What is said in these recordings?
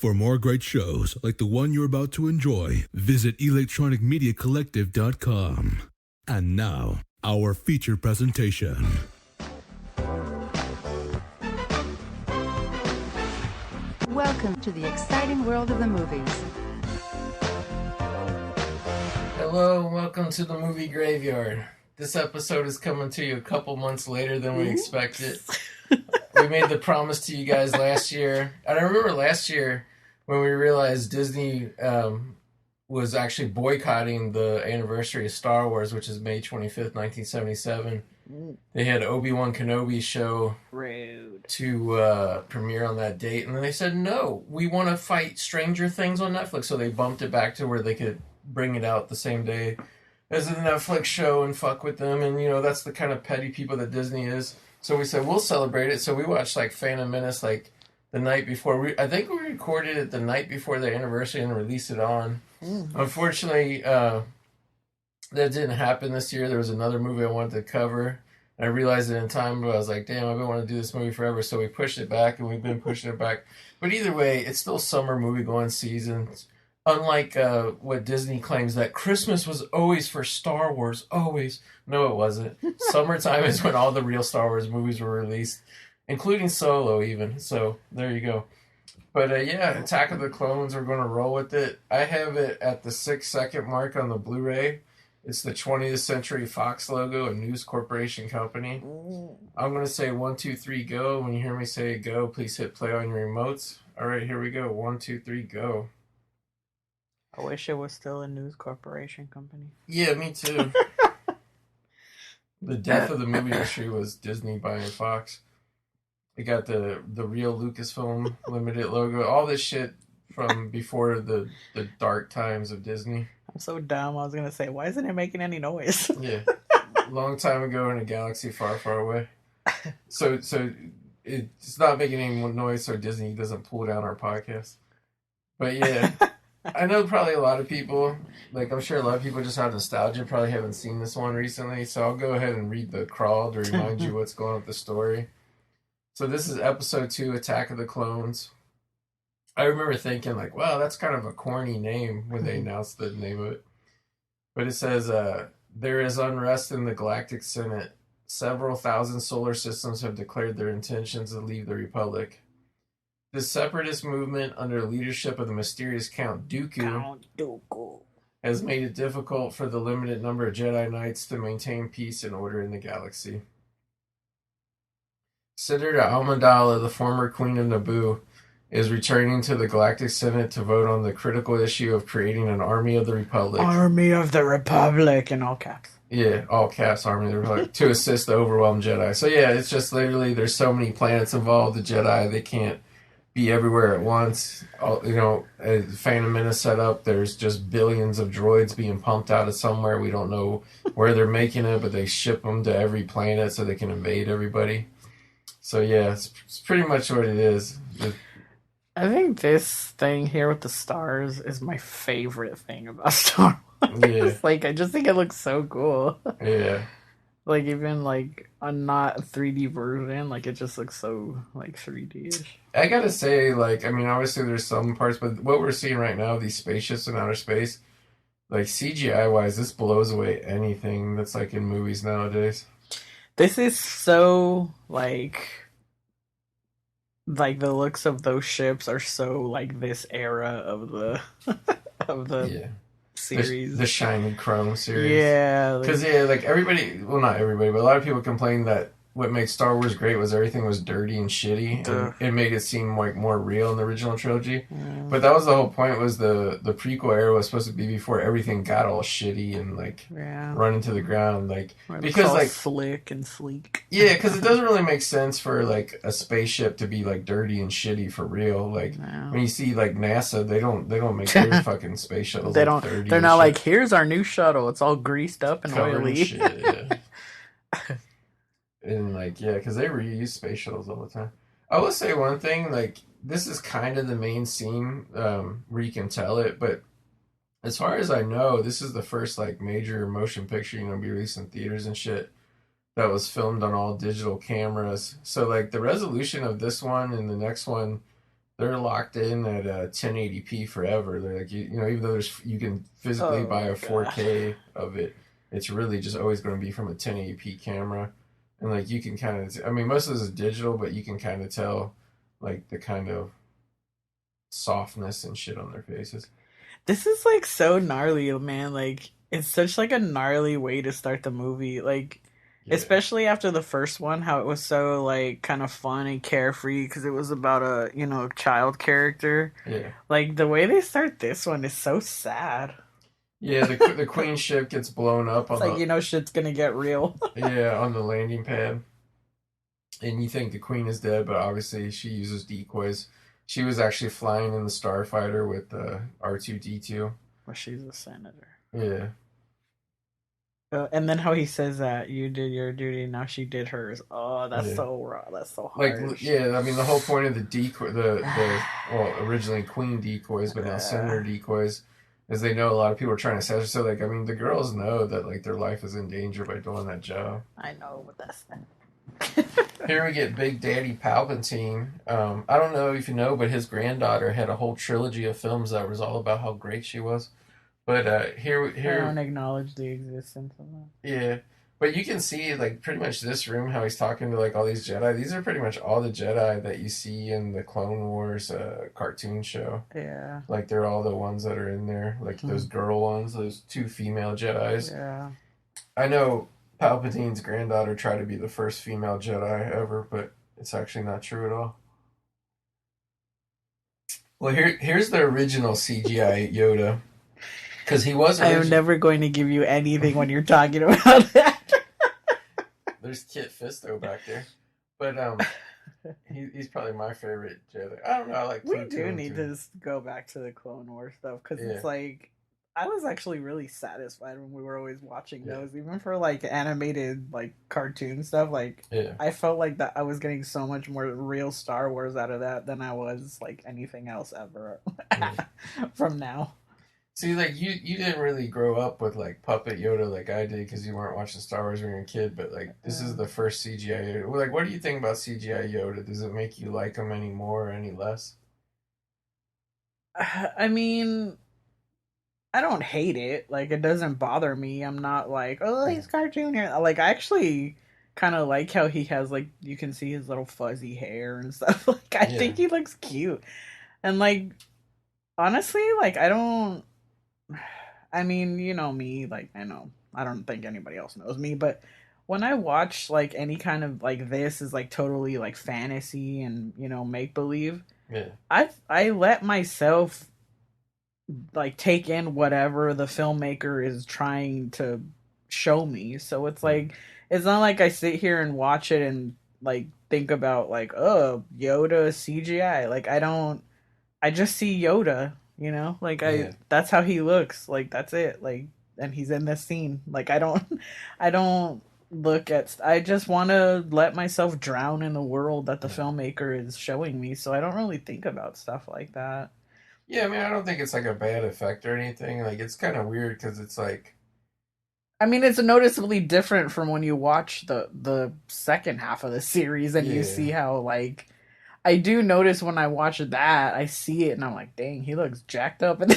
For more great shows like the one you're about to enjoy, visit electronicmediacollective.com. And now, our feature presentation. Welcome to the exciting world of the movies. Hello, and welcome to the Movie Graveyard. This episode is coming to you a couple months later than we expected. We made the promise to you guys last year. And I remember last year when we realized Disney was actually boycotting the anniversary of Star Wars, which is May 25th, 1977. They had Obi-Wan Kenobi's show to premiere on that date. And then they said, no, we want to fight Stranger Things on Netflix. So they bumped it back to where they could bring it out the same day as the Netflix show and fuck with them. And, you know, that's the kind of petty people that Disney is. So we said, we'll celebrate it. So we watched, like, Phantom Menace, like, the night before. I think we recorded it the night before the anniversary and released it on. Unfortunately, that didn't happen this year. There was another movie I wanted to cover. And I realized it in time, but I was like, damn, I've been wanting to do this movie forever. So we pushed it back, and we've been pushing it back. But either way, it's still summer movie-going season. Unlike what Disney claims that Christmas was always for Star Wars, always. No, it wasn't. Summertime is when all the real Star Wars movies were released, including Solo even. So there you go. But yeah, Attack of the Clones, we're going to roll with it. I have it at the 6-second mark on the Blu-ray. It's the 20th Century Fox logo, a News Corporation company. I'm going to say 1, 2, 3, go. When you hear me say go, please hit play on your remotes. All right, here we go. 1, 2, 3, go. I wish it was still a News Corporation company. Yeah, me too. The death of the movie industry was Disney buying Fox. It got the real Lucasfilm Limited logo. All this shit from before the dark times of Disney. I'm so dumb. I was going to say, why isn't it making any noise? Yeah. Long time ago in a galaxy far, far away. So it's not making any noise so Disney doesn't pull down our podcast. But yeah. I know probably a lot of people, like I'm sure a lot of people just have nostalgia, probably haven't seen this one recently, so I'll go ahead and read the crawl to remind you what's going on with the story. So this is episode 2, Attack of the Clones. I remember thinking like, wow, that's kind of a corny name when they announced the name of it. But it says, there is unrest in the Galactic Senate. Several thousand solar systems have declared their intentions to leave the Republic. The separatist movement under the leadership of the mysterious Count Dooku has made it difficult for the limited number of Jedi Knights to maintain peace and order in the galaxy. Sidra Amidala, the former Queen of Naboo, is returning to the Galactic Senate to vote on the critical issue of creating an Army of the Republic. Army of the Republic, in all caps. Yeah, all caps, Army of the Republic, to assist the overwhelmed Jedi. So yeah, it's just literally, there's so many planets involved, the Jedi, they can't be everywhere at once. You know, Phantom Menace set up, there's just billions of droids being pumped out of somewhere. We don't know where they're making it, but they ship them to every planet so they can invade everybody. So yeah, it's pretty much what it is. I think this thing here with the stars is my favorite thing about Star Wars. Yeah. Like, I just think it looks so cool. Yeah. Like, even, like, a not 3D version, like, it just looks so, like, 3D-ish. I gotta say, like, I mean, obviously there's some parts, but what we're seeing right now, these spaceships in outer space, like, CGI-wise, this blows away anything that's, like, in movies nowadays. This is so, like, the looks of those ships are so, like, this era of the, of the... Yeah. Series. The Shiny Chrome series. Yeah. Because, like everybody, well, not everybody, but a lot of people complain that what made Star Wars great was everything was dirty and shitty, and it made it seem like more real in the original trilogy. But that was the whole point, was the prequel era was supposed to be before everything got all shitty and like run into the ground, like because all like slick and sleek. Yeah, because it doesn't really make sense for like a spaceship to be like dirty and shitty for real. Like when you see like NASA, they don't make their fucking space shuttles. They like, don't. dirty They're and not shit. like, here's our new shuttle. It's all greased up and Covered in oily. shit, yeah. And like, yeah, because they reuse space shuttles all the time. I will say one thing, like, this is kind of the main scene where you can tell it, but as far as I know, this is the first like major motion picture, you know, be released in theaters and shit that was filmed on all digital cameras. So like the resolution of this one and the next one they're locked in at 1080p forever. They're like, even though you can physically buy Oh a god. 4K of it, it's really just always going to be from a 1080p camera. And like you can kind of, I mean, most of this is digital, but you can kind of tell like the kind of softness and shit on their faces. This is like so gnarly, man. Like it's such like a gnarly way to start the movie. Like Yeah, especially after the first one, how it was so like kind of fun and carefree because it was about a, child character. yeah, Like the way they start this one is so sad. yeah. The queen ship gets blown up It's on like, the shit's gonna get real. yeah on the landing pad, and you think the queen is dead, but obviously she uses decoys. She was actually flying in the starfighter with R2D2. Well, she's a senator. Yeah, And then how he says that you did your duty, now she did hers. Oh, that's yeah. so raw. That's so Like, harsh. yeah, I mean, the whole point of the decoy, well, originally queen decoys, but now senator decoys, is they know a lot of people are trying to assassinate. So, like, I mean, the girls know that, like, their life is in danger by doing that job. I know, but that's Here we get Big Daddy Palpatine. I don't know if you know, but his granddaughter had a whole trilogy of films that was all about how great she was. But I don't acknowledge the existence of that. yeah. But you can see, like, pretty much this room, how he's talking to, like, all these Jedi. These are pretty much all the Jedi that you see in the Clone Wars cartoon show. Yeah. Like, they're all the ones that are in there. Like, those girl ones, those two female Jedis. Yeah. I know Palpatine's granddaughter tried to be the first female Jedi ever, but it's actually not true at all. Well, here's the original CGI Yoda. Because he was I'm never going to give you anything when you're talking about that. There's Kit Fisto back there. But he's probably my favorite Jedi. I don't know, I like We Pluto do need too. to just go back to the Clone Wars stuff because Yeah. it's like I was actually really satisfied when we were always watching Yeah. those, even for like animated like cartoon stuff. Like Yeah. I felt like that I was getting so much more real Star Wars out of that than I was like anything else ever Yeah. from now. See, like you didn't really grow up with like puppet Yoda like I did because you weren't watching Star Wars when you were a kid. But like this is the first CGI Yoda. Well, like, what do you think about CGI Yoda? Does it make you like him any more or any less? I mean, I don't hate it. Like it doesn't bother me. I'm not like, oh, he's cartoon here. Like I actually kind of like how he has like you can see his little fuzzy hair and stuff. Like I think he looks cute. And like honestly, like I don't I mean, you know me, like I don't think anybody else knows me, but when I watch like any kind of like this is like totally like fantasy and, make believe, Yeah. I let myself like take in whatever the filmmaker is trying to show me. So it's like it's not like I sit here and watch it and like think about like, oh, Yoda CGI. Like I just see Yoda, Like that's how he looks. Like that's it. Like and he's in this scene. Like I don't look at I just want to let myself drown in the world that the filmmaker is showing me. So I don't really think about stuff like that. Yeah, I mean, I don't think it's like a bad effect or anything. Like, it's kind of weird because it's like, I mean, it's noticeably different from when you watch the second half of the series and you see how like I do notice when I watch that I see it and I'm like, dang, he looks jacked up in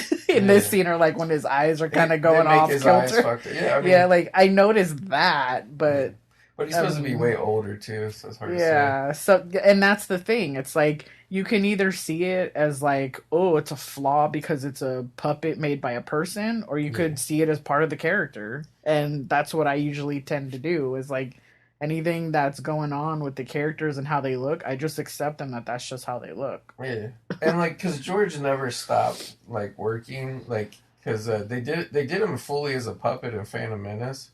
this scene, or like when his eyes are kind of going off kilter. Yeah, I mean, yeah, like I noticed that, but but he's supposed to be way older too, so it's hard to say. Yeah, so and that's the thing. It's like you can either see it as like, oh, it's a flaw because it's a puppet made by a person, or you could see it as part of the character. And that's what I usually tend to do is like anything that's going on with the characters and how they look, I just accept them that that's just how they look. Yeah. And like cuz George never stopped like working like cuz they did him fully as a puppet in Phantom Menace.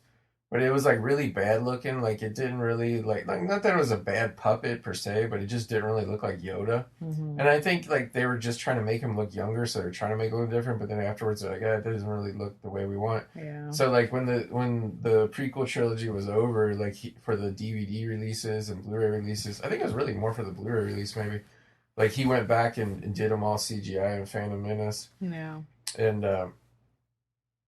But it was like really bad looking. Like it didn't really like not that it was a bad puppet per se, but it just didn't really look like Yoda. Mm-hmm. And I think like they were just trying to make him look younger, so they're trying to make it look different. But then afterwards, they're like, it doesn't really look the way we want. Yeah. So like when the prequel trilogy was over, like for the DVD releases and Blu-ray releases, I think it was really more for the Blu-ray release maybe. Like he went back and did them all CGI in Phantom Menace. Yeah. And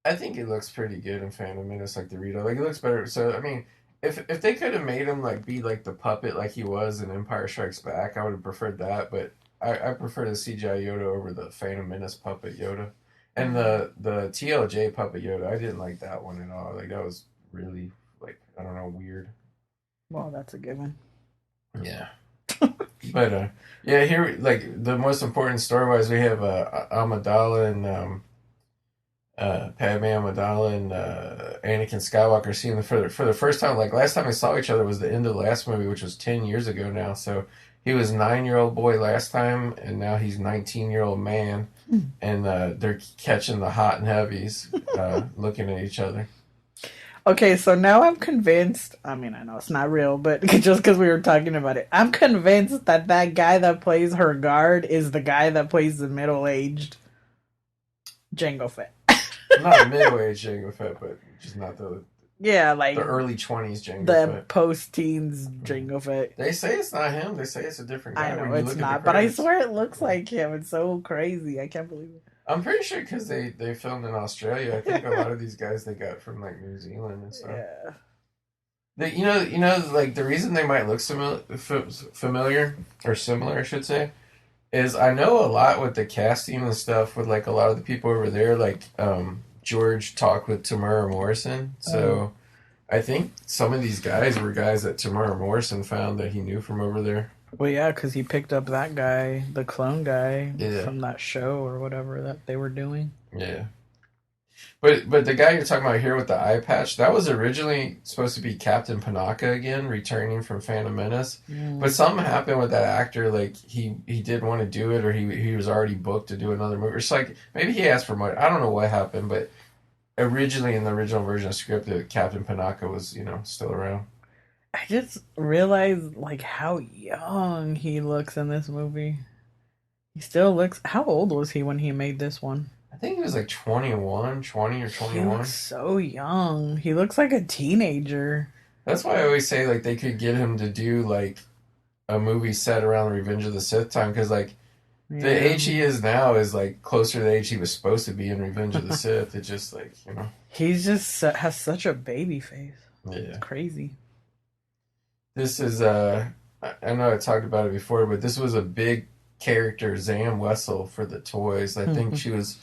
I think it looks pretty good in Phantom Menace, like the Dorito. Like it looks better. So I mean, if they could have made him like be like the puppet like he was in Empire Strikes Back, I would have preferred that. But I prefer the CGI Yoda over the Phantom Menace puppet Yoda. And the TLJ puppet Yoda, I didn't like that one at all. Like, that was really, like, I don't know, weird. Well, that's a given. Yeah. But, yeah, here, like, the most important story-wise, we have Amidala and Padme Amidala and Anakin Skywalker seeing for the first time. Like, last time they saw each other was the end of the last movie, which was 10 years ago now. So he was 9-year-old boy last time, and now he's 19-year-old man. And they're catching the hot and heavies, looking at each other. Okay, so now I'm convinced. I mean, I know it's not real, but just because we were talking about it, I'm convinced that guy that plays her guard is the guy that plays the middle-aged Jango Fett. Not a middle-aged Jango Fett, but just not the like the early 20s Jango Fett. The post-teens Jango Fett. They say it's not him. They say it's a different guy. I know it's not, but I swear it looks like him. It's so crazy. I can't believe it. I'm pretty sure because they filmed in Australia. I think a lot of these guys they got from like New Zealand and stuff. Yeah. You know, like the reason they might look familiar or similar, I should say, is I know a lot with the casting and stuff with like a lot of the people over there. Like George talked with Tamara Morrison, so I think some of these guys were guys that Tamara Morrison found that he knew from over there. Well, yeah, because he picked up that guy, the clone guy, from that show or whatever that they were doing. Yeah. But the guy you're talking about here with the eye patch, that was originally supposed to be Captain Panaka again, returning from Phantom Menace. But something happened with that actor, like he didn't want to do it, or he was already booked to do another movie. It's like maybe he asked for money. I don't know what happened, but originally in the original version of the script, Captain Panaka was still around. I just realized like how young he looks in this movie. He still looks. How old was he when he made this one? I think he was like 20 or 21. He looks so young. He looks like a teenager. That's why I always say like they could get him to do like a movie set around Revenge of the Sith time, because like the age he is now is like closer to the age he was supposed to be in Revenge of the Sith. It's just like he's just has such a baby face. Yeah, it's crazy. This is I know I talked about it before, but this was a big character, Zam Wessel, for the toys. I think she was,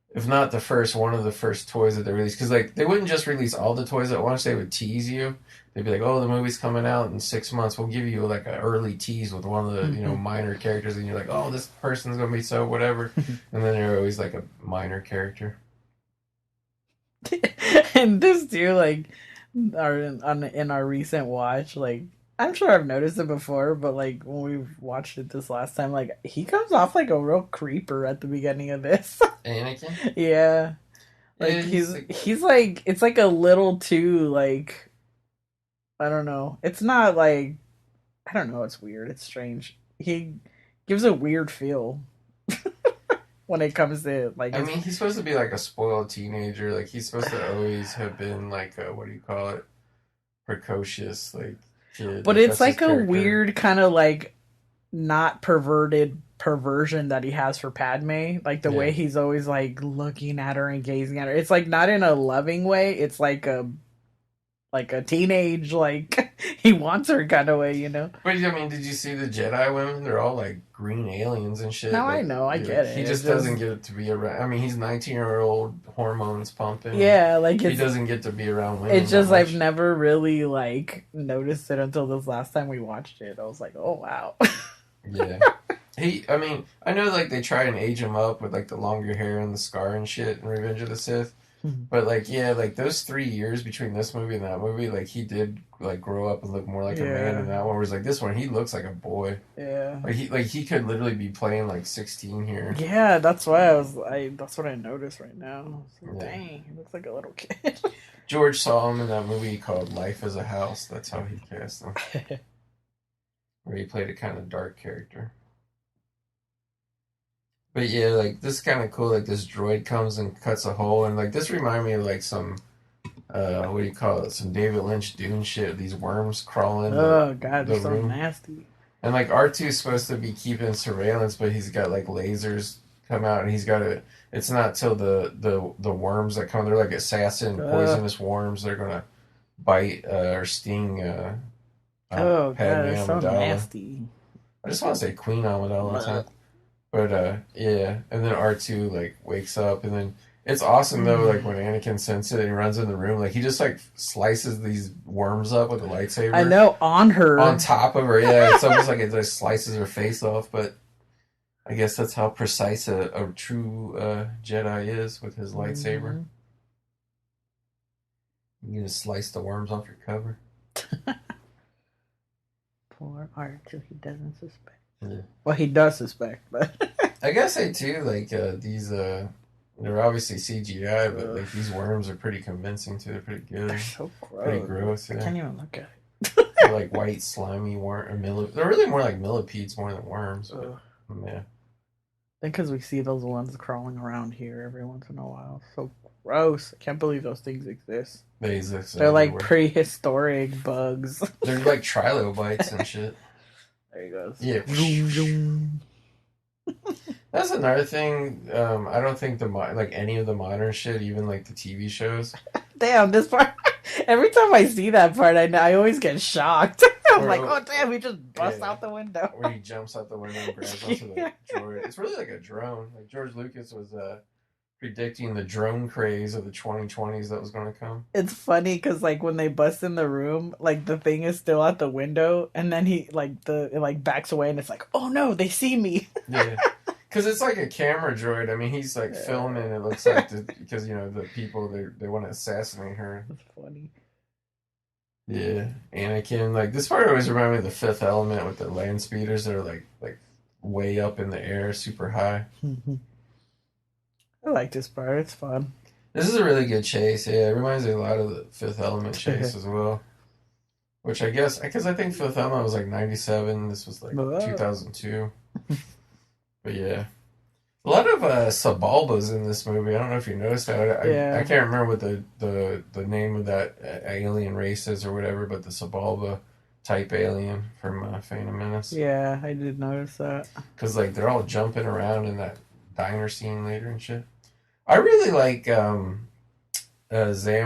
if not the first, one of the first toys that they released. Because like they wouldn't just release all the toys at once; they would tease you. They'd be like, "Oh, the movie's coming out in 6 months. We'll give you like an early tease with one of the minor characters," and you're like, "Oh, this person's gonna be so whatever," and then they're always like a minor character. And this too, like, in our recent watch, like. I'm sure I've noticed it before, but like when we watched it this last time, like he comes off like a real creeper at the beginning of this. Anakin? Yeah. Like he's like it's like a little too like I don't know. It's not like I don't know, it's weird. It's strange. He gives a weird feel when it comes to like I mean, he's supposed to be like a spoiled teenager. Like he's supposed to always have been like a, what do you call it? Precocious, like kid. But it's like a weird kind of like not perversion that he has for Padme. Like the way he's always like looking at her and gazing at her. It's like not in a loving way. It's like a teenage, like he wants her kind of way, But I mean, did you see the Jedi women? They're all like green aliens and shit. No, like, I know, I get it. He just doesn't get to be around. I mean, he's 19-year-old, hormones pumping. Yeah, like he doesn't get to be around women. It's just I've never really like noticed it until this last time we watched it. I was like, oh wow. Yeah. I mean, I know like they try and age him up with like the longer hair and the scar and shit in Revenge of the Sith. But like, yeah, like those 3 years between this movie and that movie, like he did like grow up and look more like a man in that one. Whereas like this one, he looks like a boy. Yeah. Like he could literally be playing like 16 here. Yeah, that's why that's what I noticed right now. I was like, dang, he looks like a little kid. George saw him in that movie called Life as a House. That's how he cast him. Where he played a kind of dark character. But yeah, like this is kind of cool. Like this droid comes and cuts a hole, and like this reminded me of like some, what do you call it? Some David Lynch Dune shit. These worms crawling. Oh god, they're so nasty. And like R2's supposed to be keeping surveillance, but he's got like lasers come out, and he's got to. It's not till the worms that come. They're like assassin poisonous worms. They're gonna bite or sting. Oh Padme god, it's so Amidala. nasty. I just want to say Queen Amidala all the time. But yeah, and then R2 like wakes up, and then it's awesome though. Like when Anakin senses it, and he runs in the room. Like he just like slices these worms up with a lightsaber. I know, on her, on top of her. Yeah, it's almost like it just slices her face off. But I guess that's how precise a true Jedi is with his lightsaber. You can just slice the worms off your cover. Poor R2, he doesn't suspect. Yeah. Well, he does suspect, but I guess they too like these. They're obviously CGI, but like these worms are pretty convincing too. They're pretty good. they're so gross. Pretty gross. Yeah. I can't even look at it. They're like white, slimy worm. They're really more like millipedes more than worms. But, yeah. I think because we see those ones crawling around here every once in a while. So gross. I can't believe those things exist. They exist. They're everywhere. like prehistoric bugs. They're like trilobites and shit. There he goes. Yeah. That's another thing. I don't think like any of the modern shit, even like the TV shows. Damn, this part. Every time I see that part, I always get shocked. I'm like, oh damn, he just busts out the window. Where he jumps out the window and grabs onto the droid. It's really like a drone. Like George Lucas was predicting the drone craze of the 2020s that was going to come. It's funny because like when they bust in the room, like the thing is still at the window, and then he it backs away, and it's like, oh no, they see me. Yeah. Because it's like a camera droid. I mean, he's like filming. It looks like because the people they want to assassinate her. That's funny. Yeah, Anakin. Like this part always reminded me of the Fifth Element with the land speeders that are like way up in the air, super high. I like this part. It's fun. This is a really good chase. Yeah, it reminds me a lot of the Fifth Element chase as well. Which I guess because I think Fifth Element was like 97. This was like 2002. But yeah, a lot of Sabalbas in this movie. I don't know if you noticed that. I can't remember what the name of that alien race is or whatever, but the Sabalba type alien from Phantom Menace. Yeah, I did notice that. Because like they're all jumping around in that diner scene later and shit. I really like Zam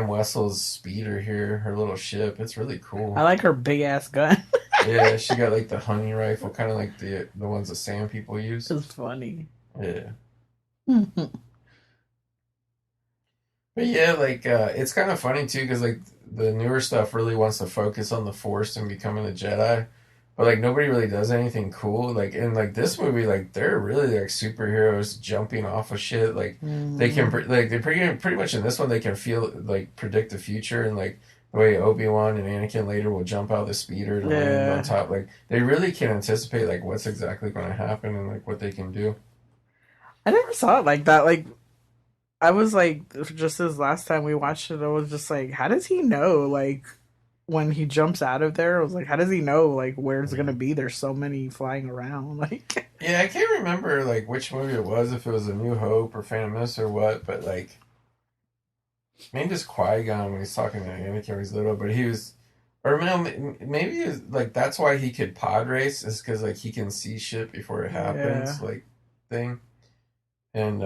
Wessel's speeder here, her little ship. It's really cool. I like her big ass gun. Yeah, she got like the honey rifle, kind of like the ones that Sam people use. It's funny. Yeah. But yeah, like it's kind of funny too, because like the newer stuff really wants to focus on the Force and becoming a Jedi, but like nobody really does anything cool. Like in like this movie, like they're really like superheroes jumping off of shit. Like they can like they pretty much in this one they can feel like predict the future and like. The way Obi-Wan and Anakin later will jump out the speeder to land on top. Like, they really can anticipate, like, what's exactly going to happen and, like, what they can do. I never saw it like that. Like, I was, like, just this last time we watched it, I was just like, how does he know, like, when he jumps out of there? I was like, how does he know, like, where it's going to be? There's so many flying around, like... Yeah, I can't remember, like, which movie it was, if it was A New Hope or Phantom Menace or what, but, like... Maybe just Qui-Gon when he's talking to Anakin when he's little, but he was, or maybe it was, like that's why he could pod race is because like he can see shit before it happens, like thing, and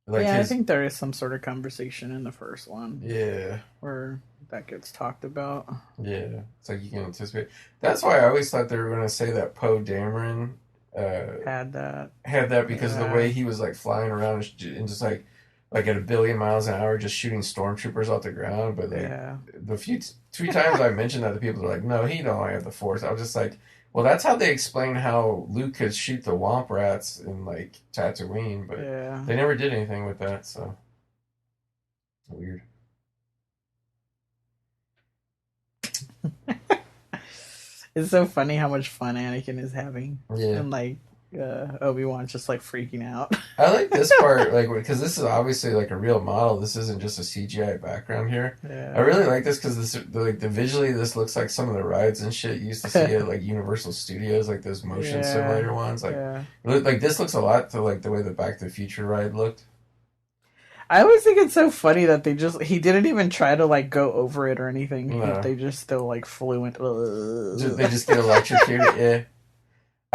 like I think there is some sort of conversation in the first one, where that gets talked about. Yeah, it's like you can anticipate. That's why I always thought they were going to say that Poe Dameron had that because the way he was like flying around and just like at 1 billion miles an hour, just shooting stormtroopers off the ground. But like the two times I mentioned that, the people are like, "No, he don't have the Force." I was just like, "Well, that's how they explain how Luke could shoot the Womp Rats in like Tatooine," but they never did anything with that. So weird. It's so funny how much fun Anakin is having. Yeah, and like. Obi-Wan's just like freaking out. I like this part, like because this is obviously like a real model. This isn't just a CGI background here. I really like this because this like the visually this looks like some of the rides and shit you used to see at like Universal Studios, like those motion simulator ones. Like this looks a lot to like the way the Back to the Future ride looked. I always think it's so funny that he didn't even try to like go over it or anything. No. They just still like flew into. They just get electrocuted. Yeah.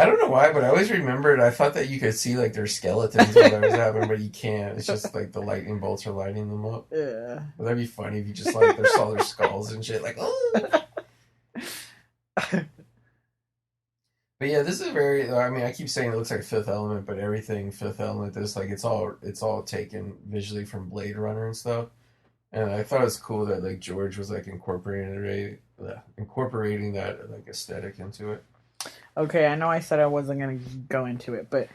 I don't know why, but I always remembered. I thought that you could see like their skeletons while that was happening, but you can't. It's just like the lightning bolts are lighting them up. Yeah, well, that'd be funny if you just like saw their skulls and shit. Like, oh. But yeah, this is very. I mean, I keep saying it looks like Fifth Element, but everything Fifth Element, this like it's all taken visually from Blade Runner and stuff. And I thought it was cool that like George was like incorporating that like aesthetic into it. Okay, I know I said I wasn't gonna go into it, but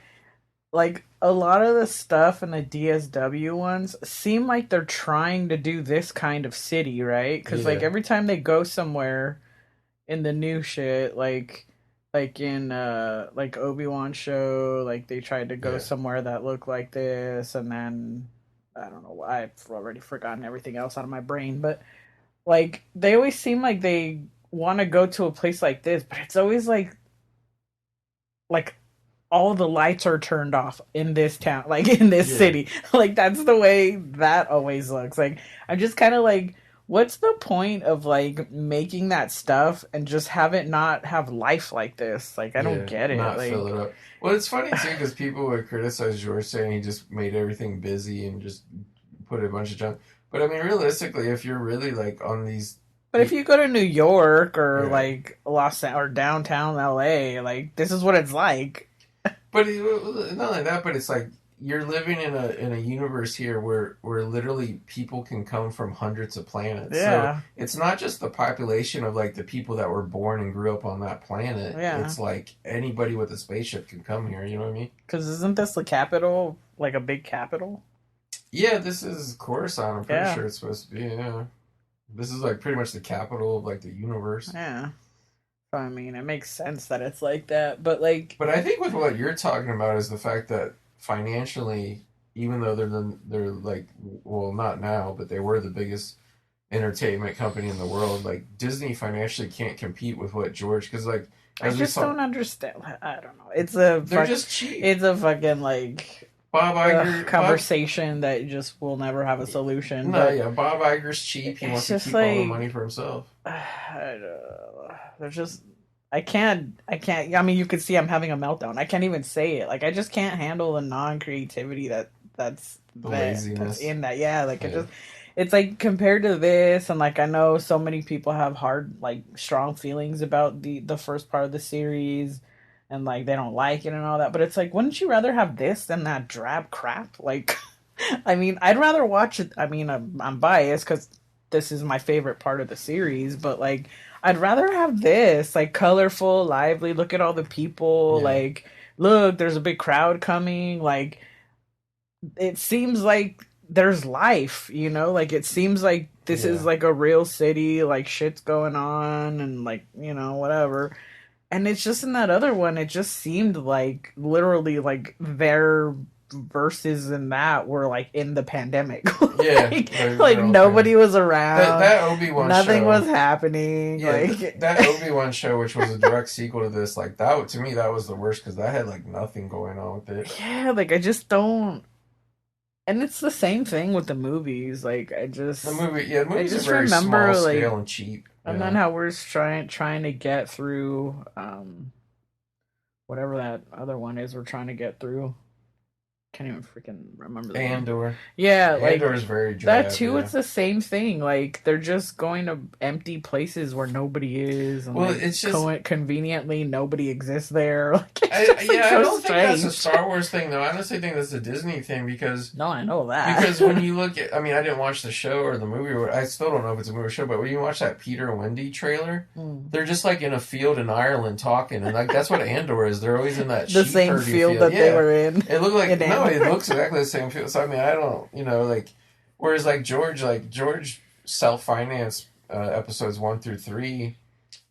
like a lot of the stuff in the DSW ones seem like they're trying to do this kind of city, right? Because like Yeah, every time they go somewhere in the new shit, like in like Obi-Wan show, like they tried to go yeah, somewhere that looked like this, and then I don't know why I've already forgotten everything else out of my brain, but like they always seem like they want to go to a place like this, but it's always like all the lights are turned off in this town, like in this yeah. city. Like that's the way that always looks. Like I'm just kind of like, what's the point of like making that stuff and just have it not have life like this? Like I don't Yeah, get it. not fill Like it up. Well, it's funny too because people would criticize George saying he just made everything busy and just put a bunch of junk. But I mean, realistically, if you're really like on these, but if you go to New York or yeah. like or downtown LA, like this is what it's like. But not only that, but it's like you're living in a universe here where literally people can come from hundreds of planets. So Yeah. it's not just the population of like the people that were born and grew up on that planet. Yeah. It's like anybody with a spaceship can come here. You know what I mean? Cuz isn't this the capital, like a big capital? Yeah, this is Coruscant. I'm pretty Yeah. sure it's supposed to be. Yeah, this is like pretty much the capital of like the universe. Yeah. So I mean, it makes sense that it's like that, but like But I think with what you're talking about is the fact that financially, even though they're like, well, not now, but they were the biggest entertainment company in the world. Like Disney financially can't compete with what George, because like I as we just saw, don't understand. I don't know. they're just cheap. It's a fucking like Bob Iger, conversation that just will never have a solution. no, But yeah, Bob Iger's cheap. He it's wants to just keep all the like money for himself. I don't know. There's just I mean, you could see I'm having a meltdown. I can't even say it. Like I just can't handle the non-creativity The that's laziness. in that. Yeah, like it Yeah. just it's like compared to this, and like I know so many people have hard like strong feelings about the first part of the series, and like they don't like it and all that, but it's like, wouldn't you rather have this than that drab crap? Like I mean, I'd rather watch it. I mean, I'm biased because this is my favorite part of the series, but like I'd rather have this like colorful, lively, look at all the people, Yeah. like look, there's a big crowd coming, like it seems like there's life, you know? Like it seems like this is Yeah. like a real city, like shit's going on and like, you know, whatever. And it's just in that other one, it just seemed like literally like their verses in that were like in the pandemic. Yeah, like they're all nobody was that around. that Obi-Wan Nothing show. was happening. Yeah, Like that Obi-Wan show, which was a direct sequel to this, like that to me that was the worst because that had like nothing going on with it. yeah, like I just don't. And it's the same thing with the movies. Like The movies are just very remember small like scale and cheap. and Yeah. then how we're trying to get through whatever that other one is we're trying to get through. Can't even freaking remember the name. Andor. Yeah, like Andor is very drab. that too. Yeah. It's the same thing. Like they're just going to empty places where nobody is, and Well, like, it's just conveniently nobody exists there. Like it's just, like, I so don't think that's a strange. Star Wars thing though. I honestly think that's a Disney thing because No, I know that when you look at, I mean, I didn't watch the show or the movie. Or I still don't know if it's a movie or show, but when you watch that Peter and Wendy trailer, Mm. they're just like in a field in Ireland talking, and like that's what Andor is. They're always in that the sheep same herding field that they were in. It looked like in no, it Andor. looks exactly the same field. So I mean, I don't, like, whereas George self-financed episodes 1 through 3,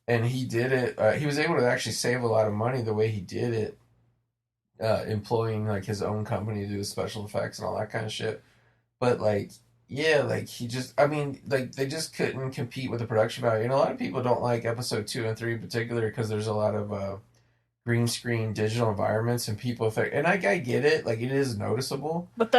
and he did it. He was able to actually save a lot of money the way he did it, employing like his own company to do the special effects and all that kind of shit. But like, yeah, like he just, I mean, like they just couldn't compete with the production value. And a lot of people don't like episode 2 and 3 in particular because there's a lot of green screen digital environments and people think, and I get it, like it is noticeable. But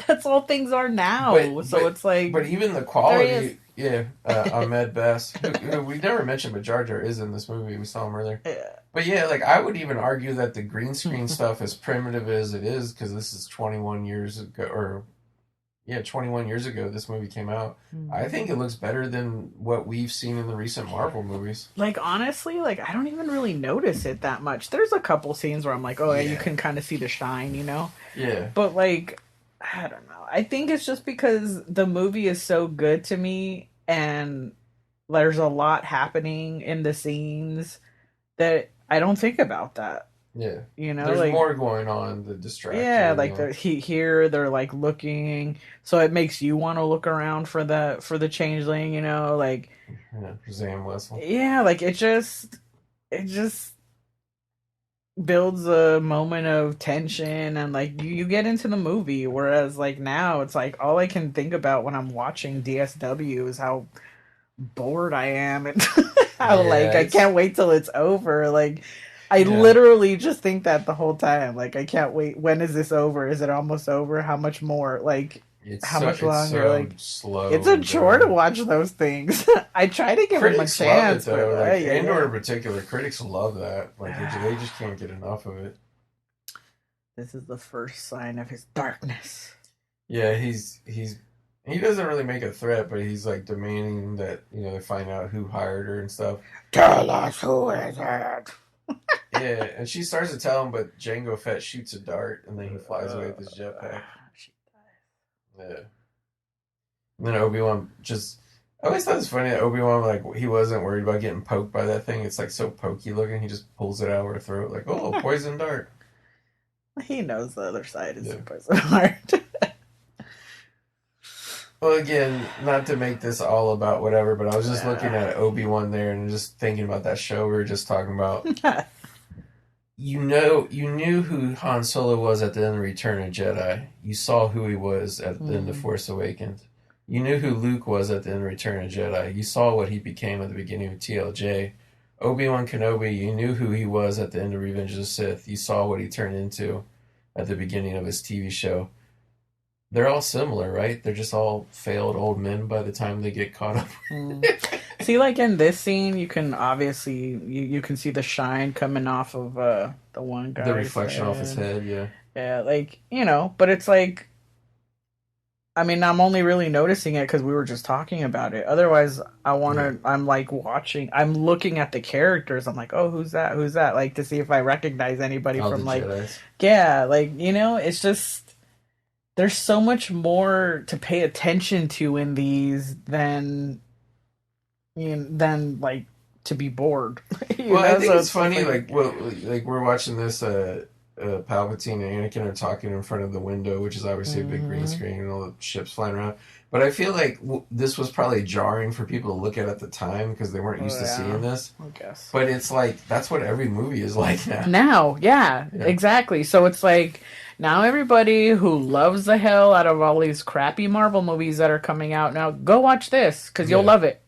that's all things are now. So it's like, But even the there he quality, is. yeah, Ahmed Best, who we never mentioned, but Jar Jar is in this movie. We saw him earlier. Yeah. But yeah, like I would even argue that the green screen stuff, as primitive as it is, because this is 21 years ago, or yeah, 21 years ago this movie came out. I think it Mhm. looks better than what we've seen in the recent Marvel movies. Like honestly, like I don't even really notice it that much. There's a couple scenes where I'm like, oh yeah, you Yeah. can kind of see the shine, you know. Yeah. But like, I don't know. I think it's just because the movie is so good to me, and there's a lot happening in the scenes that I don't think about that. Yeah. You know, There's like more going on to distract yeah, you, you like know. here they're like looking, so it makes you want to look around for the changeling. You know, like Yeah, Zam Wessel. yeah, like it just builds a moment of tension and like you get into the movie, whereas like now it's like all I can think about when I'm watching DSW is how bored I am and how Yeah, like I it's can't wait till it's over. Like I yeah. literally just think that the whole time. Like I can't wait. When is this over? Is it almost over? How much more? Like how much It's longer? so Like it's slow a and chore to drawn. watch those things. I try to give them a Critics love it chance, but though. Like yeah, Andor yeah. in particular, critics love that. Like they just can't get enough of it. This is the first sign of his darkness. Yeah, he doesn't really make a threat, but he's like demanding that they find out who hired her and stuff. Tell us who is it. Yeah, and she starts to tell him, but Jango Fett shoots a dart, and then he flies away with his jetpack. She Yeah, and then Obi-Wan just. I always thought it was funny that Obi-Wan like he wasn't worried about getting poked by that thing. It's like so pokey looking. He just pulls it out of her throat like, oh, poison dart. He knows the other side is Yeah. super smart. Well, again, not to make this all about whatever, but I was just looking at Obi-Wan there and just thinking about that show we were just talking about. You knew who Han Solo was at the end of Return of Jedi. You saw who he was at the end of Force Awakens. You knew who Luke was at the end of Return of Jedi. You saw what he became at the beginning of TLJ. Obi-Wan Kenobi, you knew who he was at the end of Revenge of the Sith. You saw what he turned into at the beginning of his TV show. They're all similar, right? They're just all failed old men by the time they get caught up. See, like in this scene, you can obviously you can see the shine coming off of the one guy. The reflection off his head, yeah. Yeah, like but it's like, I mean, I'm only really noticing it because we were just talking about it. Otherwise, I'm like watching, I'm looking at the characters. I'm like, oh, who's that? Who's that? Like to see if I recognize anybody All from the like, Jedis. yeah, like it's just there's so much more to pay attention to in these than like to be bored. Well, I think So it's funny, like we're watching this. Palpatine and Anakin are talking in front of the window, which is obviously a big green screen and all the ships flying around. But I feel like this was probably jarring for people to look at the time because they weren't used to seeing this. I guess. But it's like that's what every movie is like now. Now, yeah, exactly. So it's like now everybody who loves the hell out of all these crappy Marvel movies that are coming out now, go watch this because you'll love it.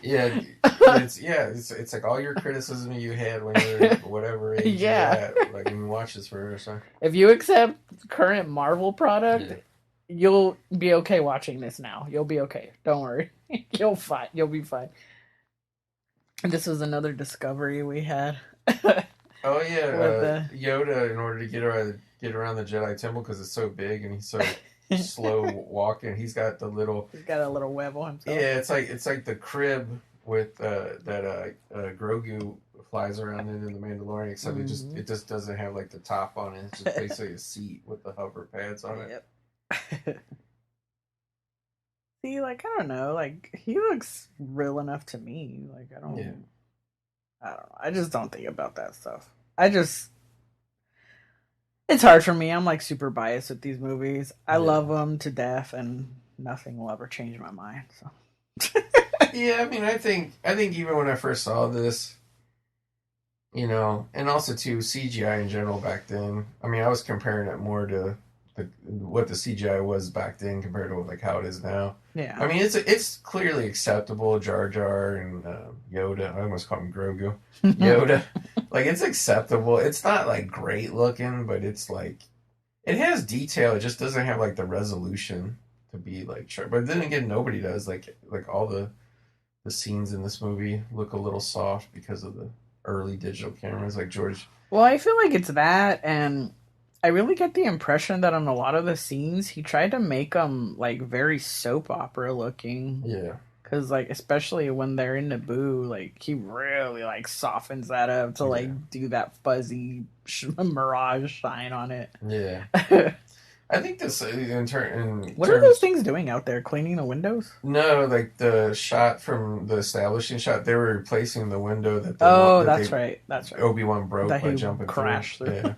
Yeah, it's like all your criticism you had when you were whatever age you were at, like when you watch this for the first time. If you accept current Marvel product, you'll be okay watching this now. You'll be okay. Don't worry. You'll be fine. And this was another discovery we had. Oh yeah, Yoda, in order to get around the Jedi Temple because it's so big and he's so slow walking. He's got a little web on himself. Yeah, it's like the crib with that Grogu flies around in The Mandalorian, except it just doesn't have like the top on it. It's just basically a seat with the hover pads on it. Yep. See, like I don't know, like he looks real enough to me. Like I don't know. I just don't think about that stuff. It's hard for me. I'm like super biased with these movies. I love them to death, and nothing will ever change my mind. So. Yeah, I mean, I think even when I first saw this, and also to CGI in general back then. I mean, I was comparing it more to what the CGI was back then compared to like how it is now. Yeah. I mean, it's clearly acceptable. Jar Jar and Yoda. I almost called him Grogu. Yoda. Like, it's acceptable. It's not like great looking, but it's like it has detail. It just doesn't have like the resolution to be like sharp. But then again, nobody does. Like all the scenes in this movie look a little soft because of the early digital cameras. Like George. Well, I feel like it's that, and I really get the impression that on a lot of the scenes, he tried to make them like very soap opera looking. Yeah. Cause like especially when they're in Naboo, like he really like softens that up to like do that fuzzy mirage shine on it. Yeah. I think this What are those things doing out there? Cleaning the windows? No, like the shot from the establishing shot, they were replacing the window that. That's right. Obi-Wan broke that by he jumping crashed through. Yeah.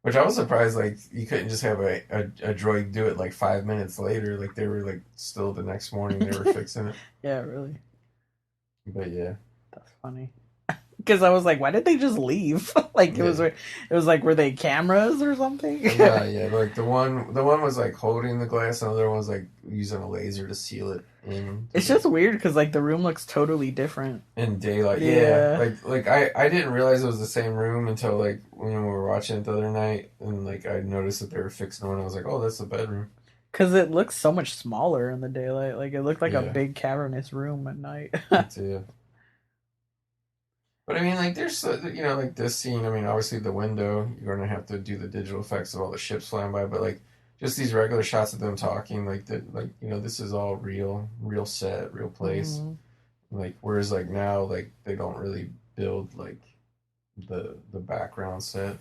Which I was surprised, like, you couldn't just have a droid do it, like, 5 minutes later. Like, they were, like, still the next morning they were fixing it. Yeah, really. But, yeah. That's funny. Because I was like, why did they just leave? Like, it was like, were they cameras or something? Yeah. Like, the one was, like, holding the glass, and the other one was, like, using a laser to seal it in. It's just weird, because, like, the room looks totally different. In daylight, yeah. Like I didn't realize it was the same room until, like, when we were watching it the other night, and, like, I noticed that they were fixing one, and I was like, oh, that's the bedroom. Because it looks so much smaller in the daylight. Like, it looked like a big cavernous room at night. Yeah. But I mean, like, there's, like this scene, I mean, obviously the window, you're going to have to do the digital effects of all the ships flying by, but, like, just these regular shots of them talking, like, this is all real set, real place. Mm-hmm. Like, whereas, like, now, like, they don't really build, like, the background set.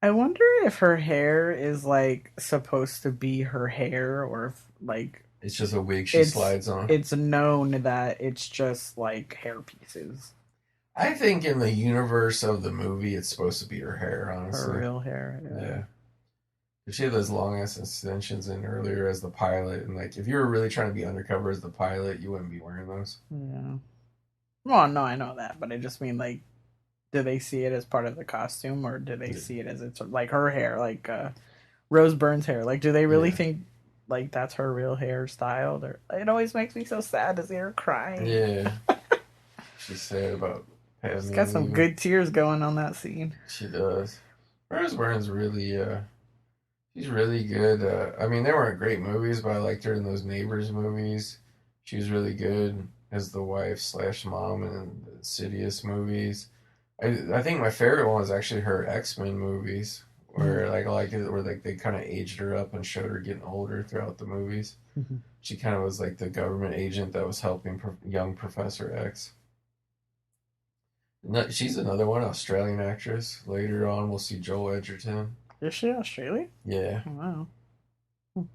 I wonder if her hair is, like, supposed to be her hair, or if, like... It's just a wig she slides on. It's known that it's just, like, hair pieces. I think in the universe of the movie, it's supposed to be her hair, honestly. Her real hair, yeah. She had those long-ass extensions in earlier as the pilot, and, like, if you were really trying to be undercover as the pilot, you wouldn't be wearing those. Yeah. Well, no, I know that, but I just mean, like, do they see it as part of the costume, or do they see it as it's, like, her hair, like, Rose Byrne's hair? Like, do they really think, like, that's her real hairstyle? Or, it always makes me so sad to see her crying. Yeah. She's sad about... She's got some good tears going on that scene. She does. Rose Byrne's really, she's really good. I mean, they weren't great movies, but I liked her in those Neighbors movies. She was really good as the wife / mom in the Insidious movies. I think my favorite one was actually her X-Men movies, where like I like it, where like they kind of aged her up and showed her getting older throughout the movies. Mm-hmm. She kind of was like the government agent that was helping young Professor X. No, she's another one, Australian actress. Later on, we'll see Joel Edgerton. Is she Australian? Yeah. Oh, wow.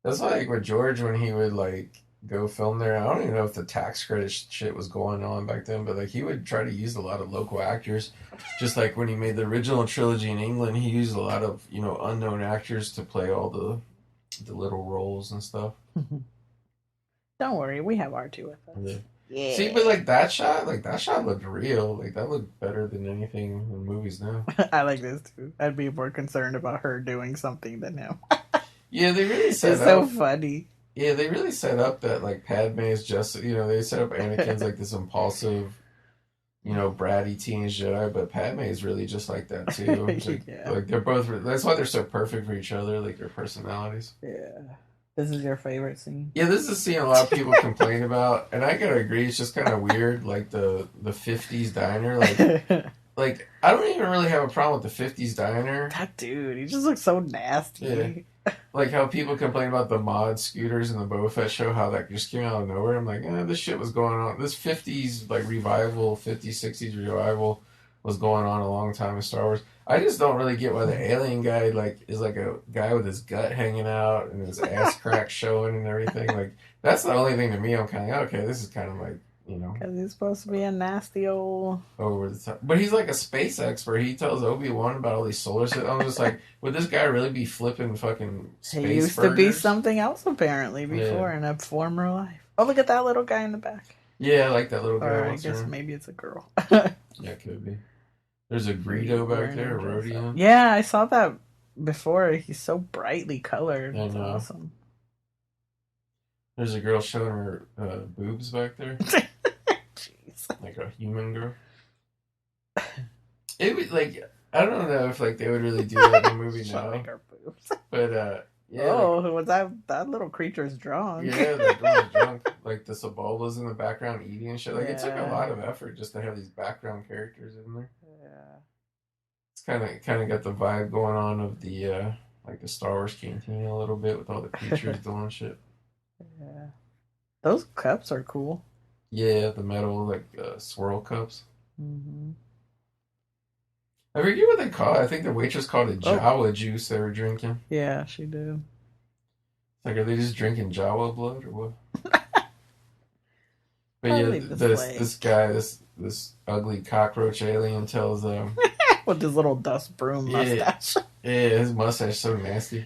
That's like with George when he would like go film there. I don't even know if the tax credit shit was going on back then, but like he would try to use a lot of local actors. Just like when he made the original trilogy in England, he used a lot of unknown actors to play all the little roles and stuff. Don't worry, we have R2 with us. Yeah. Yeah. See, but like that shot looked real. Like that looked better than anything in movies now. I like this too. I'd be more concerned about her doing something than him. Yeah, they really set it's so funny. Yeah, they really set up that like Padme is just they set up Anakin's like this impulsive, bratty teenage Jedi, but Padme is really just like that too. Like they're both. That's why they're so perfect for each other. Like their personalities. Yeah. This is your favorite scene? Yeah, this is a scene a lot of people complain about, and I gotta agree, it's just kind of weird, like the 50s diner, like I don't even really have a problem with the 50s diner. That dude, he just looks so nasty. Yeah. Like how people complain about the mod scooters in the Boba Fett show, how that just came out of nowhere. I'm like, this shit was going on. This 50s like revival, 50s, 60s revival was going on a long time in Star Wars. I just don't really get why the alien guy is like a guy with his gut hanging out and his ass crack showing and everything. Like that's the only thing to me. I'm kind of like, okay, this is kind of like because he's supposed to be a nasty old over the top. But he's like a space expert. He tells Obi-Wan about all these solar systems. I'm just like, would this guy really be flipping fucking space He used burgers? To be something else apparently before in a former life. Oh, look at that little guy in the back. Yeah, I like that little guy. Or I guess maybe it's a girl. Yeah, it could be. There's a Greedo back there, a Rodian. Yeah, I saw that before. He's so brightly colored. That's awesome. There's a girl showing her boobs back there. Jeez. Like a human girl. It would like I don't know if like they would really do that in the movie now. Her boobs. But yeah. Oh, was that little creature's drunk? Yeah, that girl was drunk. Like the Sebulba's in the background eating and shit. Like it took a lot of effort just to have these background characters in there. Yeah. It's Kind of got the vibe going on of the like the Star Wars cantina a little bit with all the creatures doing shit. Yeah. Those cups are cool. Yeah, the metal like swirl cups. Hmm. I forget what they call it. I think the waitress called it Oh. Jawa juice they were drinking. Yeah, she did. Like, are they just drinking Jawa blood or what? But yeah, Probably this guy, this ugly cockroach alien tells them, with his little dust broom mustache. yeah, his mustache is so nasty.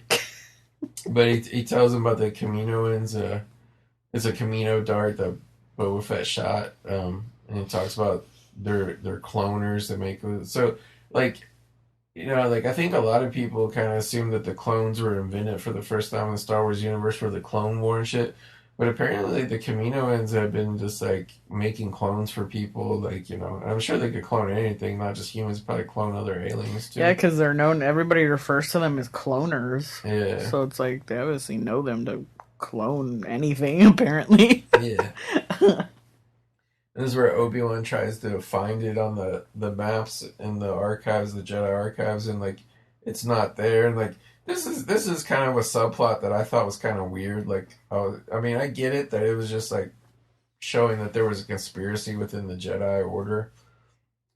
But he tells him about the Kaminoans. It's a Kamino dart that Boba Fett shot. And he talks about their cloners that make so like. Like I think a lot of people kind of assume that the clones were invented for the first time in the Star Wars universe for the Clone War and shit. But apparently the Kaminoans have been just like making clones for people, like, I'm sure they could clone anything, not just humans, probably clone other aliens too. Yeah, because they're known, everybody refers to them as cloners. Yeah. So it's like they obviously know them to clone anything, apparently. Yeah. This is where Obi-Wan tries to find it on the maps in the archives, the Jedi archives, and like it's not there. And like this is kind of a subplot that I thought was kind of weird. Like, I mean, I get it that it was just like showing that there was a conspiracy within the Jedi Order,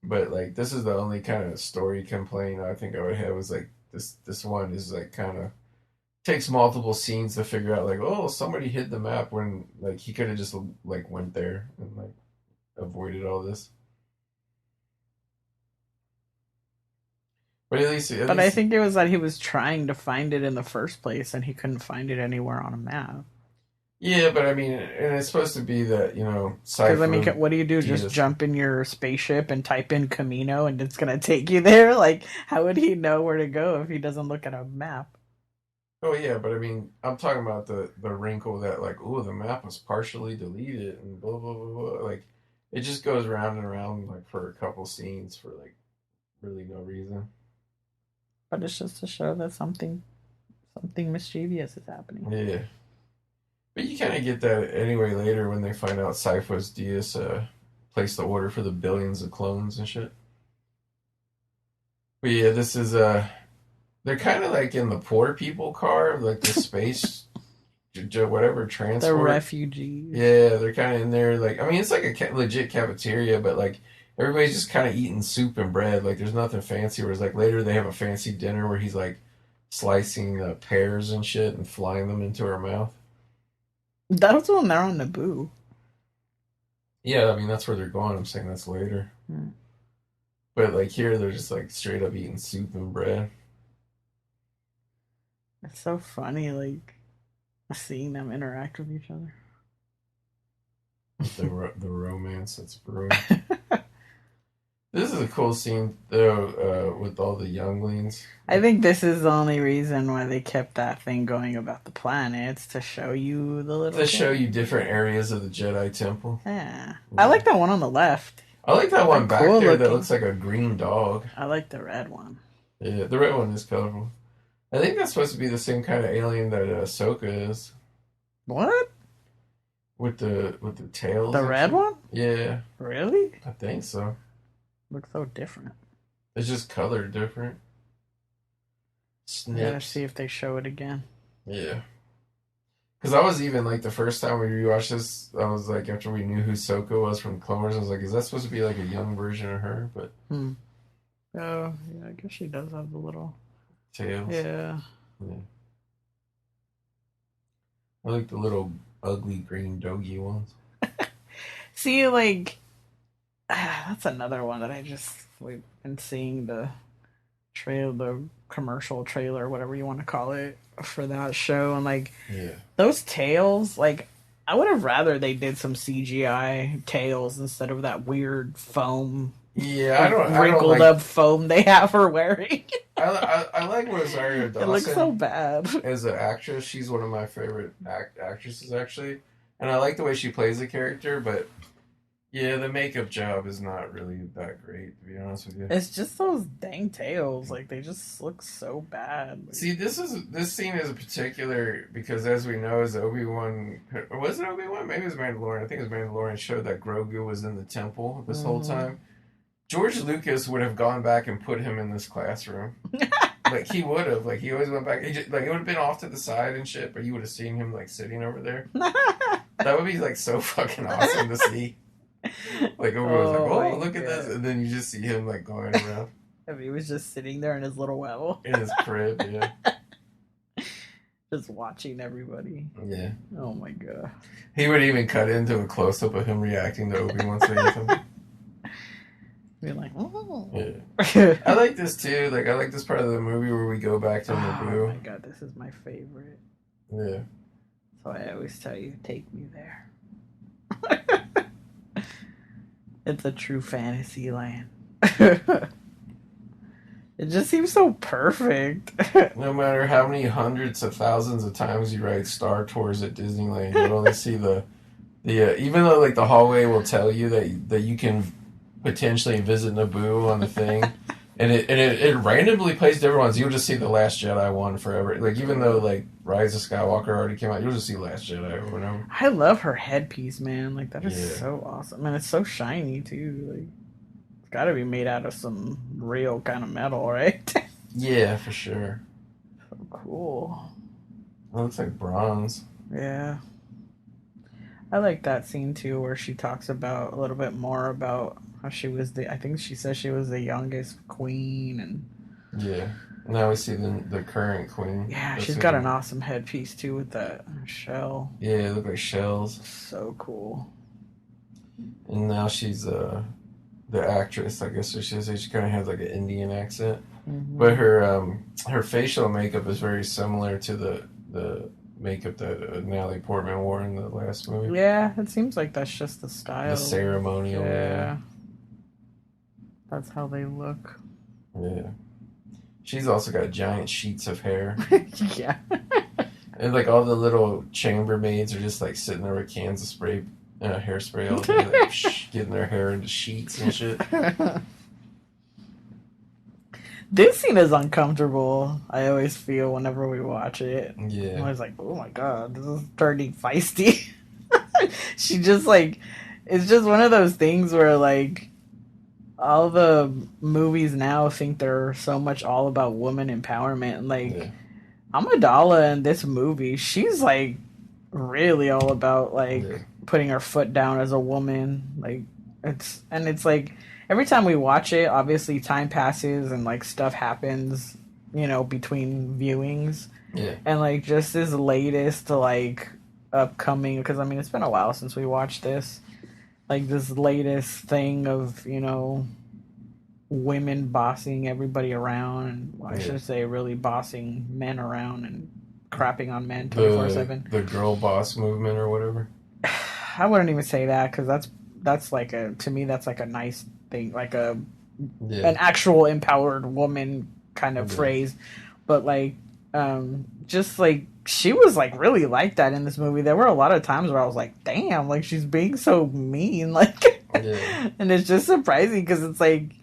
but like this is the only kind of story complaint I think I would have was like this one is like kind of takes multiple scenes to figure out like, oh, somebody hid the map when like he could have just like went there and like avoided all this. But at least I think it was that he was trying to find it in the first place and he couldn't find it anywhere on a map. Yeah, but I mean, and it's supposed to be that, Because, I mean, what do you do? Just jump in your spaceship and type in Camino and it's going to take you there? Like, how would he know where to go if he doesn't look at a map? Oh, yeah, but I mean, I'm talking about the wrinkle that, like, oh, the map was partially deleted and blah, blah, blah, blah. Like, it just goes round and around, like, for a couple scenes for, like, really no reason. But it's just to show that something mischievous is happening. Yeah. But you kind of get that anyway later when they find out Sifos Dyas placed the order for the billions of clones and shit. But yeah, this is they're kind of like in the poor people car, like the space, whatever transport. The refugees. Yeah, they're kind of in there. Like, I mean, it's like a legit cafeteria, but like everybody's just kind of eating soup and bread. Like, there's nothing fancy. Whereas like later they have a fancy dinner where he's like slicing pears and shit and flying them into her mouth. That was when they're on Naboo. Yeah, I mean, that's where they're going. I'm saying that's later. Hmm. But, like, here, they're just, like, straight up eating soup and bread. It's so funny, like, seeing them interact with each other. The romance that's brewing. This is a cool scene, though, with all the younglings. I think this is the only reason why they kept that thing going about the planets, to show you the little... To show you different areas of the Jedi Temple. Yeah. I like that one on the left. I like that one back cool there looking. that looks like a green dog. I like the red one. Yeah, the red one is colorful. I think that's supposed to be the same kind of alien that Ahsoka is. What? With the tails. The red one? Yeah. Really? I think so. Looks so different. It's just colored different. Snips. Gotta see if they show it again. Yeah. Because I was even, like, the first time we rewatched this, I was like, after we knew who Ahsoka was from Clone Wars, I was like, is that supposed to be, like, a young version of her? But... Oh, yeah, I guess she does have the little... tails. Yeah. I like the little ugly green doggy ones. See, like... that's another one that we've been seeing the commercial trailer, whatever you want to call it, for that show, and like those tails, like I would have rather they did some CGI tails instead of that weird foam. Yeah, I don't wrinkled like, up foam they have her wearing. I like Rosario Dawson. It looks so bad as an actress. She's one of my favorite actresses actually, and I like the way she plays the character, but. Yeah, the makeup job is not really that great, to be honest with you. It's just those dang tails. Like, they just look so bad. Like, see, this scene is a particular, because as we know, as Obi-Wan... Or was it Obi-Wan? Maybe it was Mandalorian. I think it was Mandalorian showed that Grogu was in the temple this whole time. George Lucas would have gone back and put him in this classroom. Like, he would have. Like, he always went back. Like, it would have been off to the side and shit, but you would have seen him, like, sitting over there. That would be, like, so fucking awesome to see. Like, everyone's like, oh, look at this. And then you just see him, like, going around. If he was just sitting there in his little well. In his crib, yeah. Just watching everybody. Yeah. Oh, my God. He would even cut into a close-up of him reacting to Obi-Wan saying something. Be like, oh. Yeah. I like this too. Like, I like this part of the movie where we go back to Naboo. Oh my God, this is my favorite. Yeah. So I always tell you, take me there. It's a true fantasy land. It just seems so perfect. No matter how many hundreds of thousands of times you ride Star Tours at Disneyland, you'll only see the even though like the hallway will tell you that you can potentially visit Naboo on the thing, and it randomly plays different ones. You'll just see the Last Jedi one forever. Like, even though like Rise of Skywalker already came out, you'll just see Last Jedi over and over. I love her headpiece, man. Like, that is so awesome, and it's so shiny too. Like, it's got to be made out of some real kind of metal, right? Yeah, for sure. So cool. It looks like bronze. Yeah. I like that scene too, where she talks about a little bit more about how she was I think she says she was the youngest queen, and yeah. Now we see the current queen. Yeah, she's got an awesome headpiece too with that shell. Yeah, it look like shells. So cool. And now she's the actress, I guess. So she kind of has like an Indian accent, but her facial makeup is very similar to the makeup that Natalie Portman wore in the last movie. Yeah, it seems like that's just the style. The ceremonial. Yeah. That's how they look. Yeah. She's also got giant sheets of hair. Yeah. And like all the little chambermaids are just like sitting there with cans of spray, hairspray all day, like getting their hair into sheets and shit. This scene is uncomfortable. I always feel whenever we watch it. Yeah. I'm always like, oh my God, this is turning feisty. She just like, it's just one of those things where like, all the movies now think they're so much all about woman empowerment. And like, Amidala in this movie, she's like really all about like putting her foot down as a woman. Like, it's like every time we watch it, obviously time passes and like stuff happens, you know, between viewings. Yeah. And like just this latest like upcoming, because I mean it's been a while since we watched this. Like this latest thing of, you know, women bossing everybody around, and well, I should say really bossing men around and crapping on men 24/7. The girl boss movement or whatever. I wouldn't even say that, because that's like to me that's like a nice thing, like an actual empowered woman kind of phrase. But like just like she was like really like that in this movie. There were a lot of times where I was like, damn, like she's being so mean, like and it's just surprising because it's like,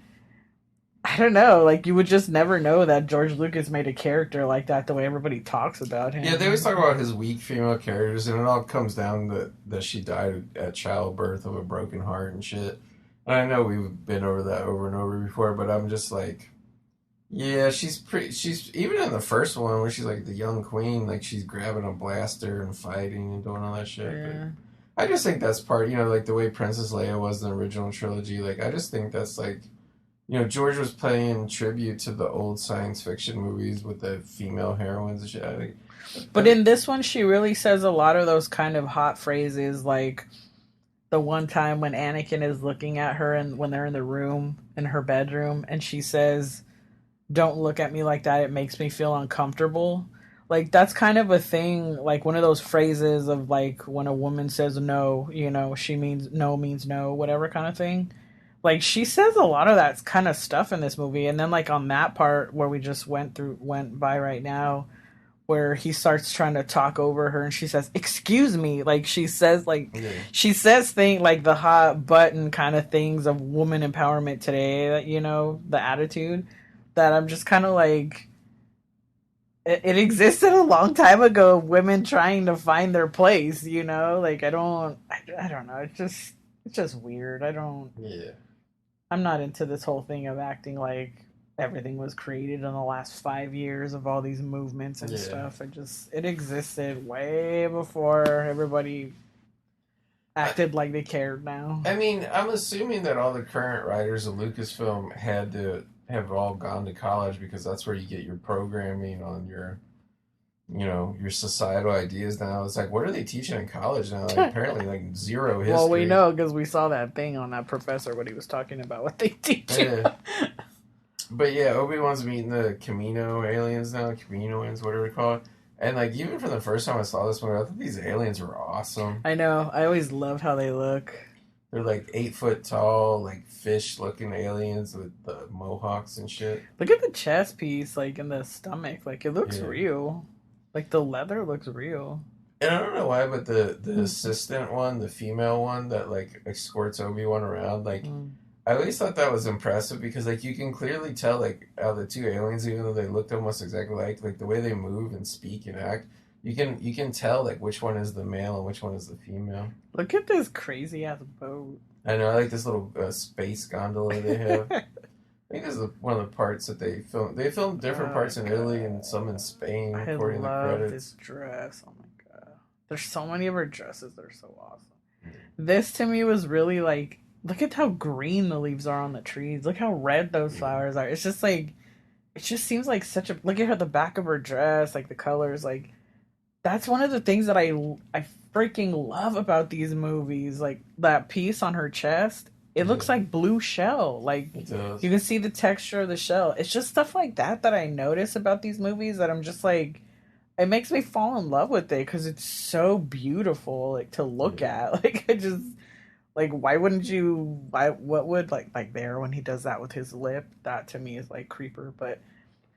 I don't know, like you would just never know that George Lucas made a character like that the way everybody talks about him. Yeah, they always talk about his weak female characters, and it all comes down that she died at childbirth of a broken heart and shit. And I know we've been over that over and over before, but I'm just like, yeah, she's even in the first one where she's like the young queen, like she's grabbing a blaster and fighting and doing all that shit. Yeah. But I just think that's part, you know, like the way Princess Leia was in the original trilogy. Like I just think that's like, you know, George was paying tribute to the old science fiction movies with the female heroines and shit. But in this one, she really says a lot of those kind of hot phrases, like the one time when Anakin is looking at her and when they're in the room, in her bedroom, and she says, "Don't look at me like that, it makes me feel uncomfortable." Like, that's kind of a thing, like one of those phrases of like when a woman says no, you know, she means no, whatever kind of thing. Like, she says a lot of that kind of stuff in this movie. And then like on that part where we just went by right now, where he starts trying to talk over her and she says, "Excuse me," like she says she says things like the hot button kind of things of woman empowerment today, that, you know, the attitude that I'm just kind of like, it existed a long time ago, women trying to find their place, you know, like I don't know, it's just weird. I'm not into this whole thing of acting like everything was created in the last 5 years of all these movements and Yeah. stuff. It existed way before everybody acted like they cared now. I mean, I'm assuming that all the current writers of Lucasfilm had to have all gone to college because that's where you get your programming on your, your societal ideas now. It's like, what are they teaching in college now? Like, apparently, like zero history. Well, we know because we saw that thing on that professor when he was talking about what they teach you. Yeah. But yeah, Obi-Wan's meeting the Camino aliens now, Caminoans, whatever we call it. And like, even from the first time I saw this movie, I thought these aliens were awesome. I know. I always loved how they look. They're like 8 foot tall, like fish-looking aliens with the mohawks and shit. Look at the chest piece, like in the stomach. Like it looks Yeah. real. Like the leather looks real. And I don't know why, but the assistant one, the female one that like escorts Obi-Wan around, like I always thought that was impressive because like you can clearly tell like how the two aliens, even though they looked almost exactly like the way they move and speak and act, you can tell like which one is the male and which one is the female. Look at this crazy ass boat. I know, I like this little space gondola they have. I think this is one of the parts that they filmed. They filmed different parts in Italy and some in Spain, according to the love credits. this dress. Oh my god. There's so many of her dresses that are so awesome. This to me was really like, look at how green the leaves are on the trees. Look how red those flowers are. It's just like, it just seems like such a, look at her, the back of her dress, like the colors, like, that's one of the things that I freaking love about these movies. Like that piece on her chest, it looks like blue shell. Like It does. you can see the texture of the shell. It's just stuff like that I notice about these movies that I'm just like, it makes me fall in love with it because it's so beautiful, like to look at. Like I just, like, why wouldn't you? What would like there when he does that with his lip? That to me is like creeper, but.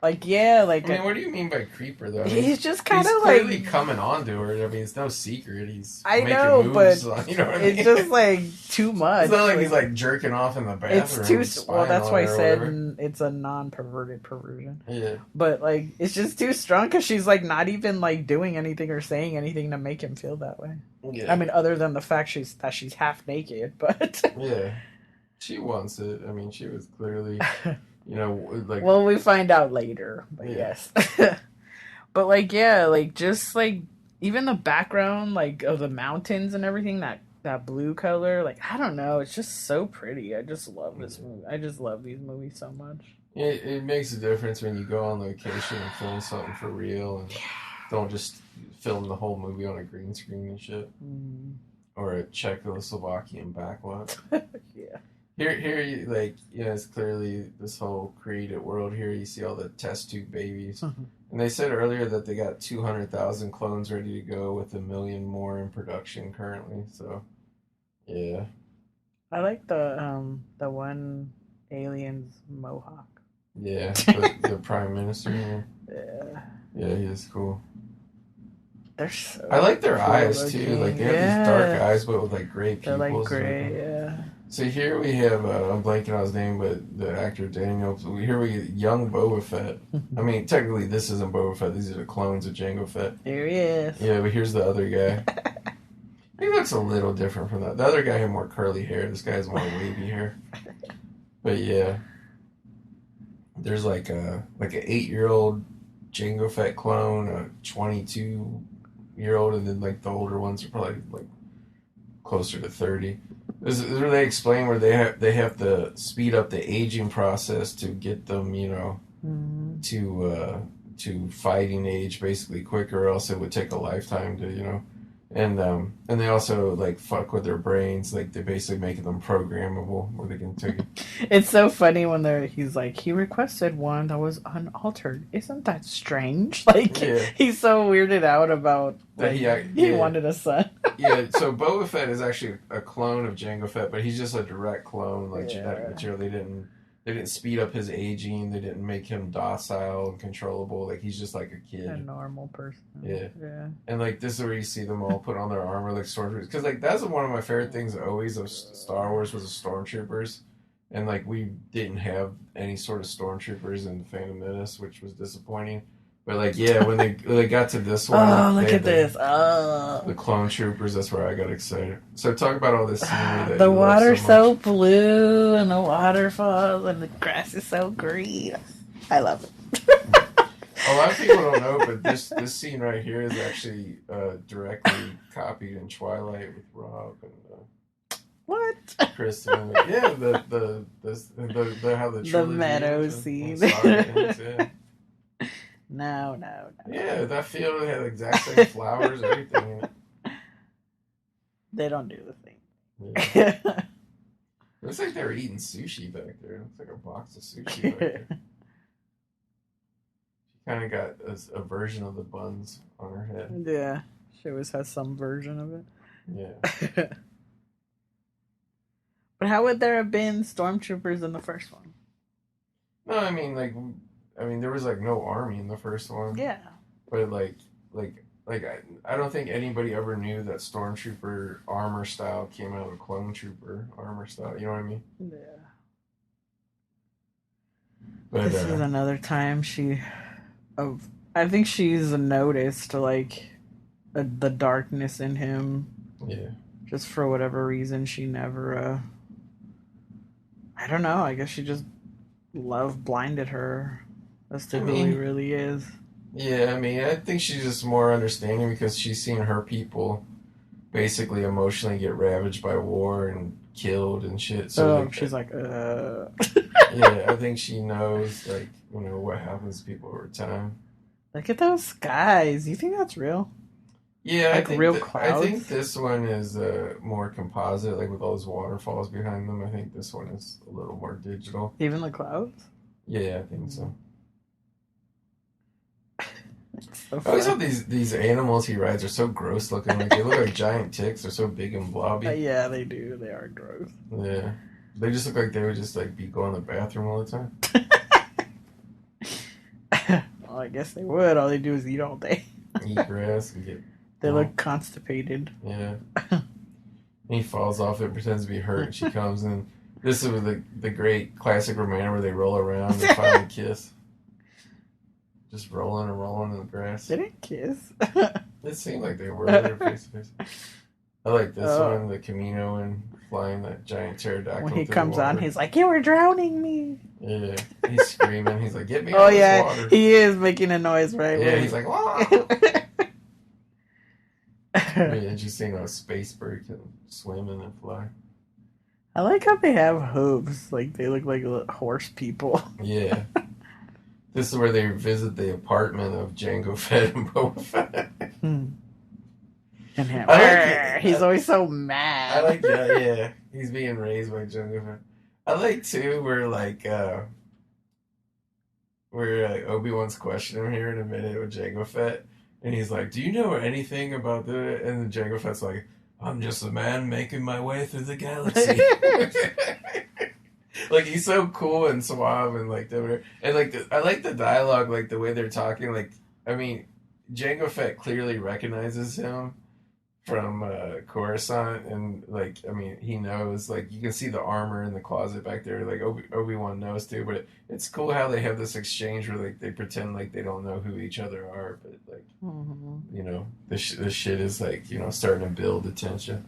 Like, yeah, like... I mean, what do you mean by creeper, though? I mean, he's just kind of like... He's clearly like... coming on to her. I mean, it's no secret. He's I making know, moves. but You know what I it's mean? just, like, too much. It's not like he's, like, jerking off in the bathroom. It's too... Well, spying that's on why I her or said whatever. it's a non-perverted perversion. Yeah. But, like, it's just too strong because she's, like, not even, like, doing anything or saying anything to make him feel that way. Yeah. I mean, other than the fact that she's half naked, but... Yeah. She wants it. I mean, she was clearly... You know, like... Well, we find out later, but yes. But, like, yeah, like, just, like, even the background, like, of the mountains and everything, that blue color, like, I don't know, it's just so pretty. I just love this movie. I just love these movies so much. It makes a difference when you go on location and film something for real and don't just film the whole movie on a green screen and shit. Or a Czechoslovakian backlot. Yeah. Here, you like, it's clearly this whole created world. Here, you see all the test tube babies, and they said earlier that they got 200,000 clones ready to go, with 1 million more in production currently. So, yeah. I like the one alien's mohawk. Yeah, the prime minister. Yeah, he is cool. They're so. I like their cool eyes too. looking. Like they have these dark eyes, but with like gray They're pupils. like gray. Yeah. So here we have, I'm blanking on his name, but the actor Daniel. So here we get young Boba Fett. I mean, technically this isn't Boba Fett. These are the clones of Jango Fett. There he is. Yeah, but here's the other guy. He looks a little different from that. The other guy had more curly hair. This guy has more wavy hair. But yeah, there's like an 8-year-old Jango Fett clone, a 22-year-old, and then like the older ones are probably like closer to 30. This is where they explain where they have to speed up the aging process to get them, to fighting age basically quicker, or else it would take a lifetime to, and they also like fuck with their brains, like they basically make them programmable where they can take it. It's so funny when he's like, he requested one that was unaltered. Isn't that strange? Like, he's so weirded out about That he wanted a son. Yeah, so Boba Fett is actually a clone of Jango Fett, but he's just a direct clone, like genetic material. They didn't speed up his aging. They didn't make him docile and controllable. Like he's just like a kid, A normal person. Yeah. Yeah. And like this is where you see them all put on their armor like stormtroopers. Because like that's one of my favorite things always of Star Wars was the stormtroopers. And like we didn't have any sort of stormtroopers in Phantom Menace, which was disappointing. But like, yeah, when they got to this one, Oh, look they at had this. the clone troopers. That's where I got excited. So talk about all this scenery that The you love water's so so blue, and the waterfalls, and the grass is so green. I love it. A lot of people don't know, but this scene right here is actually directly copied in Twilight with Rob and What? Kristen. Yeah, the how the trilogy meadow ends and scene. saga ends, yeah. No. Yeah, that field had the exact same flowers, everything in it. They don't do the thing. Yeah. It looks like they were eating sushi back there. It looks like a box of sushi back there. She kind of got a version of the buns on her head. Yeah, she always has some version of it. Yeah. But how would there have been stormtroopers in the first one? No, I mean, there was like no army in the first one. Yeah. But I don't think anybody ever knew that stormtrooper armor style came out of clone trooper armor style. You know what I mean? Yeah. But This is another time I think she's noticed like the darkness in him. Yeah. Just for whatever reason, she never. I don't know. I guess she just love blinded her as to who he really is. Yeah, I mean, I think she's just more understanding because she's seen her people basically emotionally get ravaged by war and killed and shit. So she's like, Yeah, I think she knows, like, what happens to people over time. Look at those skies. You think that's real? Yeah, like real clouds? I think this one is more composite, like with all those waterfalls behind them. I think this one is a little more digital. Even the clouds? Yeah, I think so. So I always thought these animals he rides are so gross looking. Like they look like giant ticks. They're so big and blobby. Yeah, they do. They are gross. Yeah, they just look like they would just like be going to the bathroom all the time. Well, I guess they would. All they do is eat all day. Eat grass and get. They look constipated. Yeah. And he falls off it, pretends to be hurt, and she comes in. This is the great classic romantic where they roll around and finally kiss. Just rolling and rolling in the grass. They didn't kiss. It seemed like they were. They were face to face. I like this one, the Camino and flying that giant pterodactyl. When he comes on, he's like, "You were drowning me." Yeah, he's screaming. He's like, "Get me Oh out of yeah, this water." he is making a noise, right? Yeah, he's like, "Wah!" Really interesting how a space bird can swim and then fly. I like how they have hooves. Like they look like horse people. Yeah. This is where they visit the apartment of Jango Fett and Boba Fett. And him, like he's always so mad. I like that, yeah. He's being raised by Jango Fett. I like, too, where Obi-Wan's questioning him here in a minute with Jango Fett. And he's like, "Do you know anything about the..." And then Jango Fett's like, "I'm just a man making my way through the galaxy." Like, he's so cool and suave and, like, and, like, I like the dialogue, like, the way they're talking. Like, I mean, Jango Fett clearly recognizes him from Coruscant. And, like, I mean, he knows. Like, you can see the armor in the closet back there. Like, Obi-Wan knows, too. But it's cool how they have this exchange where, like, they pretend like they don't know who each other are. But, like, this shit is, like, starting to build the tension.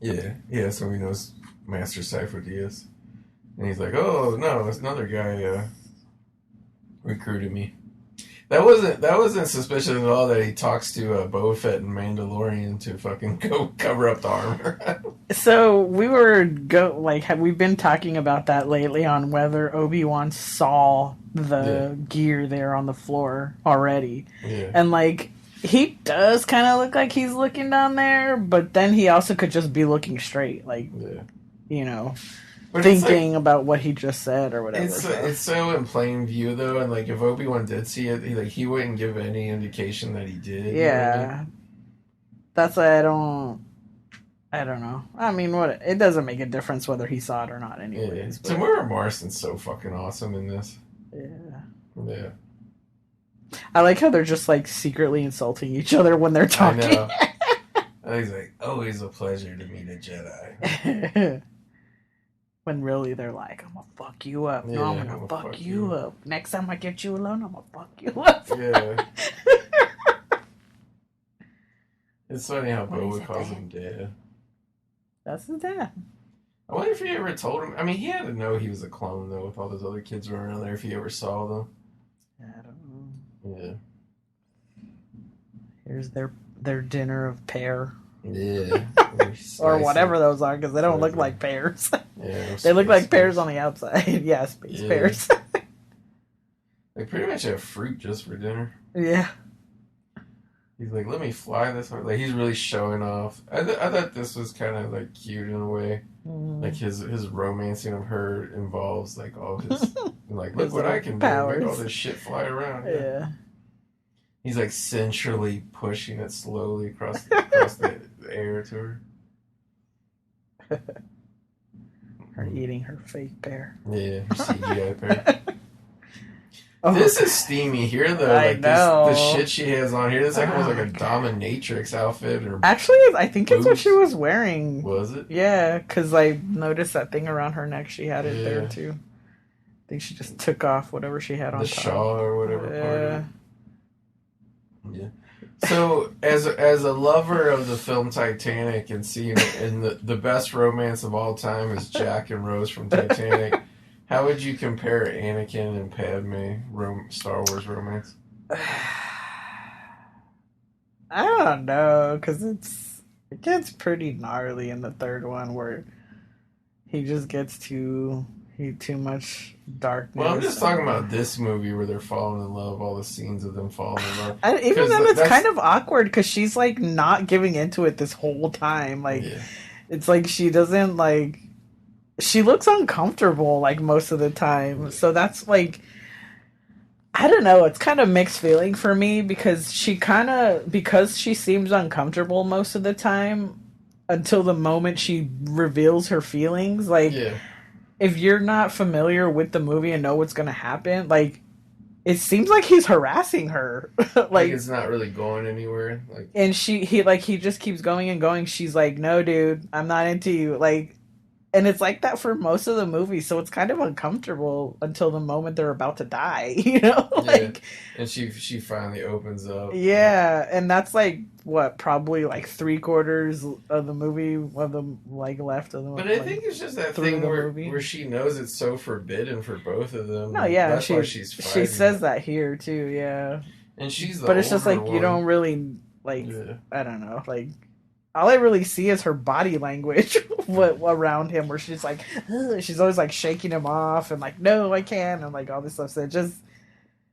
Yeah, so he knows Master Cypher Diaz. And he's like, "Oh, no, this another guy recruited me." That wasn't suspicious at all that he talks to Boba Fett and Mandalorian to fucking go cover up the armor. So have we been talking about that lately on whether Obi-Wan saw the gear there on the floor already. Yeah. And like he does kind of look like he's looking down there, but then he also could just be looking straight, like, but thinking about what he just said or whatever. It's so in plain view, though, and, like, if Obi-Wan did see it, he wouldn't give any indication that he did. Yeah. You know what I mean? That's why I don't know. I mean, it doesn't make a difference whether he saw it or not anyways. Yeah. Tamura Marston's so fucking awesome in this. Yeah. Yeah. I like how they're just, like, secretly insulting each other when they're talking. I know. And he's like, "Always a pleasure to meet a Jedi." When really they're like, I'm gonna fuck you up. No, I'm gonna fuck you up. Next time I get you alone, I'm gonna fuck you up. Yeah. It's funny how Boba calls him dad. That's his dad. I wonder if he ever told him. I mean, he had to know he was a clone, though, with all those other kids running around there, if he ever saw them. I don't know. Yeah. Here's their dinner of pear. Yeah. Or whatever those are, because they don't look like pears. Yeah, they look like pears on the outside. Yeah, space pears. They pretty much have fruit just for dinner. Yeah. He's like, let me fly this way. Like, he's really showing off. I thought this was kind of, like, cute in a way. Like, his romancing of her involves, like, all his, like, look what I can do. Make all this shit fly around. Yeah. He's, like, sensually pushing it slowly across the air to her. Her eating her fake pear. Yeah, her CGI pear. This is steamy here, though. Like, the shit she has on here. This like almost like a dominatrix outfit. Or actually, I think it's what she was wearing. Was it? Yeah, because I noticed that thing around her neck. She had it there, too. I think she just took off whatever she had on top. The shawl or whatever. Yeah. So, as a lover of the film Titanic and seeing it in the best romance of all time is Jack and Rose from Titanic, how would you compare Anakin and Padme Star Wars romance? I don't know, because it gets pretty gnarly in the third one where he just gets too much darkness. Well, I'm just talking about this movie where they're falling in love, all the scenes of them falling in love. Even then, it's kind of awkward because she's like not giving into it this whole time. Like, it's like she doesn't like. She looks uncomfortable like most of the time. So that's like, I don't know. It's kind of mixed feeling for me because because she seems uncomfortable most of the time until the moment she reveals her feelings. Like, if you're not familiar with the movie and know what's going to happen, like, it seems like he's harassing her. like it's not really going anywhere. Like, and he just keeps going and going. She's like, no, dude, I'm not into you. Like, and it's like that for most of the movie, so it's kind of uncomfortable until the moment they're about to die, you know? Like, and she finally opens up. Yeah, and that's like what, probably like 3/4 of the movie, of the like left of the movie. But I think it's just that thing where she knows it's so forbidden for both of them. No, yeah, that's why she's fighting. She says that here too, yeah. And she's but it's just like one. You don't really like. I don't know, like. All I really see is her body language around him, where she's like, ugh. She's always like shaking him off and like, no, I can't, and like all this stuff. So it just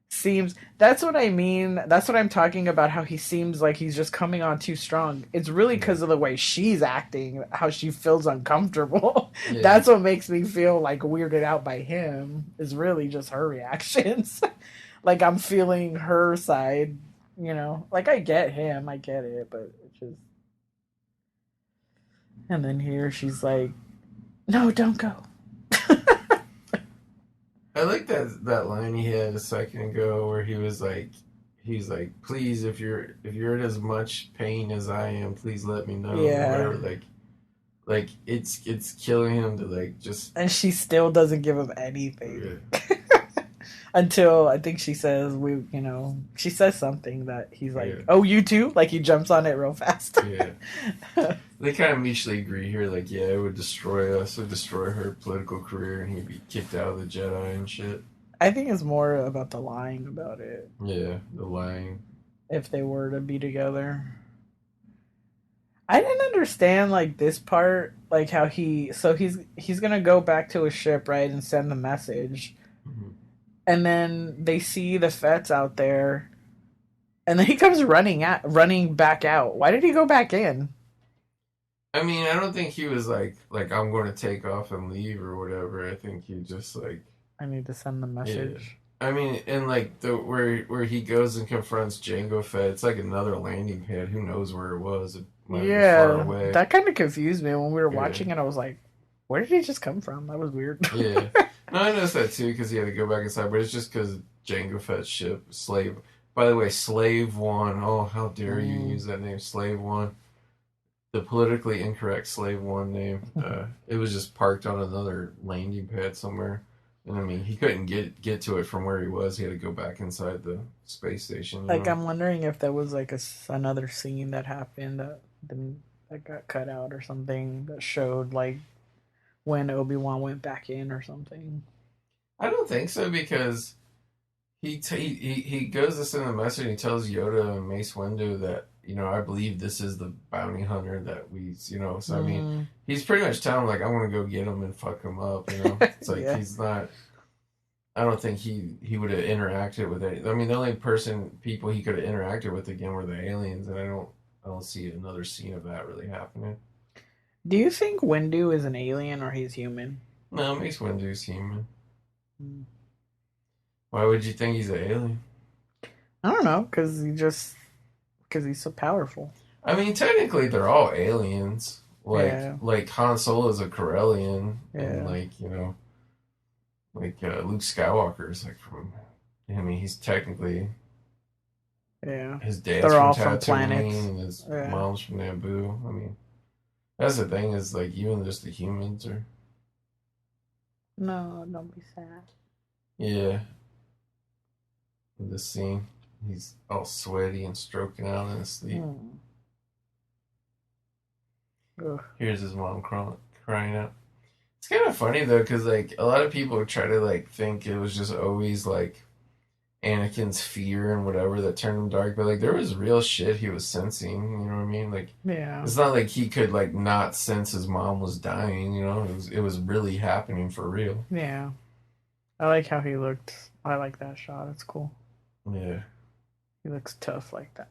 seems, that's what I mean. That's what I'm talking about, how he seems like he's just coming on too strong. It's really because of the way she's acting, how she feels uncomfortable. Yeah. That's what makes me feel like weirded out by him, is really just her reactions. Like, I'm feeling her side, you know? Like, I get him, I get it, but it's just... And then here she's like, no, don't go. I like that line he had a second ago where he's like, please, if you're in as much pain as I am, please let me know. Yeah. Or whatever. Like it's killing him to like just. And she still doesn't give him anything. Yeah. Until I think she says she says something that he's like, oh, you too? Like, he jumps on it real fast. Yeah. They kind of mutually agree here, like, yeah, it would destroy us, it would destroy her political career, and he'd be kicked out of the Jedi and shit. I think it's more about the lying about it. Yeah, the lying. If they were to be together. I didn't understand, like, this part, like, how he's gonna go back to his ship, right, and send the message. Mm-hmm. And then they see the Fets out there, and then he comes running back out. Why did he go back in? I mean, I don't think he was like I'm going to take off and leave or whatever. I think he just like, I need to send the message. Yeah. I mean, and like where he goes and confronts Jango Fett, it's like another landing pad. Who knows where it was? It might be far away. That kind of confused me when we were watching it. I was like, where did he just come from? That was weird. Yeah. No, I noticed that too because he had to go back inside, but it's just because Jango Fett's ship, Slave. By the way, Slave One. Oh, how dare you use that name, Slave One? the politically incorrect slave one name. It was just parked on another landing pad somewhere. And I mean, he couldn't get to it from where he was. He had to go back inside the space station. Like, I'm wondering if there was like another scene that happened that got cut out or something that showed like when Obi-Wan went back in or something. I don't think so because he goes this in the message. And he tells Yoda and Mace Windu that I believe this is the bounty hunter that we So I mean, he's pretty much telling him like I want to go get him and fuck him up. It's like Yeah. he's not. I don't think he would have interacted with it. I mean, the only people he could have interacted with again were the aliens, and I don't see another scene of that really happening. Do you think Windu is an alien or he's human? No, Mace Windu's human. Mm. Why would you think he's an alien? I don't know, because he's so powerful. I mean, technically, they're all aliens. Yeah. Like Han Solo is a Corellian, and Yeah. Luke Skywalker is like from. I mean, he's technically. Yeah. His dad's They're from all from Tatooine, planets. and his Yeah. mom's from Naboo. I mean, that's the thing is like even just the humans are. No, don't be sad. Yeah. In this scene, he's all sweaty and stroking out in his sleep. Ugh. Here's his mom crying out. It's kind of funny though, because like a lot of people try to like think it was just always like Anakin's fear and whatever that turned him dark, but like there was real shit he was sensing. You know what I mean? Like Yeah. it's not like he could like not sense his mom was dying. It was really happening for real. Yeah. I like how he looked. I like that shot. It's cool. Yeah, He looks tough like that.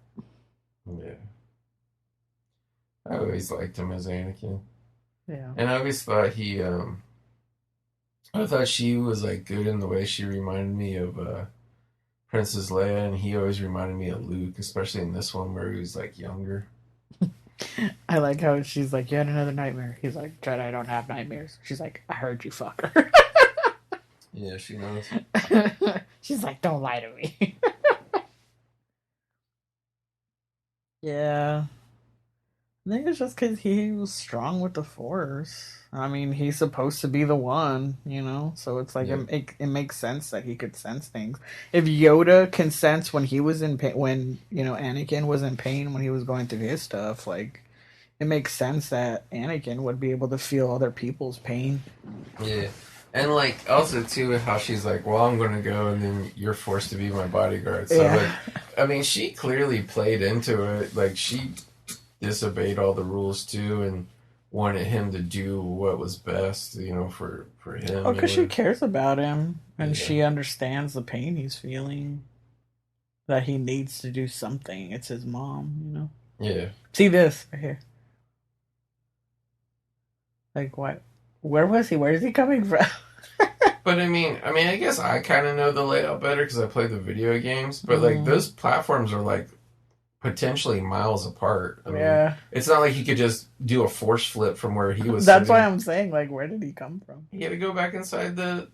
yeah. I always liked him as Anakin. Yeah. And I always thought I thought she was like good in the way she reminded me of Princess Leia, and he always reminded me of Luke, especially in this one where he was like younger. I like how she's like, you had another nightmare. He's like, Jedi don't have nightmares. She's like, I heard you, fucker. Yeah, she knows. She's like, don't lie to me. Yeah. I think it's just because he was strong with the Force. I mean, he's supposed to be the one, So it's like Yeah. it makes sense that he could sense things. If Yoda can sense when he was in pain, when Anakin was in pain when he was going through his stuff, like it makes sense that Anakin would be able to feel other people's pain. Yeah. And like also too how she's like, well, I'm gonna go and then you're forced to be my bodyguard. So Yeah. like I mean she clearly played into it. Like she disobeyed all the rules too and wanted him to do what was best, for him. Oh, because she cares about him and Yeah. she understands the pain he's feeling. That he needs to do something. It's his mom, Yeah. See this right here. Like what? Where was he? Where is he coming from? But I mean, I guess I kind of know the layout better because I play the video games. But like those platforms are like potentially miles apart. I mean, it's not like he could just do a force flip from where he was. That's sitting. why I'm saying, like, where did he come from? He had to go back inside the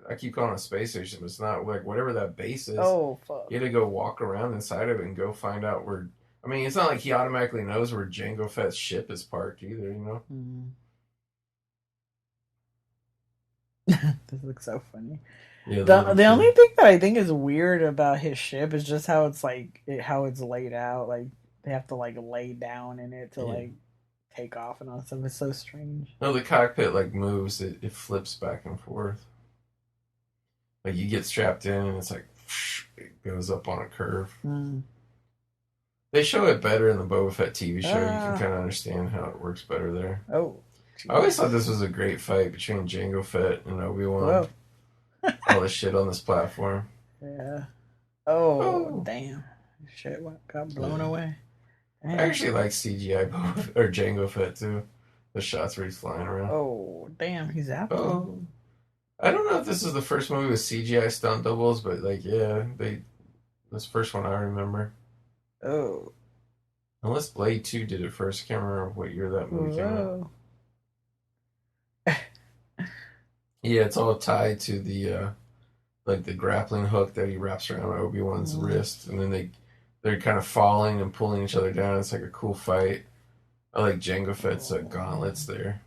I keep calling it a space station, but it's not like whatever that base is. Oh fuck! He had to go walk around inside of it and go find out where. I mean, it's not like he automatically knows where Jango Fett's ship is parked either. This looks so funny. Yeah, The only thing that I think is weird about his ship is just how it's how it's laid out. Like they have to like lay down in it to like take off and all that stuff. It's so strange. No, the cockpit like moves. It flips back and forth. Like you get strapped in and it's like it goes up on a curve. They show it better in the Boba Fett TV show. You can kind of understand how it works better there. Oh. I always thought this was a great fight between Jango Fett and Obi-Wan. Whoa. All this shit on this platform. Yeah. Oh, damn. Shit got blown away. Damn. I actually like CGI or Jango Fett too. The shots where he's flying around. Oh, damn, he's out. Oh. I don't know if this is the first movie with CGI stunt doubles, but like, yeah, this first one I remember. Oh. Unless Blade 2 did it first. I can't remember what year that movie came out. Yeah, it's all tied to the like the grappling hook that he wraps around Obi-Wan's wrist, and then they're kind of falling and pulling each other down. It's like a cool fight. I like Jango Fett's gauntlets there.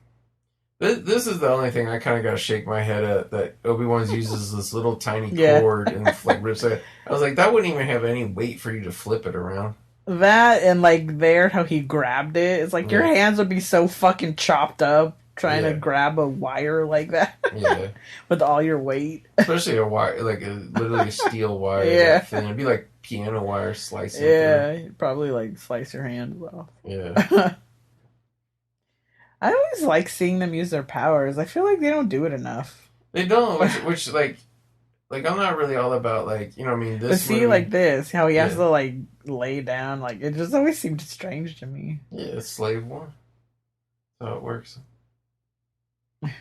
This is the only thing I kind of got to shake my head at, that Obi-Wan uses this little tiny cord and like rips it. I was like, that wouldn't even have any weight for you to flip it around. That and like there, how he grabbed it. It's like your hands would be so fucking chopped up trying to grab a wire like that. Yeah. With all your weight. Especially a wire, like literally a steel wire. Yeah. That thin. It'd be like piano wire slicing. Yeah, you'd probably like slice your hand off. Yeah. I always like seeing them use their powers. I feel like they don't do it enough. They don't, which like I'm not really all about like, you know what I mean, this. But see, movie, like this, how he has to like lay down, like it just always seemed strange to me. Yeah, it's slave one. That's how it works. I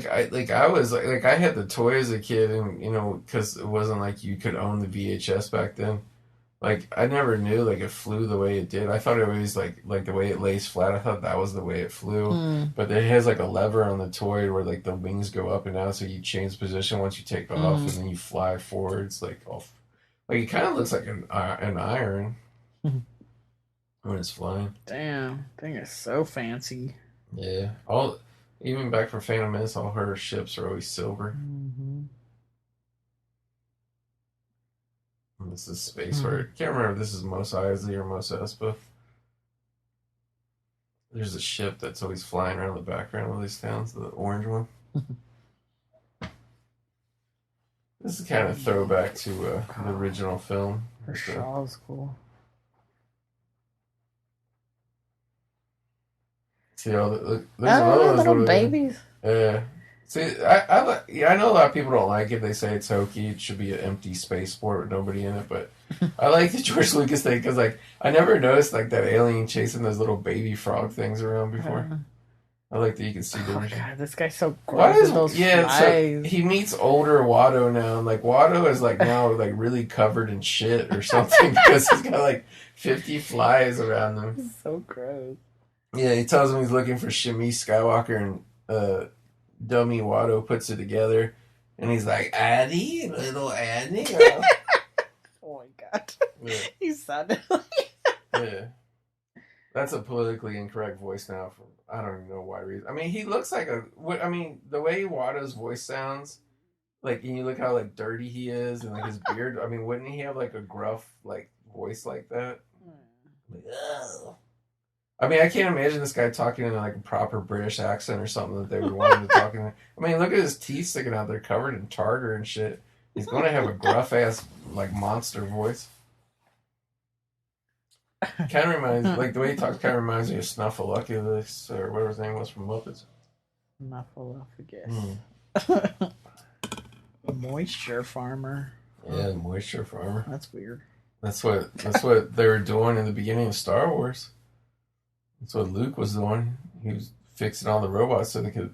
had the toy as a kid, and you know, because it wasn't like you could own the VHS back then. Like I never knew like it flew the way it did. I thought it was like the way it lays flat. I thought that was the way it flew. But it has like a lever on the toy where like the wings go up and down, so you change position once you take off, and then you fly forwards like off. Like it kind of looks like an iron when it's flying. Damn, thing is so fancy. Yeah, even back from Phantom Menace, all her ships are always silver. And this is Space Word. Can't remember if this is Mos Eisley or Mos Espa. There's a ship that's always flying around the background of these towns, the orange one. This is kind of throwback to the original film. Her shawl's cool. See all there's another little babies. Yeah. See, I know a lot of people don't like it. They say it's hokey. It should be an empty spaceport with nobody in it. But I like the George Lucas thing because, like, I never noticed like that alien chasing those little baby frog things around before. I like that you can see them. Oh god, this guy's so gross. Those flies. So he meets older Watto now, and like Watto is like now like really covered in shit or something because he's got like 50 flies around him. It's so gross. Yeah, he tells him he's looking for Shmi Skywalker, and dummy Watto puts it together, and he's like, Annie, little Annie. Oh my god. Yeah. He sounded like yeah. That's a politically incorrect voice now. I don't even know why reason. I mean, he looks like the way Watto's voice sounds, like, and you look how like dirty he is, and like his beard. I mean, wouldn't he have like a gruff like voice like that? Like, oh. I mean, I can't imagine this guy talking in like a proper British accent or something that they would want him to talk in. I mean, look at his teeth sticking out there, covered in tartar and shit. He's going to have a gruff ass like monster voice. Kind of reminds, like the way he talks, kind of reminds me of Snuffleupagus or whatever his name was from Muppets. Snuffleupagus. Moisture farmer. Yeah, moisture farmer. That's weird. That's what they were doing in the beginning of Star Wars. That's what Luke was doing. He was fixing all the robots so they could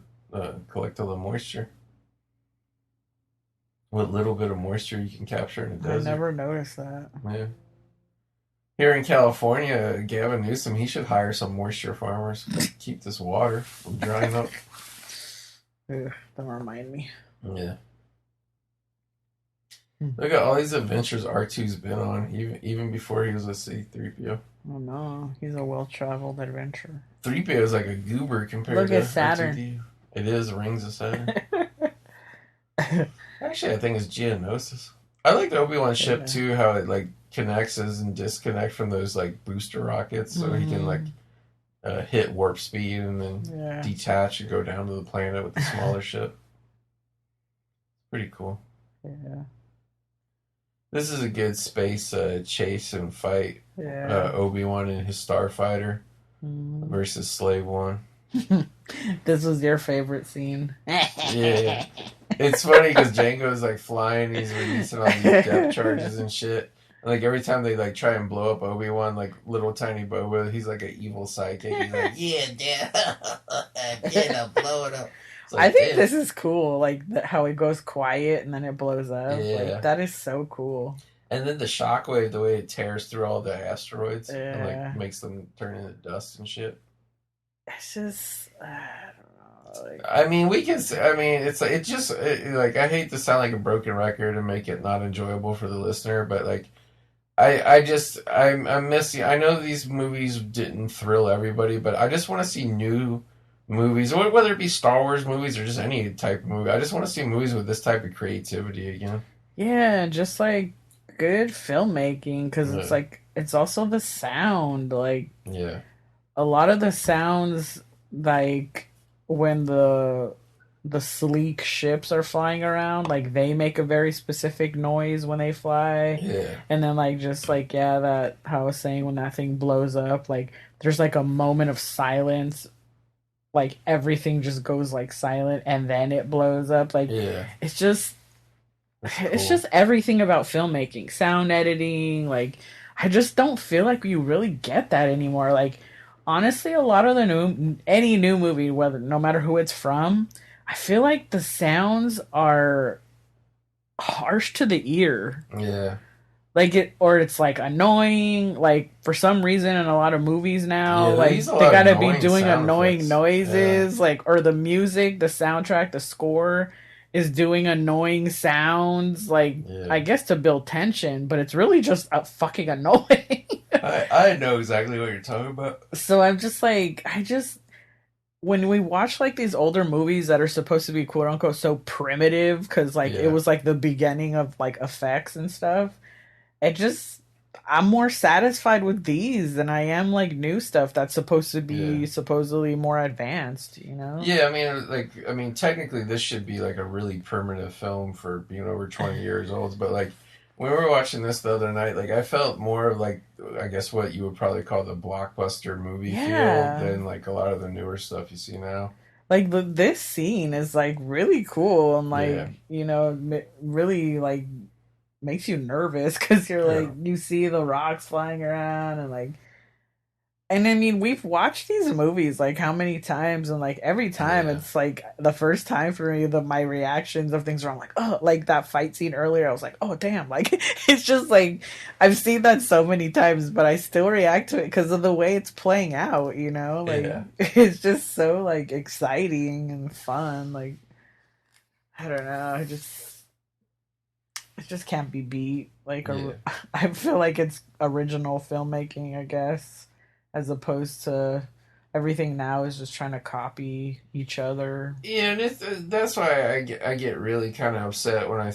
collect all the moisture. What little bit of moisture you can capture in a desert. I never noticed that. Yeah. Here in California, Gavin Newsom, he should hire some moisture farmers to keep this water from drying up. Ugh, don't remind me. Yeah. Look at all these adventures R2's been on, even before he was with C-3PO. Oh no, he's a well-traveled adventurer. 3PO is like a goober compared Look to at Saturn. R2D. It is Rings of Saturn. Actually, I think it's Geonosis. I like the Obi-Wan ship too, how it like connects and disconnects from those like booster rockets, so he can like hit warp speed and then detach and go down to the planet with the smaller ship. Pretty cool. Yeah. This is a good space chase and fight. Yeah. Obi-Wan and his starfighter versus Slave One. This was your favorite scene. Yeah. It's funny because Django's like flying, he's releasing all these depth charges and shit. And like every time they like try and blow up Obi-Wan, like little tiny Boba, he's like an evil sidekick. He's like, yeah, Dad, I'll blow it up. Like, I think this is cool, like how it goes quiet and then it blows up. Yeah. Like, that is so cool. And then the shockwave, the way it tears through all the asteroids and like makes them turn into dust and shit. It's just, I don't know. Like, I mean, like I hate to sound like a broken record and make it not enjoyable for the listener, but like I'm missing. I know these movies didn't thrill everybody, but I just want to see new movies, whether it be Star Wars movies or just any type of movie. I just want to see movies with this type of creativity again. Yeah, just like good filmmaking, because it's Yeah, like it's also the sound. Like yeah, a lot of the sounds, like when the sleek ships are flying around, like they make a very specific noise when they fly. yeah. And then like just like yeah, that how I was saying, when that thing blows up, like there's like a moment of silence, like everything just goes like silent and then it blows up. Like Yeah, it's just that's it's cool. just everything about filmmaking, sound editing. Like I just don't feel like you really get that anymore. Like honestly, a lot of the new any new movie, whether no matter who it's from, I feel like the sounds are harsh to the ear. Yeah, Like it, or it's like annoying. Like for some reason, in a lot of movies now, yeah. They use like a they lot of gotta be annoying doing sound annoying effects. Yeah, noises. Like, or the music, the soundtrack, the score is doing annoying sounds. Like I yeah. guess to build tension, but it's really just fucking annoying. I know exactly what you're talking about. So I'm just like, I just when we watch like these older movies that are supposed to be quote unquote so primitive, because like it Yeah, was like the beginning of like effects and stuff. It just I'm more satisfied with these than I am like new stuff that's supposed to yeah. be supposedly more advanced, you know? Yeah, I mean, technically, this should be like a really primitive film for being over 20 years old. But like, when we were watching this the other night, like, I felt more of like, I guess what you would probably call the blockbuster movie feel Yeah. than like a lot of the newer stuff you see now. Like this scene is like really cool and like, Yeah, really like makes you nervous cuz you're like yeah, you see the rocks flying around and like. And I mean, we've watched these movies like how many times, and like every time yeah, it's like the first time for me, my reactions of things where I'm like, oh, like that fight scene earlier, I was like, oh damn, like it's just like I've seen that so many times, but I still react to it because of the way it's playing out, you know, like yeah, it's just so like exciting and fun. Like I don't know, it just can't be beat. Like yeah. I feel like it's original filmmaking, I guess, as opposed to everything now is just trying to copy each other. Yeah, and that's why I get really kind of upset when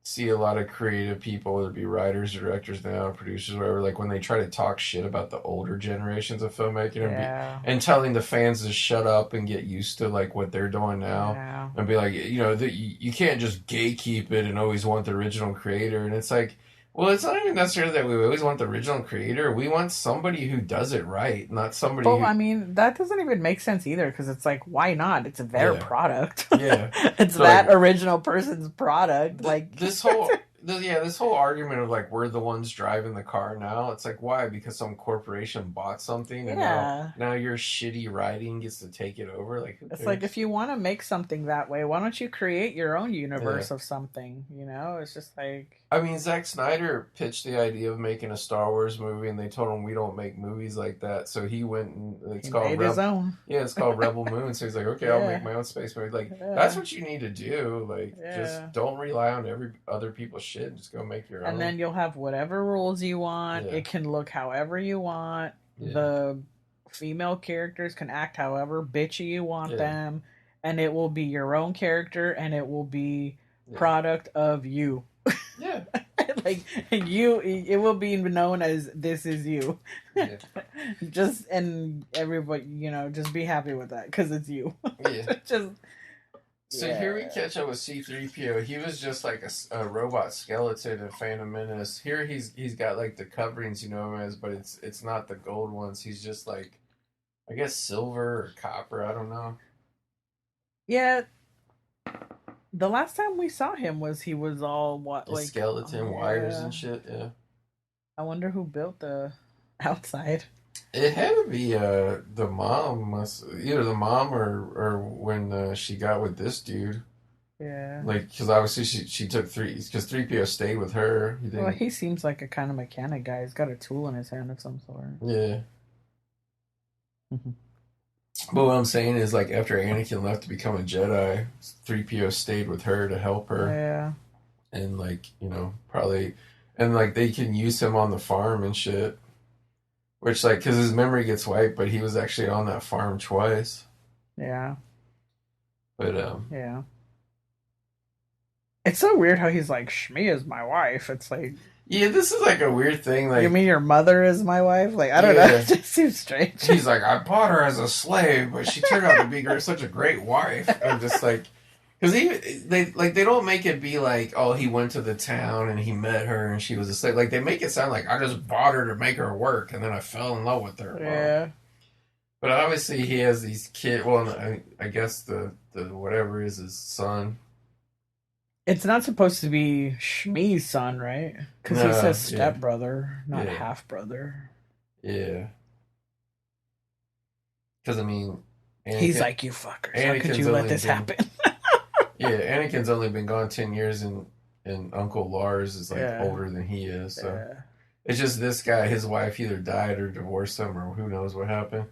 see a lot of creative people, whether it be writers, directors now, producers, whatever, like when they try to talk shit about the older generations of filmmaking Yeah, and telling the fans to shut up and get used to like what they're doing now yeah. and be like, you can't just gatekeep it and always want the original creator. And it's like, well, it's not even necessarily that we always want the original creator. We want somebody who does it right, not somebody But who, I mean, that doesn't even make sense either because it's like, why not? It's their yeah, product. yeah. It's So that like original person's product. Like, this whole argument of like we're the ones driving the car now. It's like why? Because some corporation bought something and yeah. now your shitty writing gets to take it over. Like who It's like cares? if you want to make something that way, why don't you create your own Yeah. universe of something? You know, it's just like I mean, Zack Snyder pitched the idea of making a Star Wars movie, and they told him we don't make movies like that. So he went and he it's called made his Rebel. own. Yeah, it's called Rebel Moon. So he's like, okay, I'll make Yeah, my own space movie. Like that's yeah, what you need to do. Like yeah. just don't rely on every other people's shit. Just go make your And own. then you'll have whatever rules you want. Yeah, It can look however you want. yeah, The female characters can act however bitchy you want yeah, them, and it will be your own character, and it will be yeah, product of you. yeah, Like you, it will be known as this is you. yeah. Just and everybody, just be happy with that because it's you. Yeah. Just So here we yeah. catch up with C-3PO. He was just like a robot skeleton in Phantom Menace. Here he's got like the coverings you know him as, but it's not the gold ones. He's just like I guess silver or copper. I don't know. Yeah, the last time we saw him was he was all what A like skeleton wires yeah. and shit. Yeah. I wonder who built the outside. It had to be the mom must either the mom or when she got with this dude. Yeah. Like because obviously she took three because 3PO stayed with her. He Well, didn't. he seems like a kind of mechanic guy. He's got a tool in his hand of some sort. Yeah. But what I'm saying is, like, after Anakin left to become a Jedi, 3PO stayed with her to help her. Yeah. And, like, probably. and like they can use him on the farm and shit. Which like, because his memory gets wiped, but he was actually on that farm twice. Yeah. But Yeah. It's so weird how he's like, Shmi is my wife. It's like, yeah, this is like a weird thing. Like, you mean your mother is my wife? Like, I don't know. It just seems strange. He's like, I bought her as a slave, but she turned out to be such a great wife. I'm just like, because they don't make it be like, oh, he went to the town and he met her and she was a slave. Like they make it sound like I just bought her to make her work and then I fell in love with her. Yeah. But obviously he has these kids. Well, I guess the whatever is his son. It's not supposed to be Shmi's son, right? Because he says stepbrother, not half brother. Yeah. Because I mean, he's like, you fuckers. How could you let this happen? Yeah, Anakin's only been gone 10 years, and Uncle Lars is like older than he is. So it's just this guy. His wife either died or divorced him, or who knows what happened.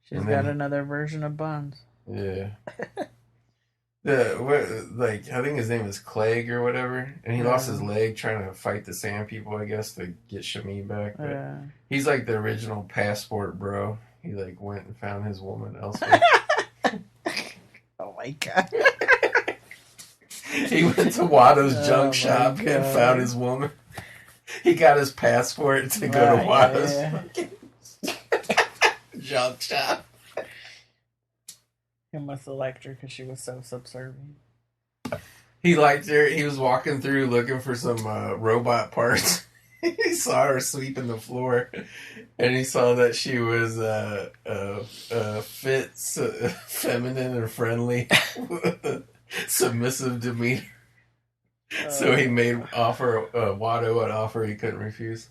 She's got another version of Buns. Yeah. I think his name is Clegg or whatever, and he lost his leg trying to fight the Sand People, I guess, to get Shmi back. But he's like the original passport bro. He like went and found his woman elsewhere. Oh my god. He went to Watto's junk shop and found his woman. He got his passport to go to Watto's junk shop. He must have liked her because she was so subservient. He liked her. He was walking through looking for some robot parts. He saw her sweeping the floor, and he saw that she was fit, feminine, and friendly, with a submissive demeanor. So he made Watto an offer he couldn't refuse.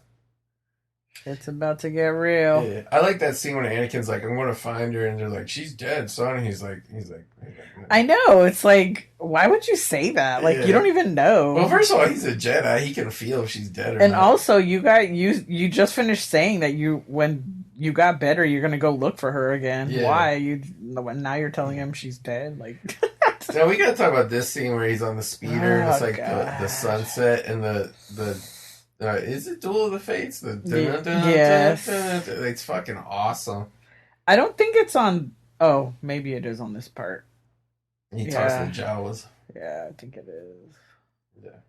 It's about to get real. Yeah. I like that scene when Anakin's like, I'm going to find her, and they're like, she's dead, son. And he's like, no. I know. It's like, why would you say that? Like, you don't even know. Well, first of all, he's a Jedi. He can feel if she's dead or and not. And also, you just finished saying that when you got better, you're going to go look for her again. Yeah. Why? Now you're telling him she's dead? Like, no, we got to talk about this scene where he's on the speeder, and it's like the sunset, and the is it Duel of the Fates? Yes. It's fucking awesome. I don't think it's on... Oh, maybe it is on this part. He talks to the Jawas. Yeah, I think it is. Yeah.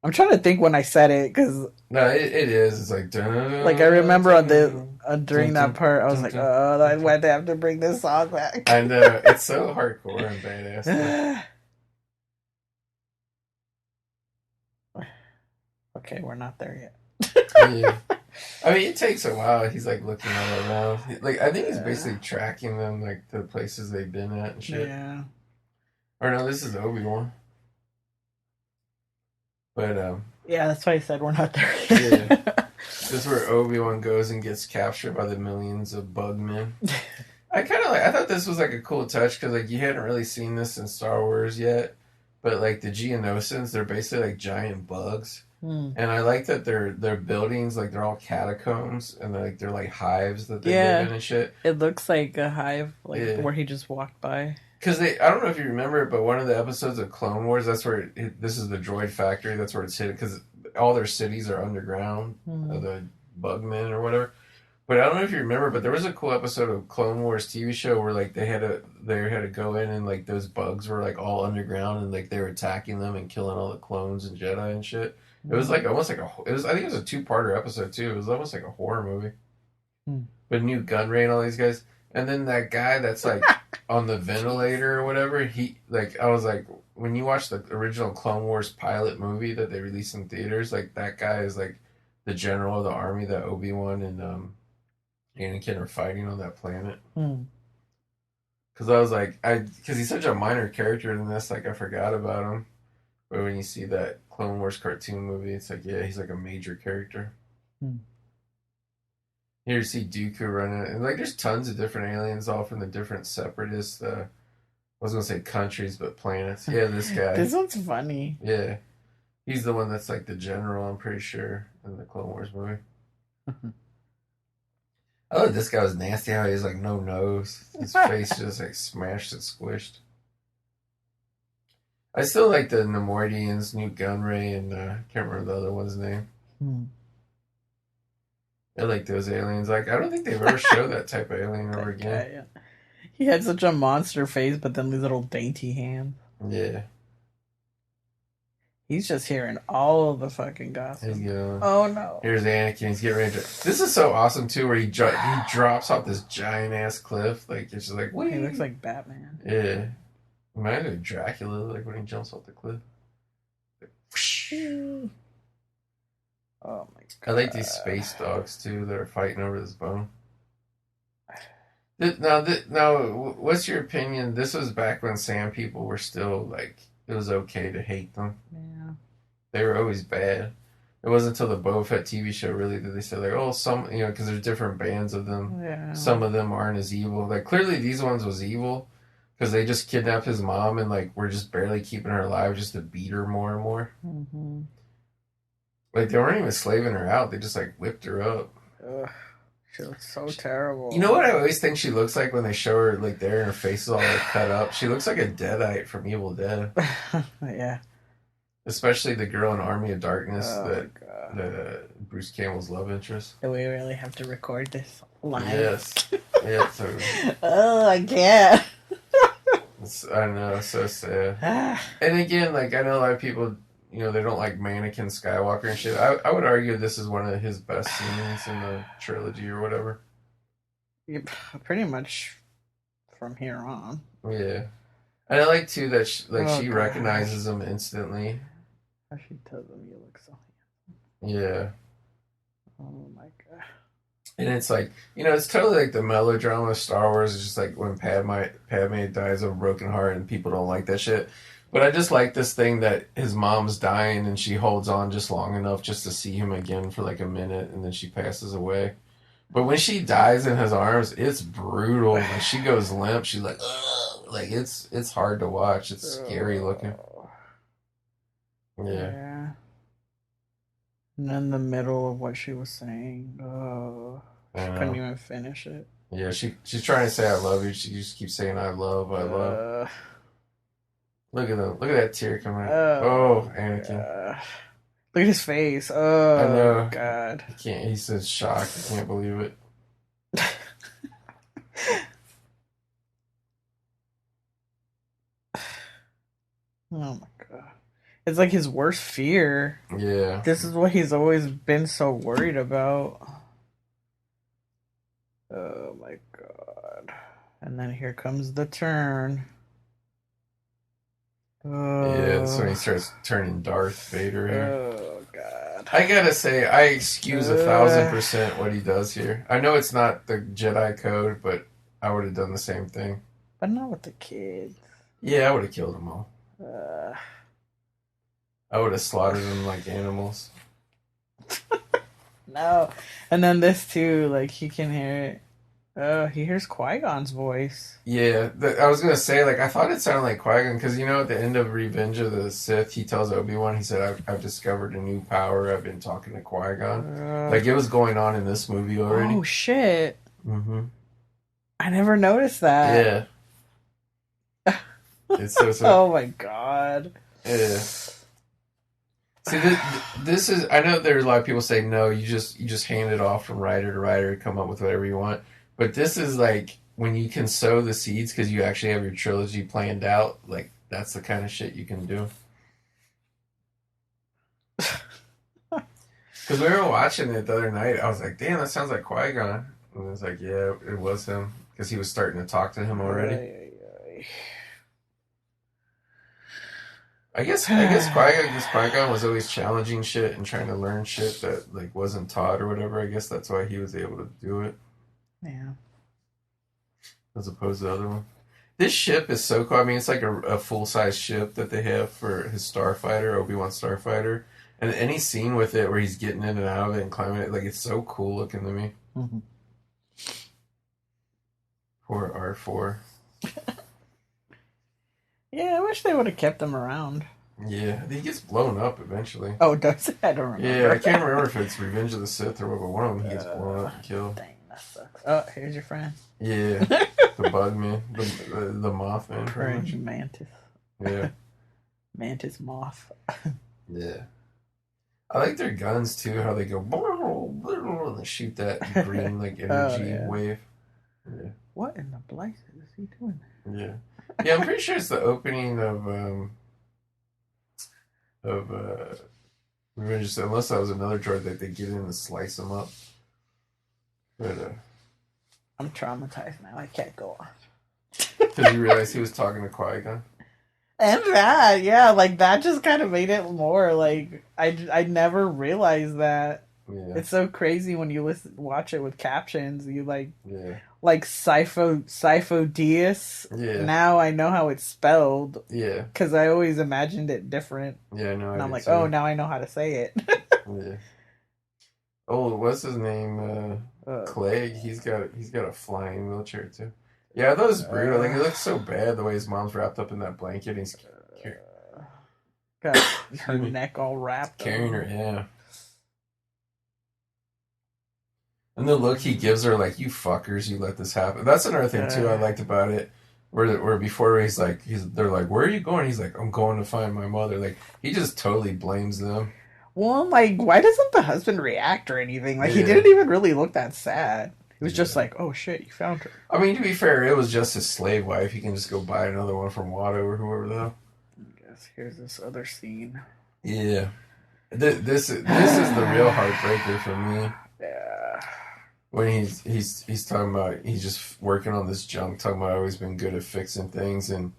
I'm trying to think when I said it, because... No, it is. It's like... Like, I remember during that part, I was like, oh, why'd they have to bring this song back? I know. It's so hardcore and badass. Okay, we're not there yet. Yeah. I mean, it takes a while. He's like looking all around. Like, I think he's basically tracking them, like the places they've been at and shit. Yeah. Or no, this is Obi-Wan. But yeah, that's why I said we're not there yet. Yeah. This is where Obi-Wan goes and gets captured by the millions of bug men. I thought this was like a cool touch because like you hadn't really seen this in Star Wars yet, but like the Geonosians, they're basically like giant bugs. And I like that their buildings, like they're all catacombs and they're like hives that they live in and shit. It looks like a hive, where he just walked by. Because I don't know if you remember it, but one of the episodes of Clone Wars, that's where this is the droid factory. That's where it's hidden because all their cities are underground, the Bugmen or whatever. But I don't know if you remember, but there was a cool episode of Clone Wars TV show where like they had to go in and like those bugs were like all underground and like they were attacking them and killing all the clones and Jedi and shit. It was like almost like I think it was a 2-parter episode too. It was almost like a horror movie. But Newt Gunray and all these guys. And then that guy that's like on the ventilator or whatever, I was like, when you watch the original Clone Wars pilot movie that they released in theaters, like that guy is like the general of the army that Obi-Wan and Anakin are fighting on that planet. Because I was like, because he's such a minor character in this, like I forgot about him. But when you see that Clone Wars cartoon movie, it's like, yeah, he's like a major character. Here you see Dooku running, and like there's tons of different aliens, all from the different separatist, I was gonna say countries, but planets. Yeah, this guy. This one's funny. Yeah. He's the one that's like the general, I'm pretty sure, in the Clone Wars movie. I thought this guy was nasty how he has like no nose. His face just like smashed and squished. I still like the Nemoidians, Newt Gunray, and can't remember the other one's name. I like those aliens. Like, I don't think they've ever showed that type of alien ever again. Yeah. He had such a monster face, but then these little dainty hands. Yeah. He's just hearing all of the fucking gossip. He's going. Oh no. Here's Anakin. He's getting ready to. This is so awesome too, where he drops off this giant ass cliff. Like it's just like. Whee! He looks like Batman. Yeah. Reminds me of Dracula, like when he jumps off the cliff. Like, oh my god. I like these space dogs too that are fighting over this bone. Now, what's your opinion? This was back when Sand people were still like it was okay to hate them. Yeah. They were always bad. It wasn't until the Boba Fett TV show really that they said like, oh, some because there's different bands of them. Yeah. Some of them aren't as evil. Like clearly these ones was evil because they just kidnapped his mom and like we're just barely keeping her alive just to beat her more and more. Mm-hmm. Like they weren't even slaving her out. They just like whipped her up. Ugh. She looks so terrible. You know what I always think she looks like when they show her like there and her face is all like cut up? She looks like a Deadite from Evil Dead. Yeah. Especially the girl in Army of Darkness that Bruce Campbell's love interest. Do we really have to record this live? Yes. Yeah, so oh, I can't. I know, so sad. And again, like I know a lot of people they don't like Mannequin Skywalker and shit. I would argue this is one of his best scenes in the trilogy or whatever. Yep, pretty much from here on. Yeah. And I like, too, that she God. recognizes him instantly. How she tells him you look so handsome. Yeah. Oh, my God. And it's like, it's totally like the melodrama of Star Wars. It's just like when Padme dies of a broken heart and people don't like that shit. But I just like this thing that his mom's dying and she holds on just long enough just to see him again for like a minute and then she passes away. But when she dies in his arms, it's brutal. Like she goes limp. She's like, ugh. Like it's hard to watch. It's scary looking. Yeah. And then the middle of what she was saying. Oh, she couldn't even finish it. Yeah, she's trying to say I love you. She just keeps saying I love. Look at them. Look at that tear coming out. Oh, Anakin. Look at his face. Oh, I know. God. He can't. He's in shock. He can't believe it. Oh my God. It's like his worst fear. Yeah. This is what he's always been so worried about. Oh my God. And then here comes the turn. Yeah, that's when he starts turning Darth Vader here. Oh, God. I gotta say, I excuse 1,000% what he does here. I know it's not the Jedi code, but I would have done the same thing. But not with the kids. Yeah, I would have killed them all. I would have slaughtered them like animals. No. And then this too, like he can hear it. Oh, he hears Qui-Gon's voice. Yeah, I was gonna say, like, I thought it sounded like Qui-Gon, because, at the end of Revenge of the Sith, he tells Obi-Wan, he said, I've discovered a new power, I've been talking to Qui-Gon. Like, it was going on in this movie already. Oh, shit. Mm-hmm. I never noticed that. Yeah. It's so oh, my God. Yeah. See, this is, I know there's a lot of people say, no, you just hand it off from writer to writer, come up with whatever you want. But this is like when you can sow the seeds because you actually have your trilogy planned out. Like that's the kind of shit you can do. Because we were watching it the other night, I was like, "Damn, that sounds like Qui-Gon." And I was like, "Yeah, it was him," because he was starting to talk to him already. I guess Qui-Gon was always challenging shit and trying to learn shit that like wasn't taught or whatever. I guess that's why he was able to do it. Yeah. As opposed to the other one. This ship is so cool. I mean, it's like a full-size ship that they have for his starfighter, Obi-Wan starfighter. And any scene with it where he's getting in and out of it and climbing it, like, it's so cool looking to me. Mm-hmm. Poor R4. Yeah, I wish they would have kept him around. Yeah, he gets blown up eventually. Oh, does it? I don't remember. Yeah, I can't remember if it's Revenge of the Sith or what, but one of them he gets blown up and killed. Dang, that sucks. Oh, here's your friend. Yeah, the bug man, the moth man. Cringe mantis. Yeah. Mantis moth. Yeah. I like their guns too. How they go and they shoot that green like energy wave. Yeah. What in the blazes is he doing? Yeah, yeah. I'm pretty sure it's the opening of Revenge. Unless that was another droid that they get in and slice them up. But I'm traumatized now. I can't go on. because you realize he was talking to Qui-Gon. And that, yeah, like that just kind of made it more like I never realized that. Yeah. It's so crazy when you watch it with captions. You like Sifo Dyas. Yeah. Now I know how it's spelled. Yeah. Because I always imagined it different. Yeah, no. And I'm like, oh, now I know how to say it. Yeah. Oh, what's his name? Clegg. He's got a flying wheelchair too. Yeah, I thought it was brutal. Like it looks so bad the way his mom's wrapped up in that blanket. And he's got her neck all wrapped. Carrying her, yeah. And the look he gives her, like, you fuckers, you let this happen. That's another thing too I liked about it. Where before they're like, where are you going? He's like, I'm going to find my mother. Like he just totally blames them. Well, like, why doesn't the husband react or anything? Like, he didn't even really look that sad. He was just like, oh shit, you found her. I mean, to be fair, it was just his slave wife. He can just go buy another one from Watto or whoever, though. I guess here's this other scene. Yeah. This is the real heartbreaker for me. Yeah. When he's talking about, he's just working on this junk, talking about always been good at fixing things, and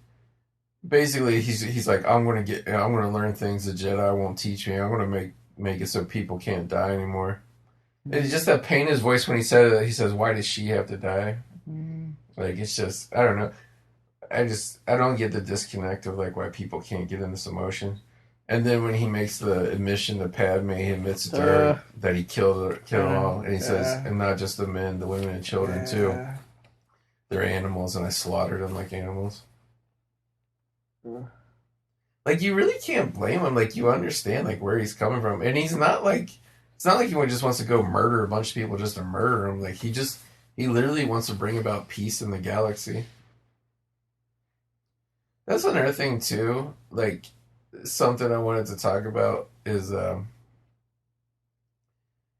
basically he's like, I'm gonna learn things the Jedi won't teach me. I'm gonna make it so people can't die anymore. It's just that pain in his voice when he said it. He says, "Why does she have to die?" Like it's just, I don't know. I don't get the disconnect of like why people can't get in this emotion. And then when he makes the admission to Padme, he admits to her that he killed them all, and he says, and not just the men, the women and children too. They're animals, and I slaughtered them like animals. Like you really can't blame him. Like you understand like where he's coming from, and he's not like, it's not like he just wants to go murder a bunch of people just to murder them. Like he literally wants to bring about peace in the galaxy. That's another thing too. Like something I wanted to talk about is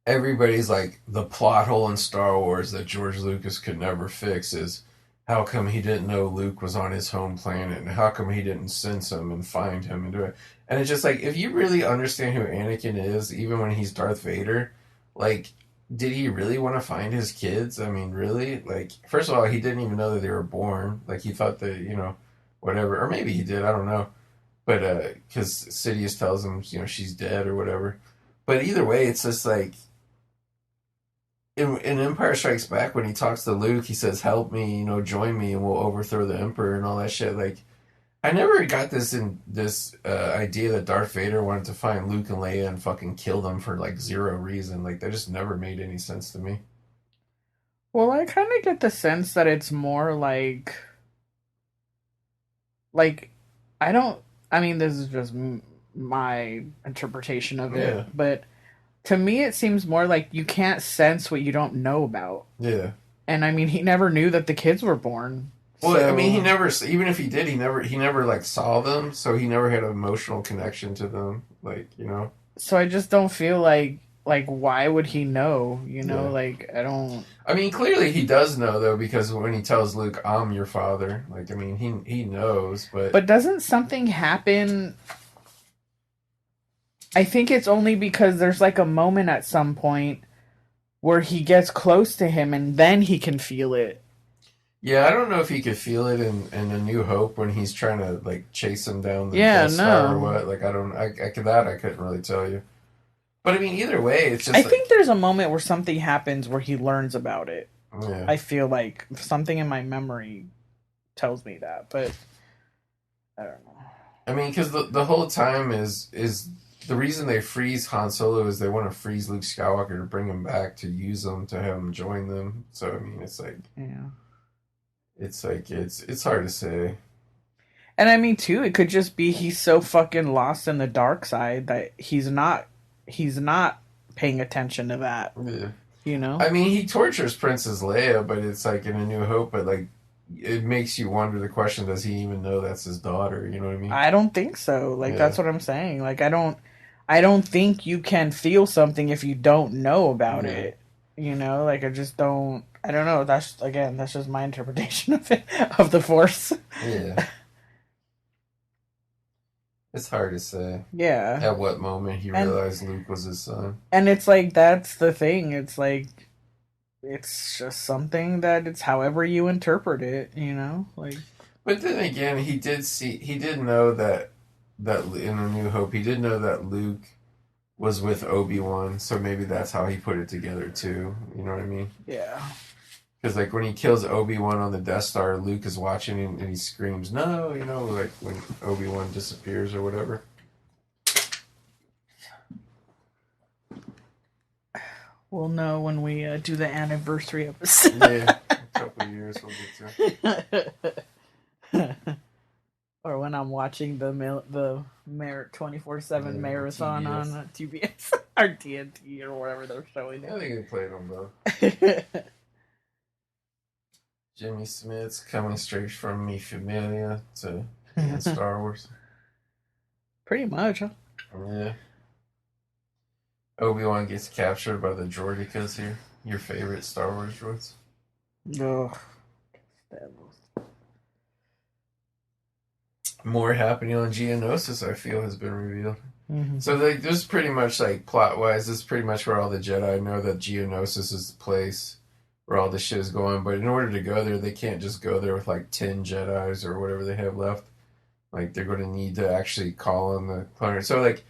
everybody's like the plot hole in Star Wars that George Lucas could never fix is how come he didn't know Luke was on his home planet, and how come he didn't sense him and find him and do it. And it's just like, if you really understand who Anakin is, even when he's Darth Vader, like, did he really want to find his kids? I mean, really? Like, first of all, he didn't even know that they were born. Like, he thought that, whatever. Or maybe he did, I don't know. But, because Sidious tells him, she's dead or whatever. But either way, it's just like, in Empire Strikes Back, when he talks to Luke, he says, help me, join me, and we'll overthrow the Emperor and all that shit. Like, I never got this idea that Darth Vader wanted to find Luke and Leia and fucking kill them for, like, zero reason. Like, that just never made any sense to me. Well, I kind of get the sense that it's more like, this is just my interpretation of it, but to me, it seems more like you can't sense what you don't know about. Yeah. And he never knew that the kids were born. Well, so, he never, even if he did, he never like saw them, so he never had an emotional connection to them, like, So I just don't feel like why would he know, like, I don't... clearly he does know, though, because when he tells Luke, I'm your father, like, he knows, but... But doesn't something happen... I think it's only because there's like a moment at some point where he gets close to him and then he can feel it. Yeah, I don't know if he could feel it in A New Hope when he's trying to like chase him down the Death Star or what. Like I couldn't really tell you. But either way, it's just. I think there's a moment where something happens where he learns about it. Yeah. I feel like something in my memory tells me that, but I don't know. Because the whole time is. The reason they freeze Han Solo is they want to freeze Luke Skywalker to bring him back, to use him, to have him join them. So, it's like... Yeah. It's like, it's hard to say. And too, it could just be he's so fucking lost in the dark side that he's not paying attention to that. Yeah. He tortures Princess Leia, but it's like in A New Hope, but like, it makes you wonder the question, does he even know that's his daughter? You know what I mean? I don't think so. Like, that's what I'm saying. Like, I don't think you can feel something if you don't know about Yeah. it. Like I just don't. I don't know. That's just my interpretation of it, of the Force. Yeah. It's hard to say Yeah, at what moment he and realized Luke was his son. it's like that's the thing. It's like it's just something that it's however you interpret it. Like But then again, he did know that in A New Hope, he did know that Luke was with Obi-Wan, so maybe that's how he put it together too. You know what I mean? yeah. Because like when he kills Obi-Wan on the Death Star, Luke is watching and he screams, "No!" Like when Obi-Wan disappears or whatever. We'll know when we do the anniversary episode. Yeah, a couple of years we'll get to. Or when I'm watching the 24/7 marathon TBS. on TBS or TNT or whatever they're showing I it. think they played them both. Jimmy Smith's coming straight from Me Familia to Star Wars. Pretty much, huh? Yeah. Obi-Wan gets captured by the droidicas here. Your favorite Star Wars droids? No. More happening on Geonosis, I feel, has been revealed. Mm-hmm. So this is pretty much like plot-wise, this is pretty much where all the Jedi know that Geonosis is the place where all this shit is going. But in order to go there, they can't just go there with like 10 Jedis or whatever they have left. Like they're going to need to actually call on the clone. So like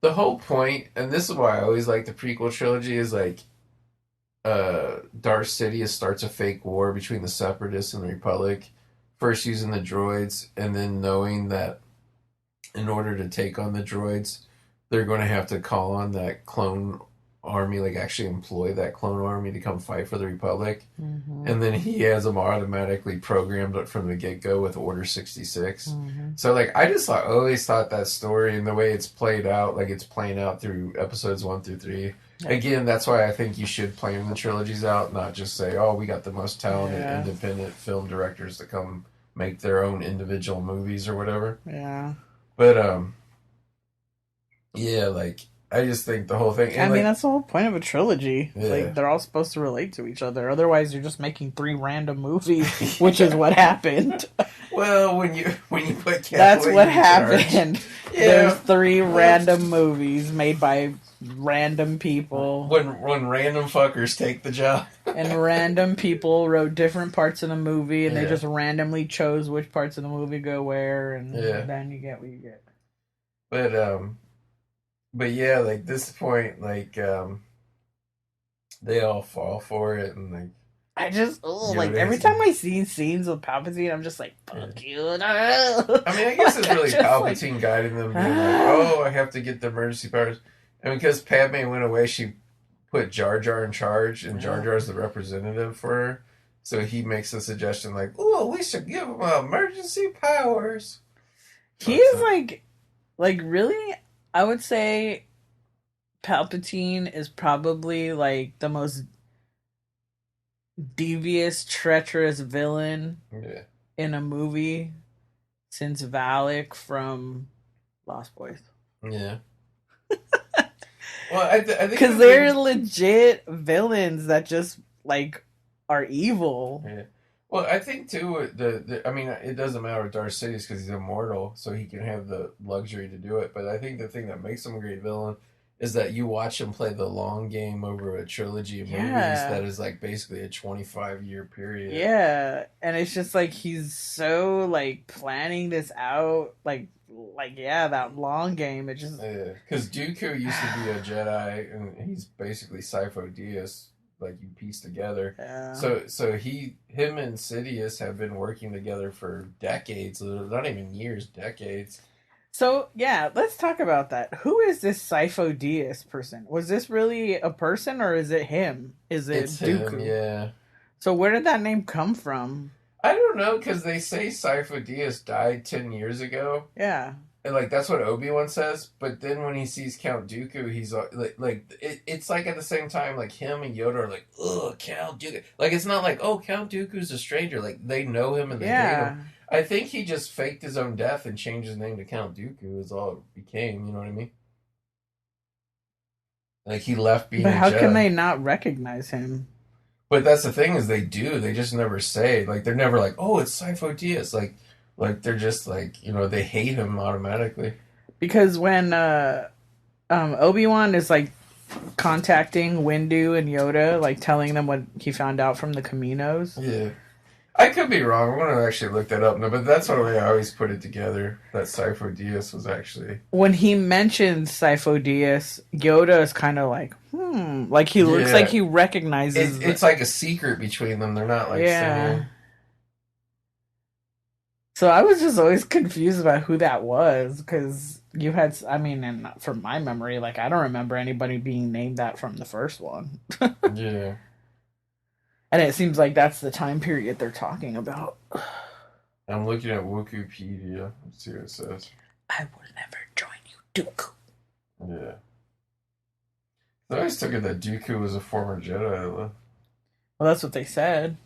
the whole point, and this is why I always like the prequel trilogy, is like Darth Sidious starts a fake war between the Separatists and the Republic, first using the droids, and then knowing that in order to take on the droids, they're going to have to call on that clone army, like actually employ that clone army to come fight for the Republic. Mm-hmm. And then he has them automatically programmed up from the get-go with Order 66. Mm-hmm. So, like, I just always thought that story and the way it's played out, like it's playing out through episodes 1 through 3. Yeah. Again, that's why I think you should plan the trilogies out, not just say, oh, we got the most talented independent film directors to come make their own individual movies or whatever. Yeah. But, yeah, like, I just think the whole thing. I mean, that's the whole point of a trilogy. Yeah. Like, they're all supposed to relate to each other. Otherwise, you're just making 3 random movies, which is what happened. Well, when you put Kathleen that's what in happened. Charge, There's 3 random movies made by random people. When random fuckers take the job. And random people wrote different parts of the movie, and they just randomly chose which parts of the movie go where, and then you get what you get. But yeah, like this point, like they all fall for it, and like I just like every time I see scenes with Palpatine, I'm just like, fuck you. I mean, I guess it's really Palpatine guiding them, being like, oh, I have to get the emergency powers, and because Padme went away, she put Jar Jar in charge, and Jar Jar's the representative for her, so he makes a suggestion like, oh, we should give him emergency powers. He is like really. I would say Palpatine is probably like the most devious, treacherous villain in a movie since Valak from Lost Boys. Yeah. Well, I think because they're legit villains that just like are evil. Yeah. Well, I think too. I mean, it doesn't matter with Darth Sidious because he's immortal, so he can have the luxury to do it. But I think the thing that makes him a great villain is that you watch him play the long game over a trilogy of movies that is like basically a 25-year period. Yeah, and it's just like he's so like planning this out, like that long game. It just because Dooku used to be a Jedi, and he's basically Sifo Dyas. Like you piece together. Yeah. So him and Sidious have been working together for decades, not even years, decades. So yeah, let's talk about that. Who is this Sifo Dyas person? Was this really a person or is it him? Is it Dooku? Him, yeah. So where did that name come from? I don't know, because they say Sifo Dyas died 10 years ago. Yeah. And, like, that's what Obi-Wan says. But then when he sees Count Dooku, he's it's like at the same time, like, him and Yoda are like, ugh, Count Dooku. Like, it's not like, oh, Count Dooku's a stranger. Like, they know him and they hate him. I think he just faked his own death and changed his name to Count Dooku is all it became. You know what I mean? Like, he left being But a how Jedi. can they not recognize him? But that's the thing is they do. They just never say. Like, they're never like, oh, it's Sifo Dyas. Like they're just like, they hate him automatically. Because when Obi-Wan is like contacting Windu and Yoda, like telling them what he found out from the Caminos. Yeah. I could be wrong. I'm going to actually look that up. No, but that's the way I always put it together. That Sifo Dyas was actually... When he mentions Sifo Dyas, Yoda is kind of like, like he looks like he recognizes... It's like a secret between them. They're not like saying... So I was just always confused about who that was, because you had... I mean, and from my memory, like, I don't remember anybody being named that from the first one. Yeah. And it seems like that's the time period they're talking about. I'm looking at Wikipedia. Let's see what it says. I will never join you, Dooku. Yeah. I always took it that Dooku was a former Jedi. Well, that's what they said.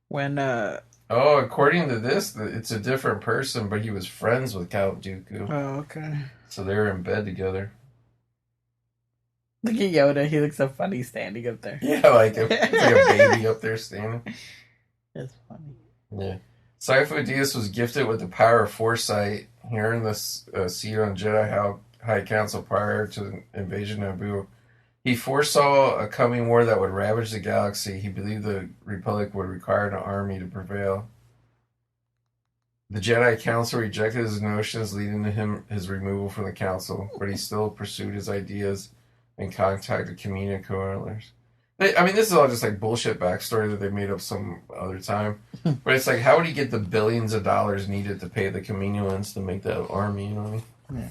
When, Oh, according to this, it's a different person, but he was friends with Count Dooku. Oh, okay. So they were in bed together. Look at Yoda. He looks so funny standing up there. Yeah, like it's like a baby up there standing. It's funny. Yeah. Sifo Dyas was gifted with the power of foresight. He earned this seat on Jedi High Council prior to the invasion of Naboo. He foresaw a coming war that would ravage the galaxy. He believed the Republic would require an army to prevail. The Jedi Council rejected his notions, leading to his removal from the Council, but he still pursued his ideas and contacted community coalers. I mean, this is all just like bullshit backstory that they made up some other time. But it's like, how would he get the billions of dollars needed to pay the Kaminoans to make that army, you know what I mean? Yeah.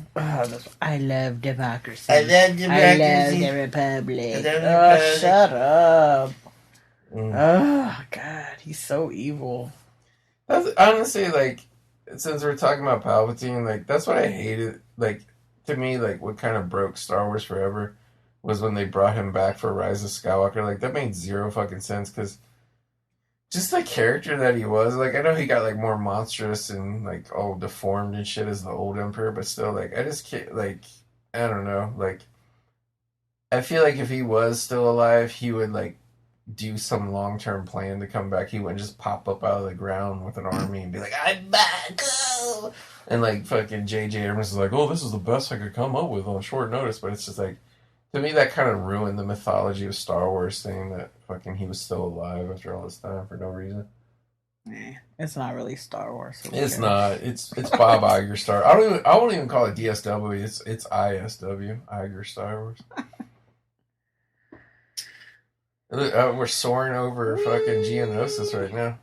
I love democracy. I love democracy. I love the Republic. Oh, shut up. Oh, God. He's so evil. That's, honestly, like, since we're talking about Palpatine, like, that's what I hated. Like, to me, like, what kind of broke Star Wars forever was when they brought him back for Rise of Skywalker. Like, that made zero fucking sense, because just the character that he was, like, I know he got, like, more monstrous and, like, all deformed and shit as the old Emperor, but still, like, I just can't, like, I don't know, like, I feel like if he was still alive, he would, like, do some long-term plan to come back. He wouldn't just pop up out of the ground with an army and be like, I'm back! Oh! And, like, fucking J.J. Abrams is like, oh, this is the best I could come up with on short notice, but it's just, like, to me, that kind of ruined the mythology of Star Wars, saying that fucking he was still alive after all this time for no reason. It's not really Star Wars. So it's not. It's Bob Iger Star. I won't even call it DSW. It's ISW, Iger Star Wars. We're soaring over fucking Geonosis right now.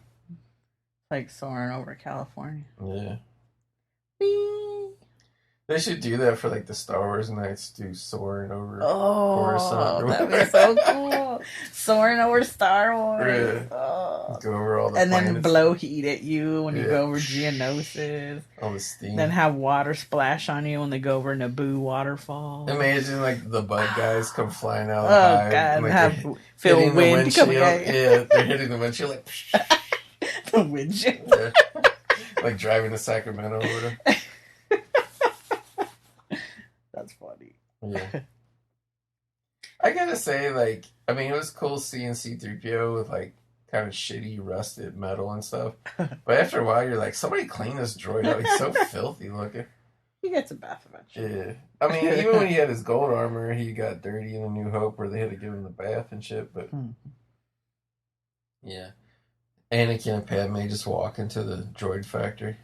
Like soaring over California. Yeah. They should do that for like the Star Wars nights, do soaring over Coruscant. That'd be so cool. Soaring over Star Wars. Yeah. Oh. Go over all the and planets. then blow heat at you when you go over Geonosis. All the steam. Then have water splash on you when they go over Naboo waterfall. Imagine like the bud guys come flying out of the hive. God, And, have feel wind coming at you. Yeah, they're hitting the windshield like the windshield. Yeah. Like driving to Sacramento or whatever. That's funny. Yeah. I gotta say, like, I mean, it was cool seeing C-3PO with, like, kind of shitty, rusted metal and stuff. But after a while, you're like, somebody clean this droid out. He's so filthy looking. He gets a bath eventually. Yeah. I mean, even when he had his gold armor, he got dirty in A New Hope where they had to give him the bath and shit, but... Yeah. Anakin and Padme just walk into the droid factory.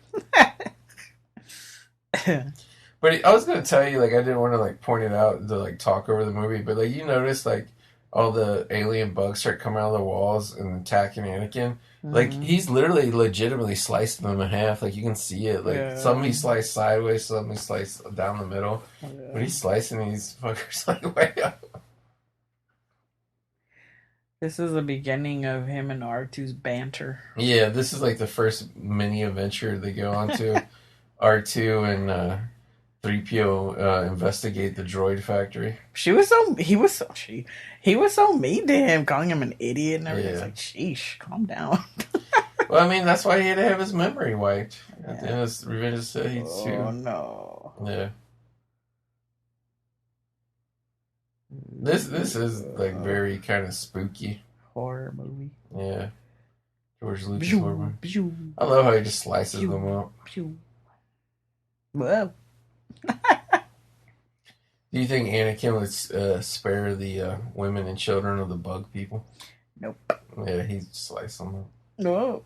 But I was gonna tell you, like, I didn't want to like point it out to like talk over the movie, but like you notice like all the alien bugs start coming out of the walls and attacking Anakin. Like he's literally legitimately slicing them in half. Like you can see it. Like some he sliced sideways, some he sliced down the middle. But he's slicing these fuckers like way up. This is the beginning of him and R2's banter. Yeah, this is like the first mini adventure they go on to. R2 and 3PO investigate the droid factory. He was so mean to him, calling him an idiot and everything. It's like, sheesh, calm down. Well, I mean, that's why he had to have his memory wiped at the end of Revenge of the Sith too. Oh no. Yeah. This is like very kind of spooky horror movie. Yeah, George Lucas Pew, horror movie. pew, I love how he just slices pew, them up. pew. Well, Do you think Anakin would spare the women and children of the bug people? nope. Yeah, he sliced them up. No.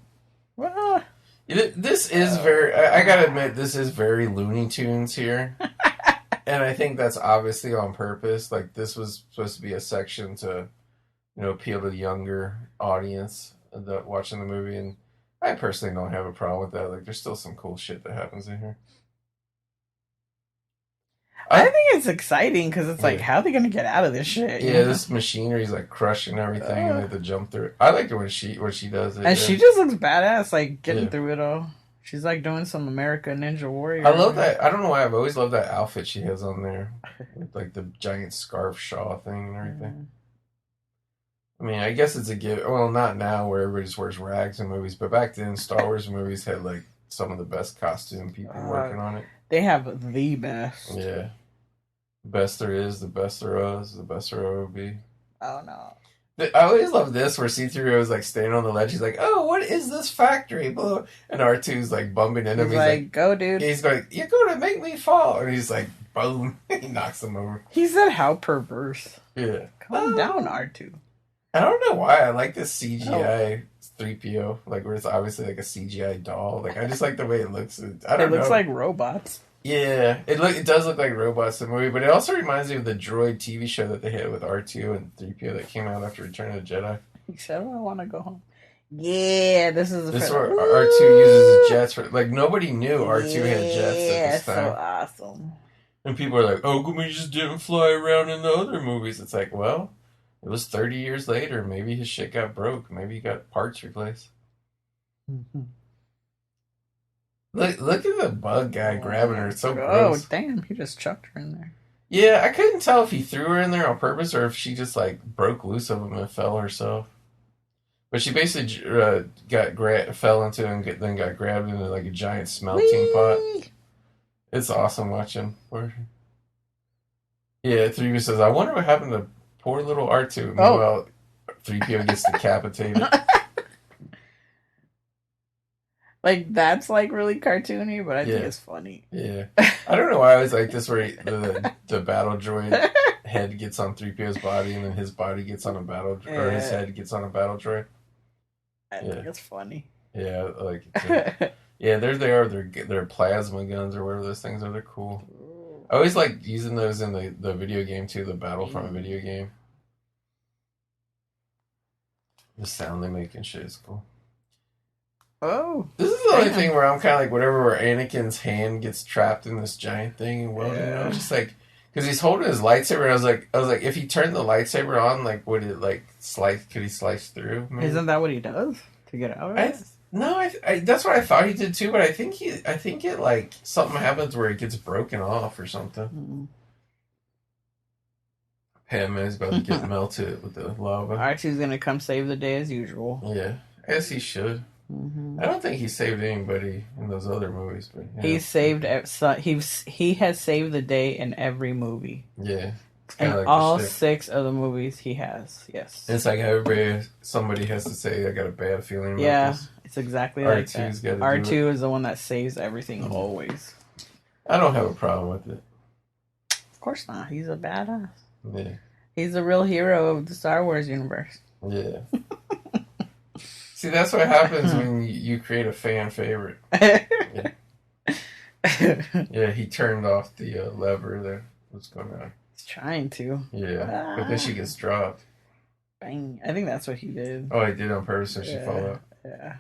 Well, This is very. I gotta admit, this is very Looney Tunes here, and I think that's obviously on purpose. Like this was supposed to be a section to, appeal to the younger audience watching the movie, and I personally don't have a problem with that. Like, there's still some cool shit that happens in here. I think it's exciting because it's like, how are they going to get out of this shit? Yeah, this machinery's like crushing everything, and they have to jump through it. I like it when she does it, and she just looks badass, like getting through it all. She's like doing some American Ninja Warrior. I love that. I don't know why I've always loved that outfit she has on there, with like the giant scarf shawl thing and everything. I mean, I guess it's a gift. Well, not now where everybody just wears rags in movies, but back then, Star Wars movies had like some of the best costume people working on it. They have the best. Yeah. The best there is, the best there was, the best there ever will be. Oh, no. I always love this where C-3PO is like standing on the ledge. He's like, "Oh, what is this factory?" And R2's like bumping into him. He's like, "Go, dude." He's like, "You're going to make me fall." And he's like, boom. He knocks him over. He said, "How perverse." Yeah. Calm down, R2. I don't know why I like this CGI 3PO. Like, where it's obviously like a CGI doll. Like, I just like the way it looks. I don't know. It looks like robots. Yeah, it does look like robots in the movie, but it also reminds me of the Droid TV show that they had with R2 and 3PO that came out after Return of the Jedi. He said, "Oh, I want to go home." Yeah, this is where R2 uses jets for like nobody knew R2 had jets at this time. So awesome. And people are like, "Oh, come we just didn't fly around in the other movies." It's like, well, it was 30 years later. Maybe his shit got broke. Maybe he got parts replaced. Mm-hmm. Look at the bug guy grabbing her. It's so gross. Oh, damn. He just chucked her in there. Yeah, I couldn't tell if he threw her in there on purpose or if she just, like, broke loose of him and fell herself. But she basically fell into it and then got grabbed into, like, a giant smelting pot. It's awesome watching. Yeah, 3PO says, "I wonder what happened to poor little R2." Meanwhile, 3PO gets decapitated. Like, that's, like, really cartoony, but I think it's funny. Yeah. I don't know why I always like this where the battle droid head gets on 3PO's body and then his body gets on a battle or his head gets on a battle droid. I think it's funny. Yeah, I like it too. Yeah, there they are. They're plasma guns or whatever those things are. They're cool. I always like using those in the video game too, the Battlefront video game. The sound they make and shit is cool. Oh. This is the only thing where I'm kind of like, where Anakin's hand gets trapped in this giant thing and welding, just like, because he's holding his lightsaber, and I was like, if he turned the lightsaber on, like, would it like slice? Could he slice through? Maybe? Isn't that what he does to get out of it? No, I that's what I thought he did too, but I think it like something happens where it gets broken off or something. Mm-hmm. Padme is about to get melted with the lava. R2's gonna come save the day as usual. Yeah, I guess he should. Mm-hmm. I don't think he saved anybody in those other movies, but he has saved the day in every movie. Yeah, in like all 6 of the movies he has. Yes, it's like somebody has to say, "I got a bad feeling about this." It's exactly like that. R2 is the one that saves everything always. I don't have a problem with it. Of course not. He's a badass. Yeah, he's a real hero of the Star Wars universe. Yeah. See, that's what happens when you create a fan favorite. Yeah, he turned off the lever there. What's going on? He's trying to. Yeah, but then she gets dropped. Bang. I think that's what he did. Oh, he did on purpose so she fall out. Yeah.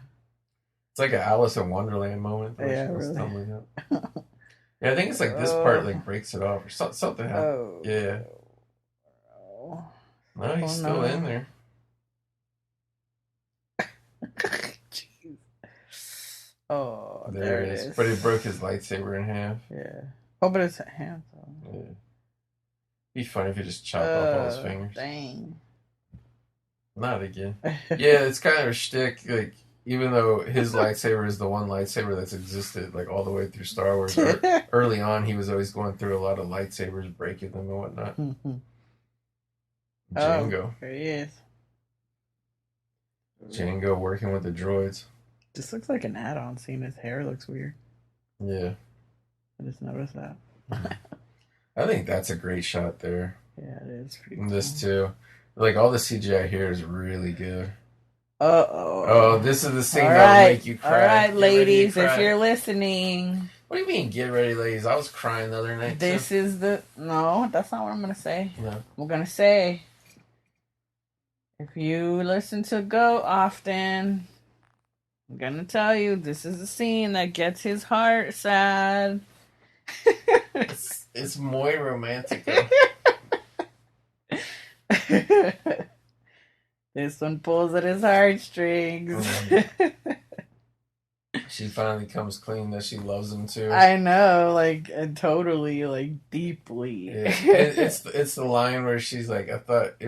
It's like an Alice in Wonderland moment. Yeah, really. Yeah, I think it's like this part like breaks it off or something happens. Oh. Yeah. No, he's still in there. Jeez. Oh, there it is. But he broke his lightsaber in half. Yeah. Oh, but it's a hand. So. Yeah. Be funny if he just chopped off all his fingers. Dang. Not again. Yeah, it's kind of a shtick. Like, even though his lightsaber is the one lightsaber that's existed like all the way through Star Wars, early on he was always going through a lot of lightsabers, breaking them and whatnot. Django. There he is. Django working with the droids. This looks like an add-on scene. His hair looks weird. Yeah. I just noticed that. I think that's a great shot there. Yeah, it is pretty And this cool. too. Like, all the CGI here is really good. Uh-oh. Oh, this is the scene All that right. will make you cry. All right, Get ready to ladies, if cry. you're listening. What do you mean, get ready, ladies? I was crying the other night, This too. is the... No, that's not what I'm going to say. No. I'm going to say, if you listen to Go often, I'm going to tell you, this is the scene that gets his heart sad. It's muy romantic. This one pulls at his heartstrings. She finally comes clean that she loves him, too. I know, like, and totally, like, deeply. Yeah. It's the line where she's like, I thought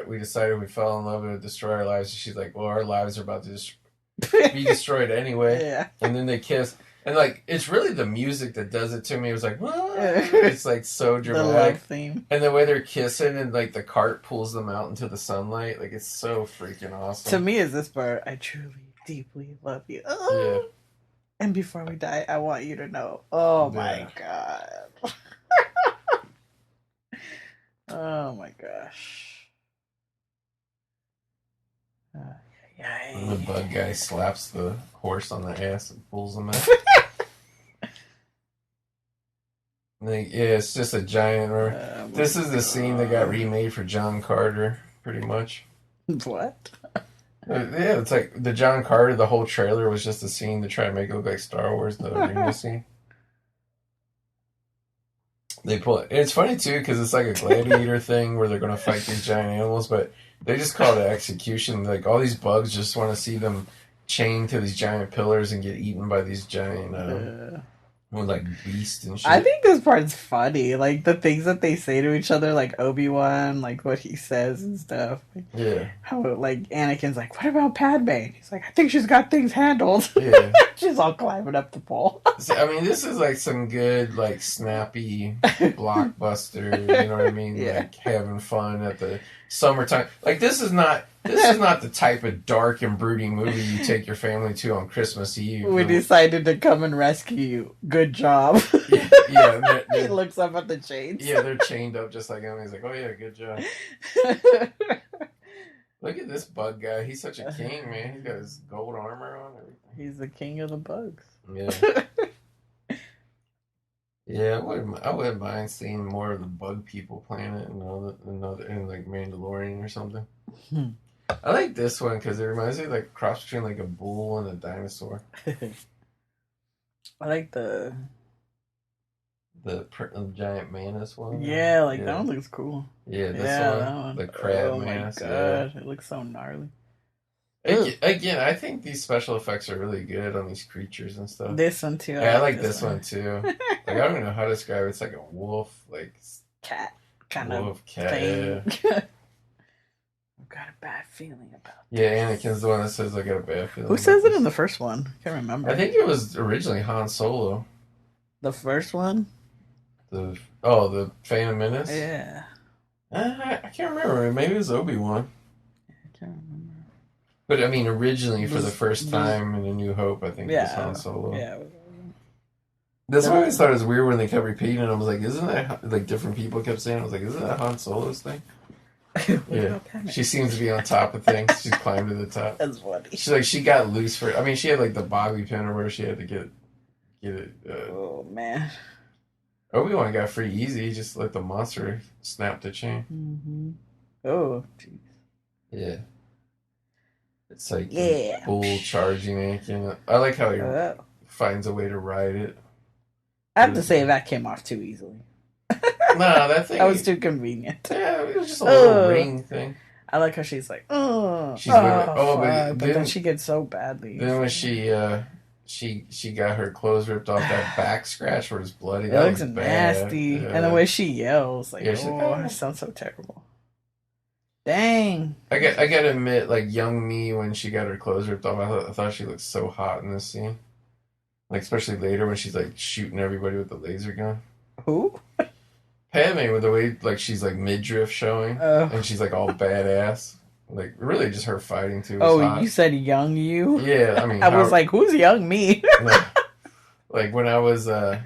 we decided we fell in love and it would destroy our lives. And she's like, well, our lives are about to be destroyed anyway. Yeah. And then they kiss. And, like, it's really the music that does it to me. It was like, what? It's, like, so The dramatic. love theme. And the way they're kissing and, like, the cart pulls them out into the sunlight. Like, it's so freaking awesome. To me, is this part, I truly, deeply love you. Oh. Yeah. And before we die, I want you to know. Oh, my God. Oh, my gosh. And the bug guy slaps the horse on the ass and pulls him out. It's just a giant. This is the scene that got remade for John Carter, pretty much. What? Yeah, it's like the John Carter. The whole trailer was just a scene to try to make it look like Star Wars. The arena scene. They pull it. It's funny too because it's like a gladiator thing where they're going to fight these giant animals, but they just call it execution. Like all these bugs just want to see them chained to these giant pillars and get eaten by these giant like beasts and shit. I think this part's funny. Like the things that they say to each other, like Obi-Wan, like what he says and stuff. Yeah. How like Anakin's like, what about Padme? He's like, I think she's got things handled. Yeah. She's all climbing up the pole. I mean, this is like some good, like snappy blockbuster. You know what I mean? Yeah. Like having fun at the summertime. Like this is not the type of dark and brooding movie you take your family to on Christmas Eve. We decided to come and rescue you. Good job. Yeah. He looks up at the chains. Yeah, they're chained up just like him. He's like, oh yeah, good job. Look at this bug guy. He's such a king, man. He's got his gold armor on and everything. He's the king of the bugs. Yeah. Yeah, I wouldn't mind seeing more of the bug people planet and and like Mandalorian or something. I like this one because it reminds me of like a cross between like a bull and a dinosaur. I like the giant mantis one. yeah, like that one looks cool. Yeah, this that one, the crab mantis. My God, it looks so gnarly. Again, I think these special effects are really good on these creatures and stuff. This one too. Yeah, I like this one too. Like I don't even know how to describe it. It's like a wolf, like cat kind wolf of cat. thing. Yeah. I've got a bad feeling about Yeah, Anakin's the one that says I got a bad feeling. Who says it in the first one? I can't remember. I think it was originally Han Solo. The first one? The Phantom Menace? Yeah. I can't remember. Maybe it was Obi-Wan. I can't remember. But I mean, originally for the first time in A New Hope, I think it was Han Solo. Yeah. That's why I always thought it was weird when they kept repeating it. I was like, isn't that, like, different people kept saying it. I was like, isn't that Han Solo's thing? Yeah. She seems to be on top of things. She's climbed to the top. That's funny. She's like, she got loose for, I mean, she had like the bobby pin or where she had to get it. Oh, man. Obi-Wan got free easy. He just let the monster snap the chain. Mm-hmm. Oh, jeez. Yeah. It's like Yeah. bull charging Anakin. I like how he finds a way to ride it. I have to say that came off too easily. Nah, that thing. That was too convenient. Yeah, it was just a little ring thing. I like how she's like, but then she gets so badly. Then when she got her clothes ripped off, that back scratch where it's bloody. It That looks was nasty. bad. Yeah. And the way she yells, like, Yeah, she's like, it sounds so terrible. Dang. I gotta admit, like young me when she got her clothes ripped off, I thought she looked so hot in this scene. Like especially later when she's like shooting everybody with the laser gun. Who? Padme with the way like she's like midriff showing, and she's like all badass. Like really, just her fighting too. Was hot. You said young you? Yeah, I mean, I was like, who's young me? like when I was, however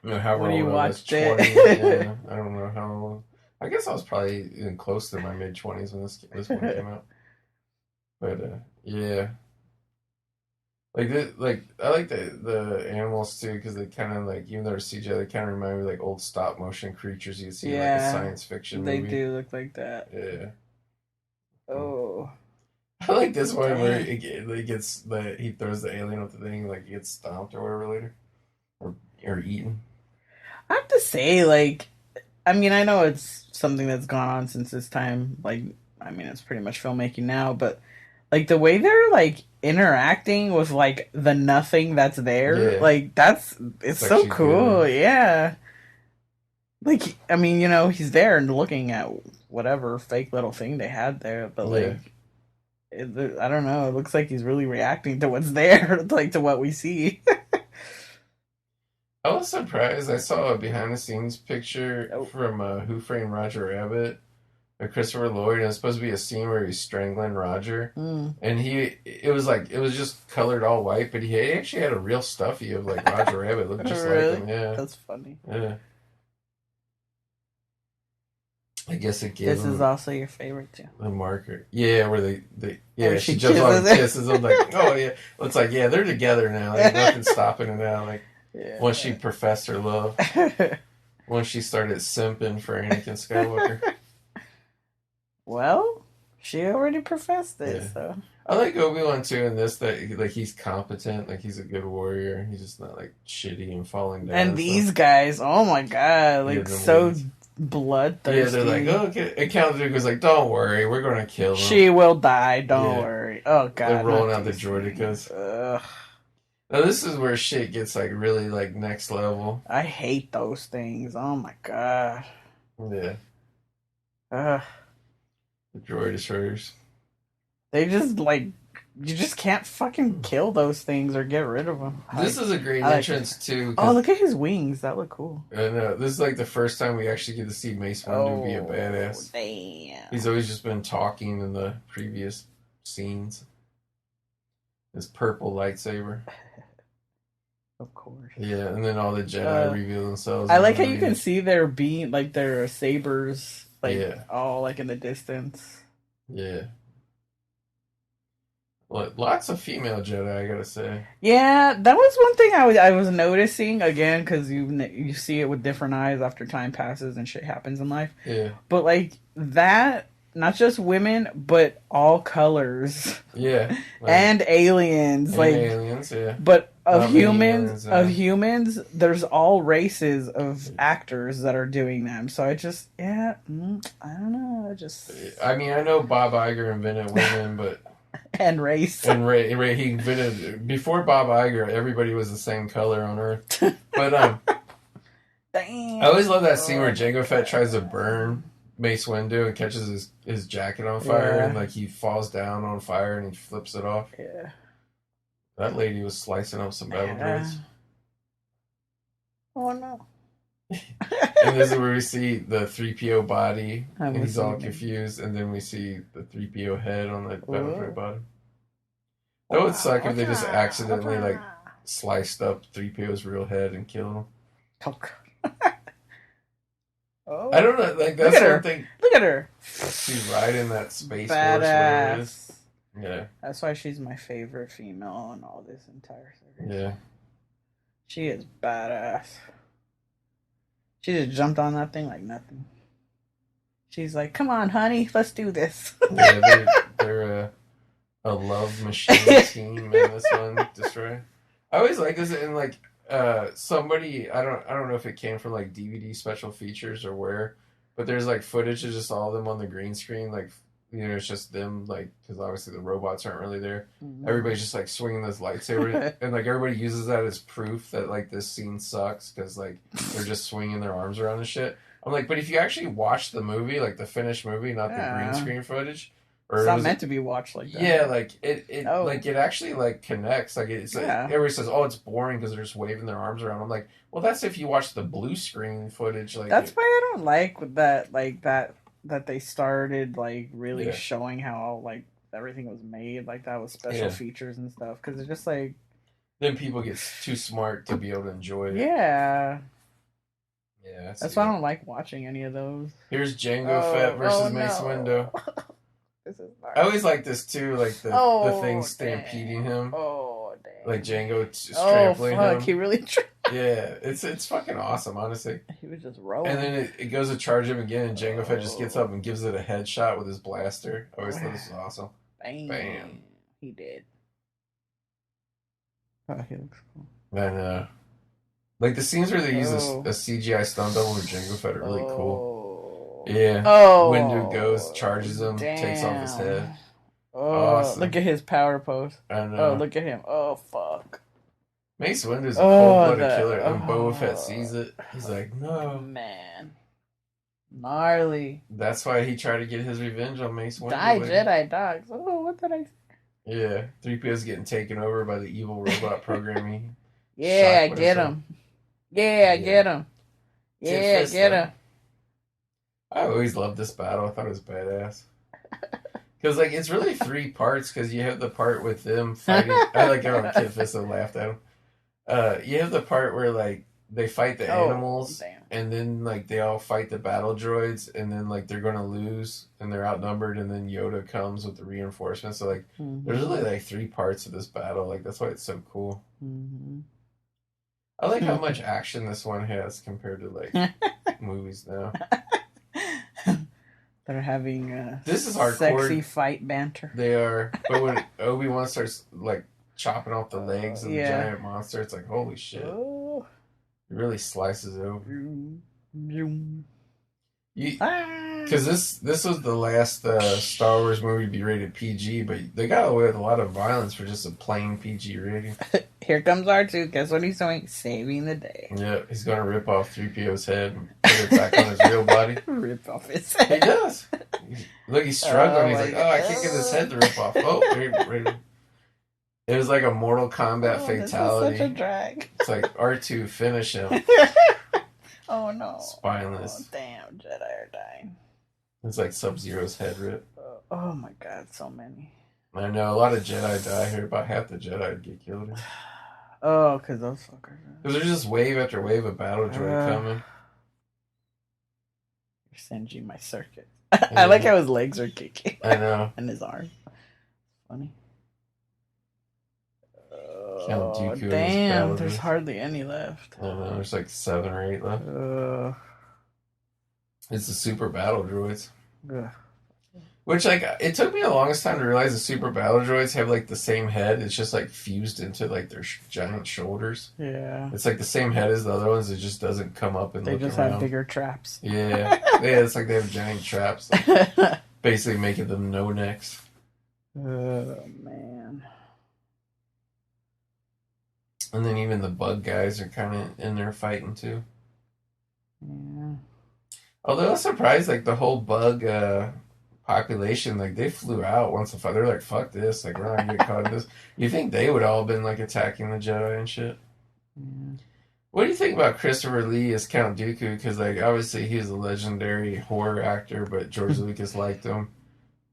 When you old I was, watched 20. it. Yeah, I don't know how old. I guess I was probably even close to my mid-20s when this one came out. But yeah, like I like the animals too because they kind of like even though they're CGI, they kind of remind me of like old stop motion creatures you see in like a science fiction they movie. do look like that. Yeah. Oh. I like this one where he throws the alien off the thing, like he gets stomped or whatever later, or eaten. I have to say, like, I mean, I know it's something that's gone on since this time. Like, I mean, it's pretty much filmmaking now, but like the way they're like interacting with like the nothing that's there, like it's so cool. Good. Yeah. Like, I mean, he's there and looking at whatever fake little thing they had there, but like, I don't know. It looks like he's really reacting to what's there, like to what we see. I was surprised. I saw a behind-the-scenes picture from Who Framed Roger Rabbit by Christopher Lloyd, and it's supposed to be a scene where he's strangling Roger, and it was just colored all white, but he actually had a real stuffy of like Roger Rabbit, looked just like him. Yeah, that's funny. Yeah, I guess it gives. This is also your favorite too. The marker, yeah, where she jumps on and kisses him, like, oh yeah, it's like they're together now. There's nothing stopping it now, like. Yeah. Once she professed her love, once she started simping for Anakin Skywalker. Well, she already professed it, so. I like Obi-Wan too in this, that like he's competent, like he's a good warrior. He's just not like shitty and falling down. And these guys, oh my god, like so bloodthirsty. Yeah, they're like, oh, okay. And Count Dooku's like, don't worry, we're gonna kill him. She will die, don't worry. Oh god. They're rolling out the droidicas. Ugh. Now this is where shit gets like really like next level. I hate those things. Oh my god. Yeah. The droid destroyers. They just like you just can't fucking kill those things or get rid of them. This is a great entrance too. Oh, look at his wings. That look cool. I know. This is like the first time we actually get to see Mace Windu be a badass. Damn. He's always just been talking in the previous scenes. His purple lightsaber. Of course. Yeah, and then all the Jedi reveal themselves. I like how you can see their like their sabers, like all like in the distance. Yeah. Lots of female Jedi, I gotta say. Yeah, that was one thing I was noticing again because you see it with different eyes after time passes and shit happens in life. Yeah. But like that. Not just women, but all colors. Yeah. And aliens. Aliens, yeah. But of humans, there's all races of actors that are doing them. So I just, I don't know. I mean, I know Bob Iger invented women, but... and race. And Ray, he invented... Before Bob Iger, everybody was the same color on Earth. But, Damn. I always love that scene where Jango Fett tries to burn Mace Windu and catches his jacket on fire and like he falls down on fire and he flips it off. Yeah. That lady was slicing up some battle droids. Oh no. And this is where we see the 3PO body and he's all confused, and then we see the 3PO head on the battle droid body. That would suck if they just accidentally like sliced up 3PO's real head and killed him. Oh. I don't know, like that's one thing. Look at her. She's riding that space badass. Force, whatever it is. Yeah. That's why she's my favorite female in all this entire series. Yeah. She is badass. She just jumped on that thing like nothing. She's like, "Come on, honey, let's do this." Yeah, they're a love machine team in this one. Destroy. I always like this, and like. Somebody I don't know if it came from like DVD special features or where, but there's like footage of just all of them on the green screen, like it's just them, like because obviously the robots aren't really there. Mm-hmm. Everybody's just like swinging this lightsaber, and like everybody uses that as proof that like this scene sucks because like they're just swinging their arms around and shit. I'm like, but if you actually watch the movie, like the finished movie, not the green screen footage, Or it's not meant to be watched like that. Yeah, like it Oh. like it actually like connects. Like it's like, everybody says, "Oh, it's boring because they're just waving their arms around." I'm like, well, that's if you watch the blue screen footage. Like that's why I don't like that. Like that they started like really showing how like everything was made. Like that was special features and stuff. Because it's just like then people get too smart to be able to enjoy it. Yeah. Yeah, that's why I don't like watching any of those. Here's Jango Fett versus Mace Windu. This is I always like this too, like the thing stampeding him. Oh damn! Like Jango trampling him. He really. Yeah, it's fucking awesome, honestly. He was just rolling. And then it goes to charge him again, and Jango Fett just gets up and gives it a headshot with his blaster. I always thought this was awesome. Bam! He did. Oh, he looks cool. And like the scenes where they use a CGI stunt double with Jango Fett are really cool. Yeah. Windu goes, charges him, takes off his head. Awesome. Look at his power pose. I know. Oh, look at him. Oh, fuck. Mace Windu's a cold-blooded killer, and Boba Fett sees it. He's like, no. Man. Gnarly. That's why he tried to get his revenge on Mace Windu. Die, Jedi dogs. Oh, what did I say? Yeah. 3PO's getting taken over by the evil robot programming. Yeah, get him. Yeah, get him. Yeah, get him. I always loved this battle. I thought it was badass. Because, like, it's really 3 parts, because you have the part with them fighting. I like how Kid Fisto laughed at him. You have the part where, like, they fight the animals, and then, like, they all fight the battle droids, and then, like, they're going to lose, and they're outnumbered, and then Yoda comes with the reinforcements. So, like, there's really, like, 3 parts of this battle. Like, that's why it's so cool. I like how much action this one has compared to, like, movies now. They're having this is hardcore. Sexy fight banter. They are. But when Obi-Wan starts, like, chopping off the legs of the giant monster, it's like, holy shit. It really slices it over. Because this was the last Star Wars movie to be rated PG, but they got away with a lot of violence for just a plain PG rating. Here comes R2. Guess what he's doing? Saving the day. Yeah, he's going to rip off 3PO's head and put it back on his real body. Rip off his head. He does. Look, he's struggling. He's like, I can't get his head to rip off. It was like a Mortal Kombat fatality. This is such a drag. It's like, R2, finish him. Oh no. Spineless. Oh, damn, Jedi are dying. It's like Sub-Zero's head rip. Oh my god, so many. I know, a lot of Jedi die here. About half the Jedi get killed here. Oh, because those fuckers. Because there's just wave after wave of battle droid coming. You're singeing my circuit. I like how his legs are kicking. I know. And his arm. Funny. Count Dooku damn, there's hardly any left. I know, there's like 7 or 8 left. It's the super battle droids. Which, like, it took me the longest time to realize the super battle droids have, like, the same head. It's just, like, fused into, like, their giant shoulders. Yeah. It's, like, the same head as the other ones. It just doesn't come up and they look just around. have bigger traps. Yeah. It's like they have giant traps. Basically making them no-necks. Oh, man. And then even the bug guys are kind of in there fighting, too. Yeah. Although I was surprised, like, the whole bug population, like, they flew out once the fight. They're like, fuck this. Like, we're not going to get caught in this. You think they would all been, like, attacking the Jedi and shit? Yeah. What do you think about Christopher Lee as Count Dooku? Because, like, obviously he was a legendary horror actor, but George Lucas liked him.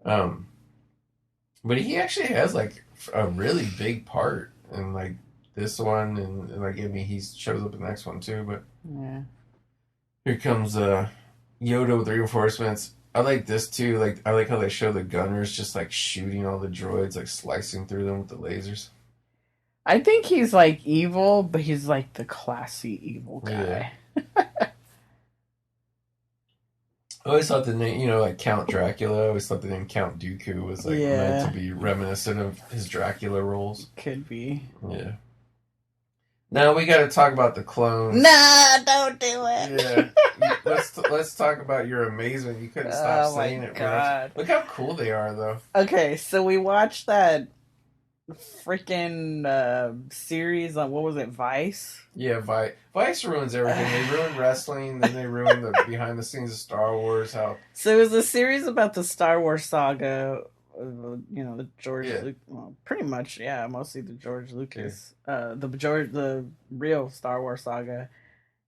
But he actually has, like, a really big part in, like, this one, and like, I mean, he shows up in the next one too, but yeah. Here comes Yoda with reinforcements. I like this too. Like, I like how they show the gunners just like shooting all the droids, like slicing through them with the lasers. I think he's like evil, but he's like the classy evil guy. Yeah. I always thought the name, like Count Dracula, I always thought the name Count Dooku was like meant to be reminiscent of his Dracula roles. Could be. Yeah. Now we got to talk about the clones. Nah, don't do it. Yeah, let's talk about your amazement. You couldn't stop saying it. God. Look how cool they are, though. Okay, so we watched that freaking series on, what was it, Vice? Yeah, Vice ruins everything. They ruined wrestling, then they ruined the behind the scenes of Star Wars. So it was a series about the Star Wars saga. the George well, pretty much, mostly the George Lucas, the real Star Wars saga.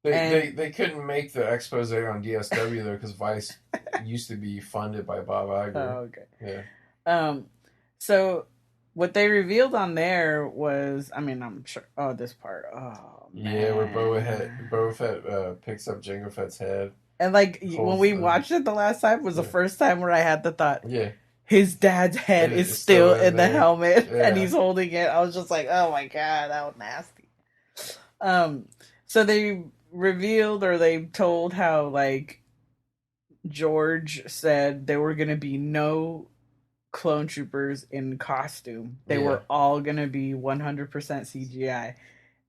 They couldn't make the expose on DSW though because Vice used to be funded by Bob Iger. Oh, okay. Yeah. So what they revealed on there was, I'm sure. Oh, this part. Oh man. Yeah, where Boba Fett picks up Jango Fett's head. And when we watched it the last time was the first time where I had the thought. Yeah. His dad's head is still in the helmet, and he's holding it. I was just like, "Oh my god, that was nasty." So they revealed, or they told how George said there were gonna be no clone troopers in costume. They were all gonna be 100% CGI.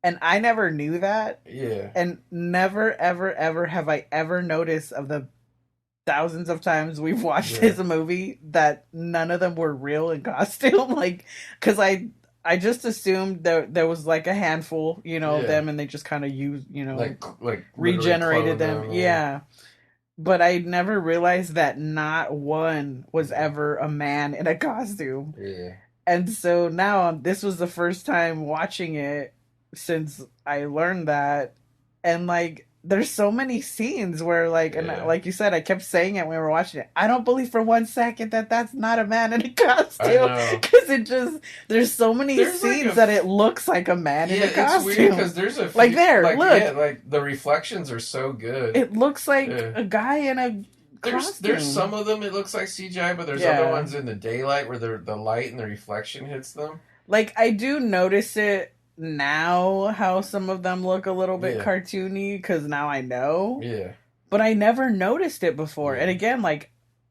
And I never knew that. Yeah. And never, ever, ever have I ever noticed of the thousands of times we've watched this movie that none of them were real in costume. Because I just assumed there was a handful, of them, and they just kind of used, regenerated them. Yeah. But I never realized that not one was ever a man in a costume. Yeah. And so now this was the first time watching it since I learned that, and there's so many scenes where and like you said, I kept saying it when we were watching it, I don't believe for 1 second that that's not a man in a costume, because there's so many scenes that it looks like a man in a costume. It's weird because there's a few, look, the reflections are so good. It looks like a guy in a costume. There's some of them it looks like CGI, but there's other ones in the daylight where the light and the reflection hits them. I do notice it now how some of them look a little bit cartoony because now I know. Yeah. But I never noticed it before. And again,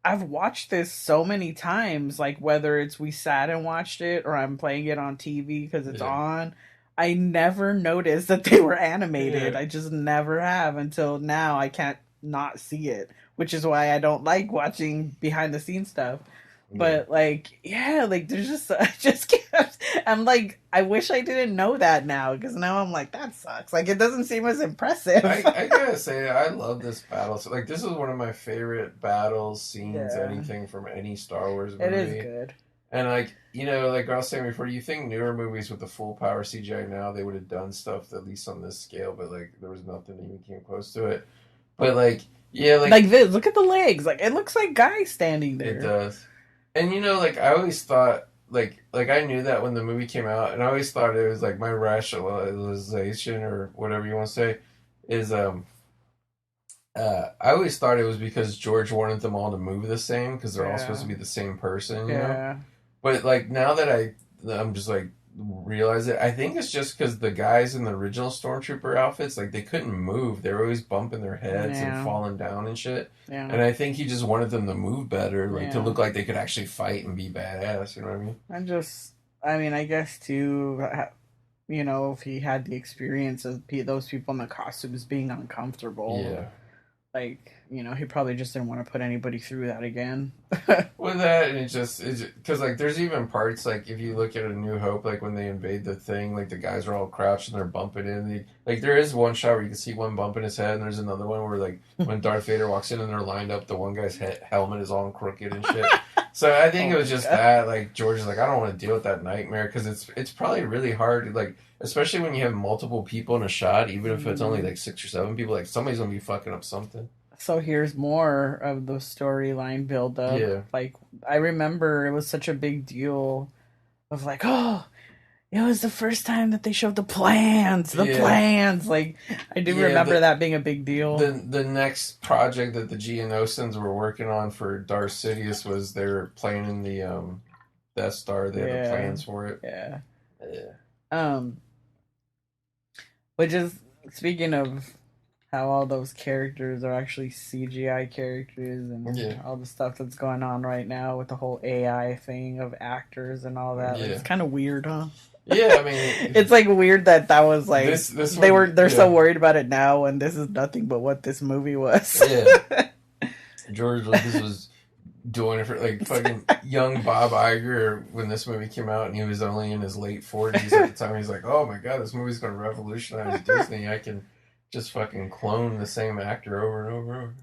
I've watched this so many times, whether it's we sat and watched it or I'm playing it on TV because it's on. I never noticed that they were animated. I just never have until now. I can't not see it, which is why I don't like watching behind the scenes stuff. But there's just I just kept. I'm I wish I didn't know that now because now I'm that sucks. It doesn't seem as impressive. I gotta say I love this battle. So, this is one of my favorite battles, scenes, anything from any Star Wars movie. It is good. And like I was saying before, you think newer movies with the full power CGI now they would have done stuff at least on this scale, but there was nothing that even came close to it. But this. Look at the legs. It looks like guys standing there. It does. And I always thought I knew that when the movie came out, and I always thought it was my rationalization or whatever you want to say is I always thought it was because George wanted them all to move the same because they're all supposed to be the same person, you know? But now that I'm just realize it, I think it's just because the guys in the original Stormtrooper outfits, they couldn't move. They were always bumping their heads and falling down and shit. Yeah. And I think he just wanted them to move better, to look like they could actually fight and be badass, you know what I mean? I guess too, if he had the experience of those people in the costumes being uncomfortable. Yeah. He probably just didn't want to put anybody through that again. With that, and it's because there's even parts if you look at A New Hope, when they invade the thing, the guys are all crouched and they're bumping in. There is one shot where you can see one bumping his head, and there's another one where when Darth Vader walks in and they're lined up, the one guy's helmet is all crooked and shit. So I think it was just that George is I don't want to deal with that nightmare because it's probably really hard especially when you have multiple people in a shot, even if it's only 6 or 7 people, somebody's gonna be fucking up something. So here's more of the storyline build up. Yeah. I remember it was such a big deal of it was the first time that they showed the plans. Plans. I do remember that being a big deal. The next project that the Geonosians were working on for Darth Sidious was they were planning the Death Star. They had the plans for it. Yeah. Yeah. Which is, speaking of how all those characters are actually CGI characters and all the stuff that's going on right now with the whole AI thing of actors and all that. It's kind of weird, huh? Yeah, I mean, it's weird that was this they're so worried about it now, and this is nothing but what this movie was. Yeah, George Lucas was doing it for fucking young Bob Iger when this movie came out, and he was only in his late 40s at the time. He's like, "Oh my god, this movie's going to revolutionize Disney. I can just fucking clone the same actor over and over and over."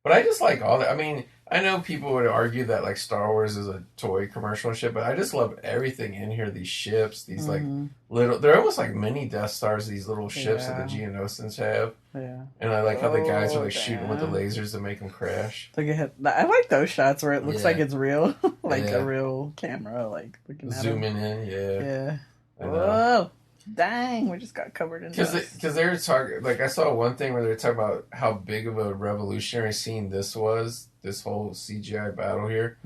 But I just like all that. I mean, I know people would argue that like Star Wars is a toy commercial and shit, but I just love everything in here. These ships, these like little, they're almost like mini Death Stars. These little ships that the Geonosians have. Yeah. And I like how the guys are like shooting with the lasers to make them crash. I like those shots where it looks like it's real, like a real camera, like looking at zooming in. Yeah. Whoa. Dang, we just got covered in because they were talking, like I saw one thing where they were talking about how big of a revolutionary scene this was, this whole CGI battle here.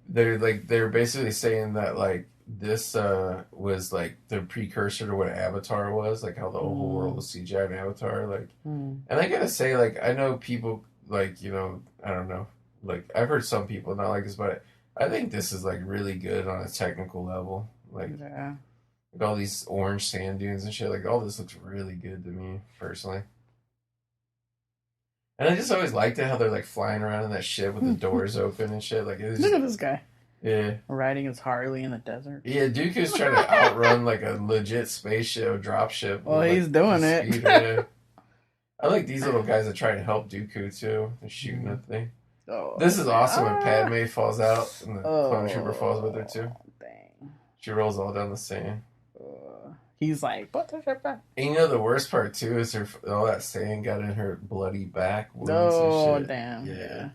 They're basically saying that like this was like the precursor to what Avatar was, like how the whole world was CGI in Avatar, like and I gotta say, like I know people like, you know, I don't know, like I've heard some people not like this, but I think this is like really good on a technical level, like like all these orange sand dunes and shit, like all this looks really good to me personally. And I just always liked it how they're like flying around in that shit with the doors open and shit. Like it was look at this guy. Yeah. Riding his Harley in the desert. Yeah, Dooku's trying to outrun like a legit spaceship, a dropship. Well, he's like, doing it. Speed, yeah. I like these little guys that try to help Dooku too. They're shooting that thing. Oh, this is awesome when Padme falls out and the clone trooper falls with her too. Dang. She rolls all down the sand. He's like, put the ship back. And you know the worst part too is all that sand got in her bloody back wounds and shit. Damn. Yeah.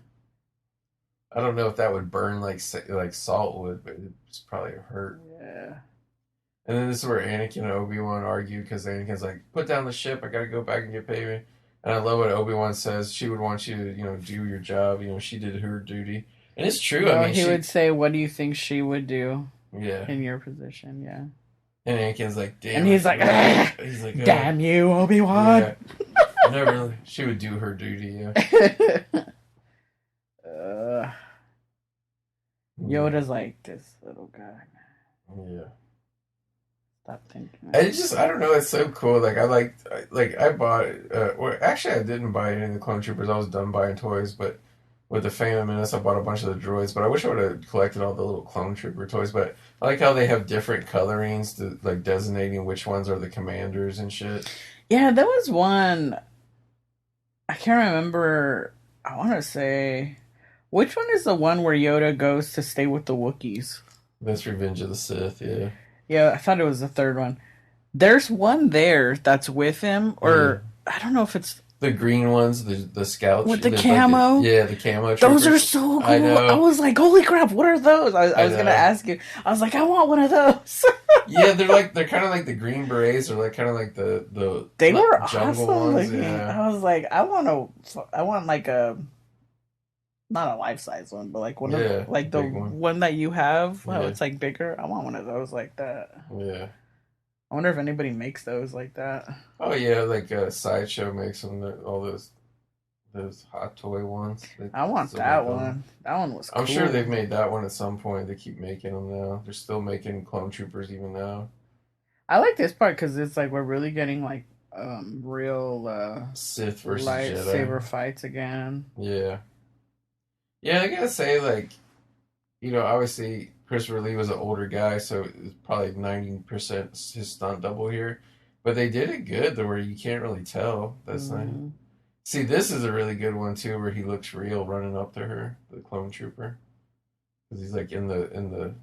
I don't know if that would burn like salt would, but it's probably hurt. Yeah. And then this is where Anakin and Obi-Wan argue because Anakin's like, put down the ship, I gotta go back and get Padme. And I love what Obi-Wan says. She would want you to, you know, do your job. You know, she did her duty. And it's true. Well, I mean, he would say, what do you think she would do? Yeah. In your position, yeah. And Anakin's like, damn. And he's like, damn you, Obi-Wan. Yeah. Never. She would do her duty, yeah. Yoda's like, this little guy. Yeah. Stop thinking. I don't know, it's so cool. Like, I bought, well, actually, I didn't buy any of the Clone Troopers. I was done buying toys, but with the Phantom Menace, I bought a bunch of the droids, but I wish I would have collected all the little Clone Trooper toys, but I like how they have different colorings to, like, designating which ones are the commanders and shit. Yeah, there was one, I can't remember, I want to say, which one is the one where Yoda goes to stay with the Wookiees? That's Revenge of the Sith, yeah. Yeah, I thought it was the third one. There's one there that's with him, or I don't know if it's... The green ones, the scouts. With the camo? The camo troopers. Those are so cool. I was like, holy crap, what are those? I was going to ask you. I was like, I want one of those. Yeah, they're kind of like the Green Berets, or like kind of like the they were jungle awesome ones. looking. Yeah. I was like, I want like a... Not a life-size one, but like one of like the one that you have, how it's like bigger. I want one of those like that. Yeah. I wonder if anybody makes those like that. Oh yeah, like Sideshow makes them. All those hot toy ones. I want that one. That one was cool. I'm sure they've made that one at some point. They keep making them now. They're still making Clone Troopers even now. I like this part because it's like we're really getting like real Sith versus lightsaber Jedi fights again. Yeah. Yeah, I gotta say, like, you know, obviously Christopher Lee was an older guy, so it's probably 90% his stunt double here. But they did it good, though, where you can't really tell. That's nice. See, this is a really good one, too, where he looks real running up to her, the clone trooper. Because he's, like, in the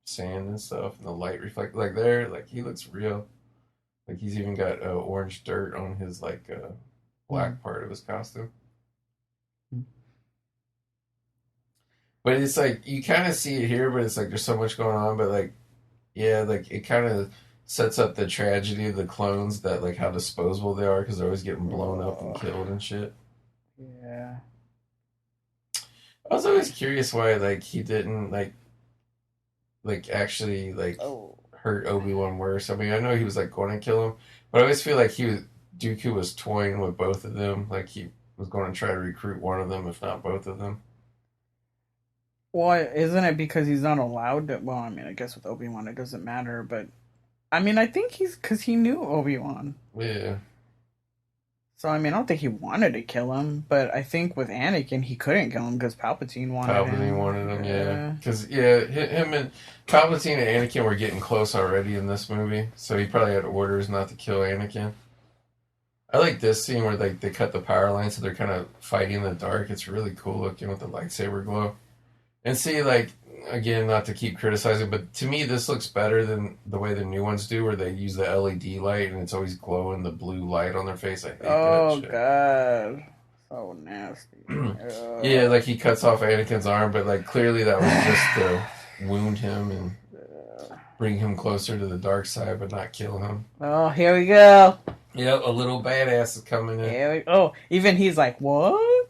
sand and stuff, and the light reflect. Like, there, like, he looks real. Like, he's even got orange dirt on his, like, black part of his costume. But it's like, you kind of see it here, but it's like there's so much going on. But like, yeah, like it kind of sets up the tragedy of the clones, that like how disposable they are because they're always getting blown up and killed and shit. Yeah. I was always curious why like he didn't like actually like hurt Obi-Wan worse. I mean, I know he was like going to kill him, but I always feel like Dooku was toying with both of them. Like he was going to try to recruit one of them, if not both of them. Well, isn't it because he's not allowed to? Well, I mean, I guess with Obi-Wan it doesn't matter, but I mean, I think because he knew Obi-Wan. Yeah. So, I mean, I don't think he wanted to kill him, but I think with Anakin, he couldn't kill him because Palpatine wanted him. Palpatine wanted him, yeah. Because, him and Palpatine and Anakin were getting close already in this movie, so he probably had orders not to kill Anakin. I like this scene where like they cut the power line, so they're kind of fighting in the dark. It's really cool looking with the lightsaber glow. And see, like, again, not to keep criticizing, but to me, this looks better than the way the new ones do, where they use the LED light and it's always glowing the blue light on their face. I hate that shit. God. So nasty. Yeah, like he cuts off Anakin's arm, but like clearly that was just to wound him and bring him closer to the dark side, but not kill him. Oh, here we go. Yep, a little badass is coming in. Even he's like, what?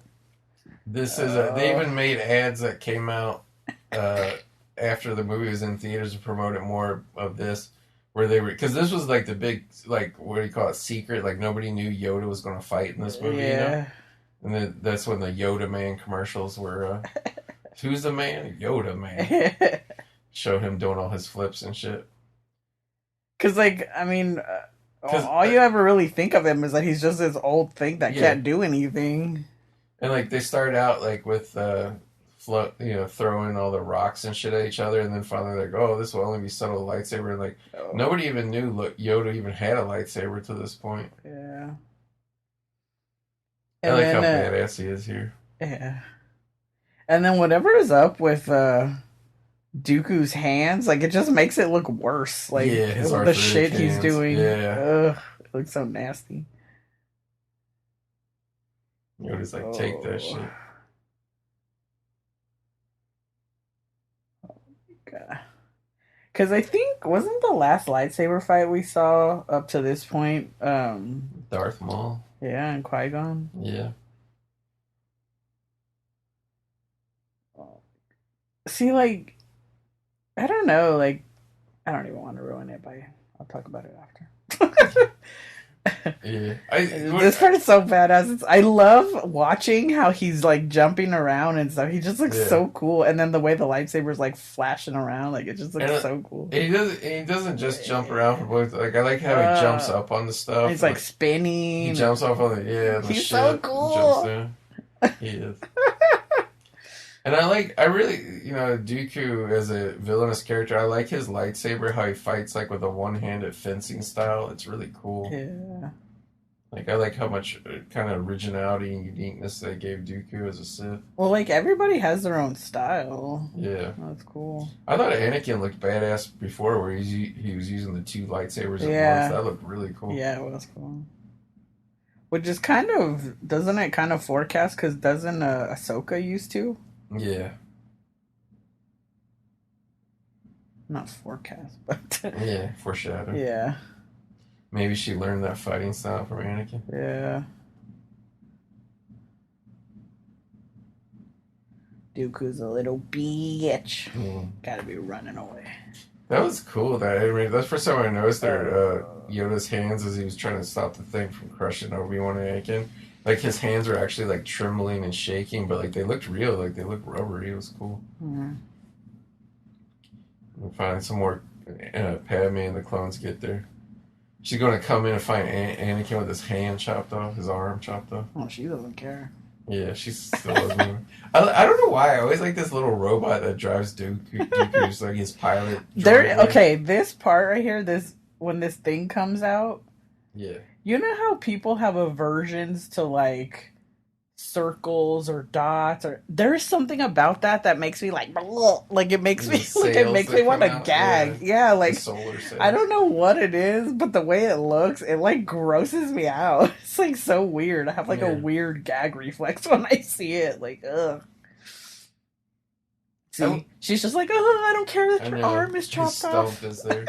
This is they even made ads that came out after the movie was in theaters to promote it more of this, where they were, because this was like the big, like, what do you call it, secret, like nobody knew Yoda was going to fight in this movie, you know? And then that's when the Yoda Man commercials were, who's the man? Yoda Man. Show him doing all his flips and shit. Because, like, I mean, all you ever really think of him is that he's just this old thing that can't do anything. And, like, they start out, like, with, throwing all the rocks and shit at each other, and then finally they're like, oh, this will only be subtle lightsaber. And, like, nobody even knew Yoda even had a lightsaber to this point. Yeah. I like how badass he is here. Yeah. And then whatever is up with Dooku's hands, like, it just makes it look worse. Like, the shit he's doing. Yeah. Ugh, it looks so nasty. Yoda's like, take that shit. Because I think, wasn't the last lightsaber fight we saw up to this point Darth Maul? Yeah, and Qui-Gon? Yeah. See, like, I don't know, like, I don't even want to ruin it I'll talk about it after. Yeah. This part is so badass. I love watching how he's like jumping around and stuff. He just looks so cool, and then the way the lightsaber's like flashing around, like it just looks so cool. He doesn't just jump around for both. Like I like how he jumps up on the stuff. He's like spinning. He jumps off on the he's so cool. He is. And I really, Dooku as a villainous character, I like his lightsaber, how he fights like with a one-handed fencing style. It's really cool. Yeah. Like, I like how much kind of originality and uniqueness they gave Dooku as a Sith. Well, like, everybody has their own style. Yeah. That's cool. I thought Anakin looked badass before, where he was using the two lightsabers at once. That looked really cool. Yeah, it was cool. Which is doesn't it kind of forecast, because doesn't Ahsoka used to? Yeah. Not forecast, but... yeah, foreshadow. Yeah. Maybe she learned that fighting style from Anakin. Yeah. Dooku's a little bitch. Gotta be running away. That was cool. That's the first time I noticed Yoda's hands as he was trying to stop the thing from crushing Obi-Wan and Anakin. Like, his hands were actually, like, trembling and shaking, but, like, they looked real. Like, they looked rubbery. It was cool. Mm-hmm. We'll find some more Padme and the clones get there. She's going to come in and find Anakin with his hand chopped off, his arm chopped off. Oh, she doesn't care. Yeah, she still doesn't. I don't know why. I always like this little robot that drives Dooku's, like, his pilot. Okay, this part right here, when this thing comes out. Yeah. You know how people have aversions to, like, circles or dots, or there's something about that makes me like it makes me want to gag. Yeah, like, I don't know what it is, but the way it looks, it like grosses me out. It's like so weird. I have like a weird gag reflex when I see it. Like, ugh. See, she's just like, oh, I don't care that your arm is chopped off. Is there.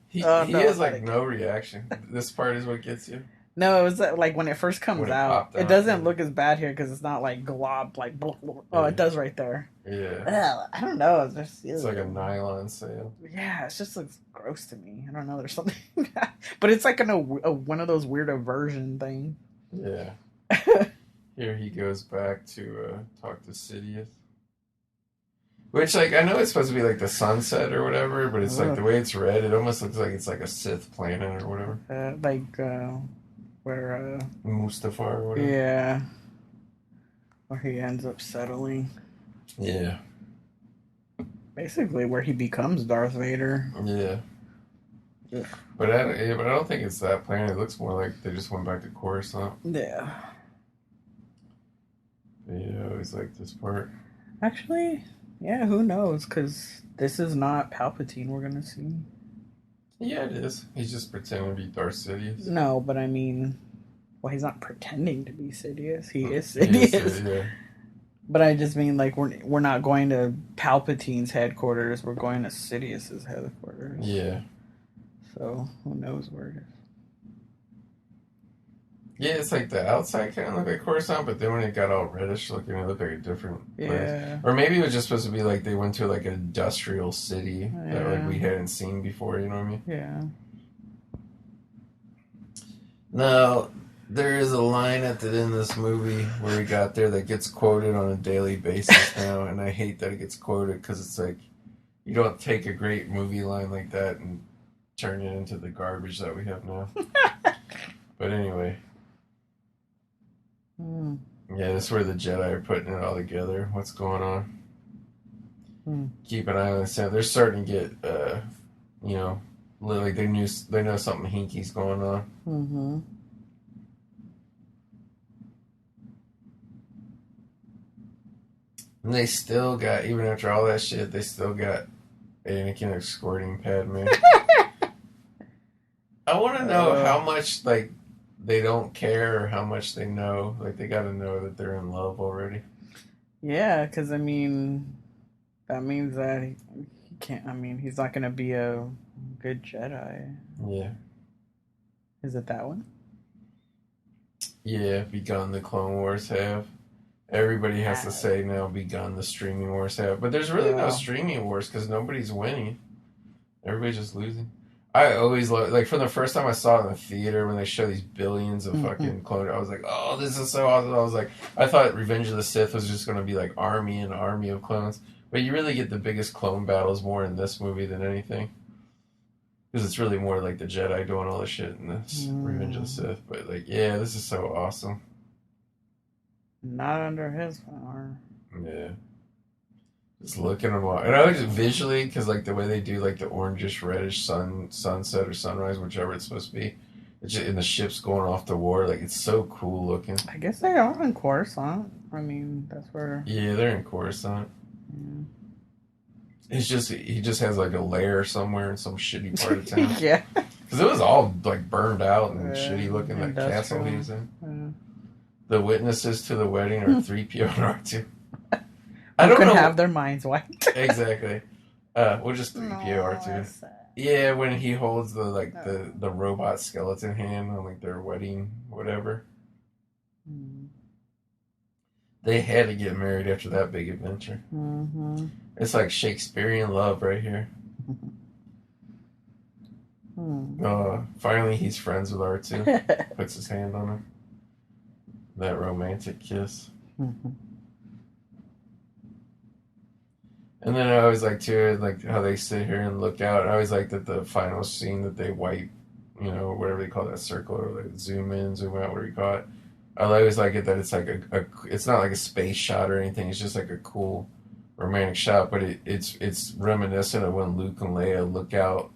He has like no reaction. This part is what gets you. No, it was like when it first comes out. It doesn't look as bad here because it's not like glob, like it does right there. Yeah. I don't know. It's like a nylon sail. Yeah, it just looks gross to me. I don't know. There's something, but it's like one of those weird aversion things. Yeah. Here he goes back to talk to Sidious. Which, like, I know it's supposed to be like the sunset or whatever, but it's like the way it's read, it almost looks like it's like a Sith planet or whatever. Where Mustafar or whatever. Yeah. Where he ends up settling. Yeah. Basically where he becomes Darth Vader. Yeah. But I don't think it's that planet. It looks more like they just went back to Coruscant. Yeah. Yeah, I always like this part. Actually, yeah, who knows? Because this is not Palpatine we're going to see. Yeah, it is. He's just pretending to be Darth Sidious. No, but I mean, well, he's not pretending to be Sidious. He is He is Sidious. yeah. But I just mean, like, we're not going to Palpatine's headquarters. We're going to Sidious's headquarters. Yeah. So, who knows where it is. Yeah, it's like the outside kind of looked like Coruscant, but then when it got all reddish looking, it looked like a different place. Yeah. Or maybe it was just supposed to be like they went to like an industrial city that like we hadn't seen before, you know what I mean? Yeah. Now, there is a line at the end of this movie where we got there that gets quoted on a daily basis now, and I hate that it gets quoted because it's like, you don't take a great movie line like that and turn it into the garbage that we have now. But anyway. Yeah, this is where the Jedi are putting it all together. What's going on? Keep an eye on the sound. They're starting to get, you know, like they know something hinky's going on. Mm-hmm. And they still got, even after all that shit, they still got Anakin escorting Padme. I want to know how much, like, they don't care or how much they know. Like, they got to know that they're in love already. Yeah, because, I mean, that means that he can't, I mean, he's not going to be a good Jedi. Yeah. Is it that one? Yeah, begun the Clone Wars have. Everybody has to say now, begun the streaming wars have. But there's really no streaming wars because nobody's winning. Everybody's just losing. I always love, like, from the first time I saw it in the theater when they show these billions of fucking clone, I was like, oh, this is so awesome. I was like, I thought Revenge of the Sith was just going to be like army and army of clones. But you really get the biggest clone battles more in this movie than anything. Because it's really more like the Jedi doing all the shit in this Revenge of the Sith. But, like, yeah, this is so awesome. Not under his power. Yeah. Just looking at them all. And I was just visually, because like the way they do like the orangish reddish sunset or sunrise, whichever it's supposed to be, it's just, and the ship's going off to war, like it's so cool looking. I guess they are in Coruscant. I mean, that's where... Yeah, they're in Coruscant. It's just, he just has like a lair somewhere in some shitty part of town. Yeah. Because it was all like burned out and shitty looking, that castle he's in. Yeah. The witnesses to the wedding are 3PO and R2. I don't know. Have their minds wiped. Exactly. We'll just 3PO R2. Yeah, when he holds the like the robot skeleton hand on like their wedding, whatever. They had to get married after that big adventure. Mm-hmm. It's like Shakespearean love right here. Finally, he's friends with R2. Puts his hand on him. That romantic kiss. And then I always like too, like how they sit here and look out. I always like that the final scene that they wipe, you know, whatever they call that circle, or like zoom in, zoom out, whatever you call it. I always like it that it's like it's not like a space shot or anything. It's just like a cool romantic shot, but it's reminiscent of when Luke and Leia look out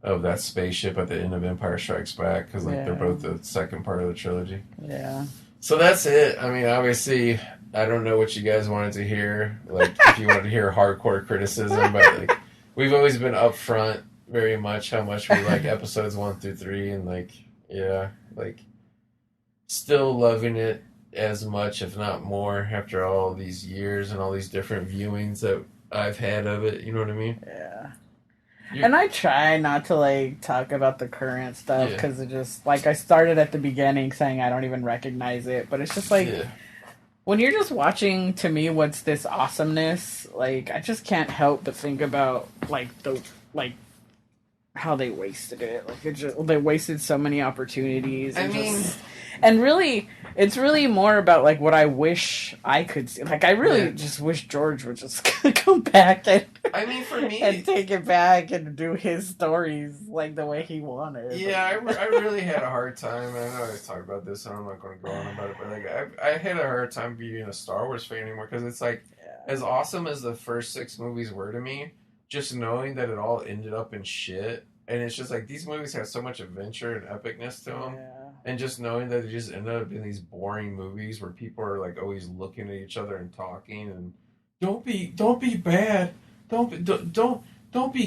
of that spaceship at the end of Empire Strikes Back, because like they're both the second part of the trilogy. Yeah. So that's it. I mean, obviously, I don't know what you guys wanted to hear. Like, if you wanted to hear hardcore criticism, but like, we've always been upfront very much how much we like episodes 1 through 3, and like, yeah, like, still loving it as much, if not more, after all these years and all these different viewings that I've had of it. You know what I mean? Yeah. And I try not to, like, talk about the current stuff, because it just, like, I started at the beginning saying I don't even recognize it, but it's just, like, when you're just watching, to me, what's this awesomeness, like, I just can't help but think about, like, how they wasted it. Like, they wasted so many opportunities. And really, it's really more about, like, what I wish I could see. Like, I really just wish George would just come back and... I mean, for me... and take it back and do his stories, like, the way he wanted. Yeah, I really had a hard time. I know I talked about this, and I'm not going to go on about it, but, like, I had a hard time being a Star Wars fan anymore, because it's, like, as awesome as the first 6 movies were to me, just knowing that it all ended up in shit, And it's just like these movies have so much adventure and epicness to them. Yeah. And just knowing that they just end up in these boring movies where people are like always looking at each other and talking and don't be bad, don't be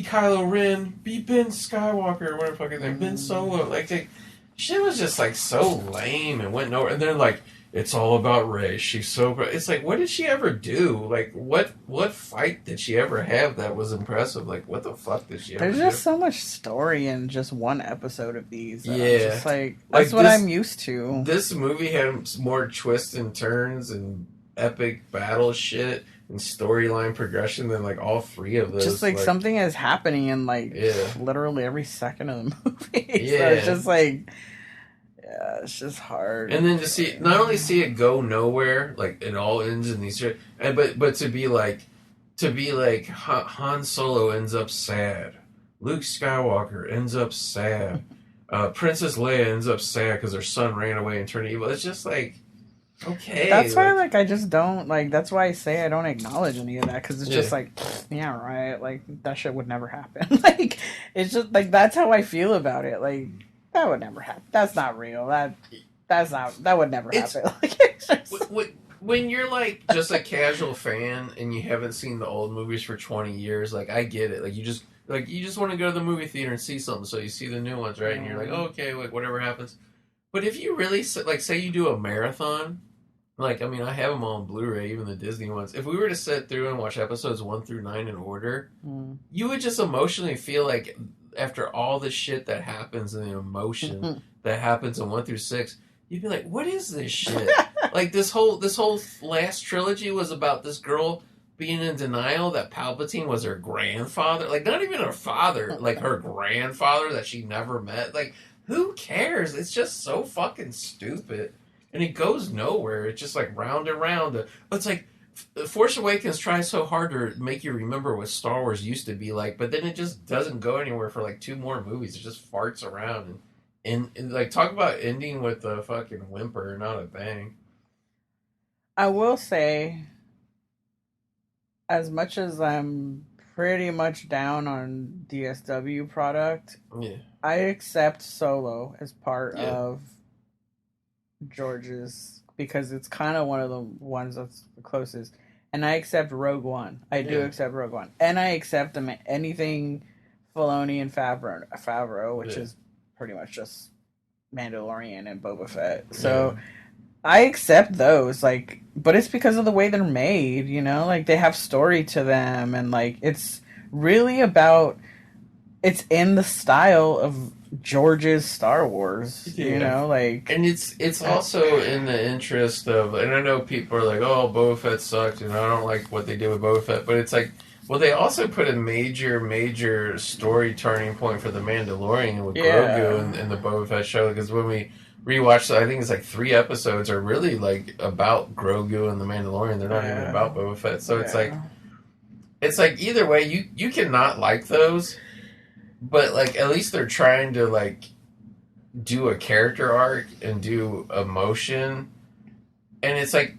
Kylo Ren, be Ben Skywalker or whatever fucking name, Ben Solo. Like shit was just like so lame and went nowhere. And then like it's all about Rey. She's so. It's like, what did she ever do? Like, what fight did she ever have that was impressive? Like, what the fuck did she ever do? There's just so much story in just one episode of these. Yeah. Just like that's what I'm used to. This movie had more twists and turns and epic battle shit and storyline progression than like all three of those. Just like something is happening in like literally every second of the movie. Yeah. So it's just like. Yeah, it's just hard. And then to see, not only see it go nowhere, like it all ends in these, and but to be like Han Solo ends up sad, Luke Skywalker ends up sad, Princess Leia ends up sad because her son ran away and turned evil. It's just like, okay. That's why, like, I just don't like. That's why I say I don't acknowledge any of that because it's just like, yeah, right. Like that shit would never happen. Like it's just like that's how I feel about it. Like. That would never happen. That's not real. That would never happen. Like, it's just... When you're like just a casual fan and you haven't seen the old movies for 20 years, like I get it. Like you just want to go to the movie theater and see something, so you see the new ones, right? And you're like, oh, okay, like whatever happens. But if you really like, say you do a marathon, like I mean, I have them all on Blu-ray, even the Disney ones. If we were to sit through and watch episodes 1 through 9 in order, you would just emotionally feel like. After all the shit that happens and the emotion that happens in 1 through 6, you'd be like, what is this shit? Like this whole last trilogy was about this girl being in denial that Palpatine was her grandfather. Like not even her father, like her grandfather that she never met. Like who cares? It's just so fucking stupid. And it goes nowhere. It's just like round and round. It's like Force Awakens tries so hard to make you remember what Star Wars used to be like, but then it just doesn't go anywhere for like 2 more movies. It just farts around and like talk about ending with a fucking whimper, not a bang. I will say, as much as I'm pretty much down on DSW product, I accept Solo as part of George's. Because it's kind of one of the ones that's the closest. And I accept Rogue One. I do accept Rogue One. And I accept anything Filoni and Favreau, which is pretty much just Mandalorian and Boba Fett. So I accept those, like, but it's because of the way they're made, you know? Like, they have story to them, and, like, it's really about... It's in the style of George's Star Wars, you know, like, and it's also in the interest of, and I know people are like, oh, Boba Fett sucked, and I don't like what they did with Boba Fett, but it's like, well, they also put a major story turning point for the Mandalorian with Grogu and the Boba Fett show, because when we rewatched, I think it's like 3 episodes are really like about Grogu and the Mandalorian. They're not even about Boba Fett, so it's like either way, you cannot like those. But, like, at least they're trying to, like, do a character arc and do emotion. And it's, like,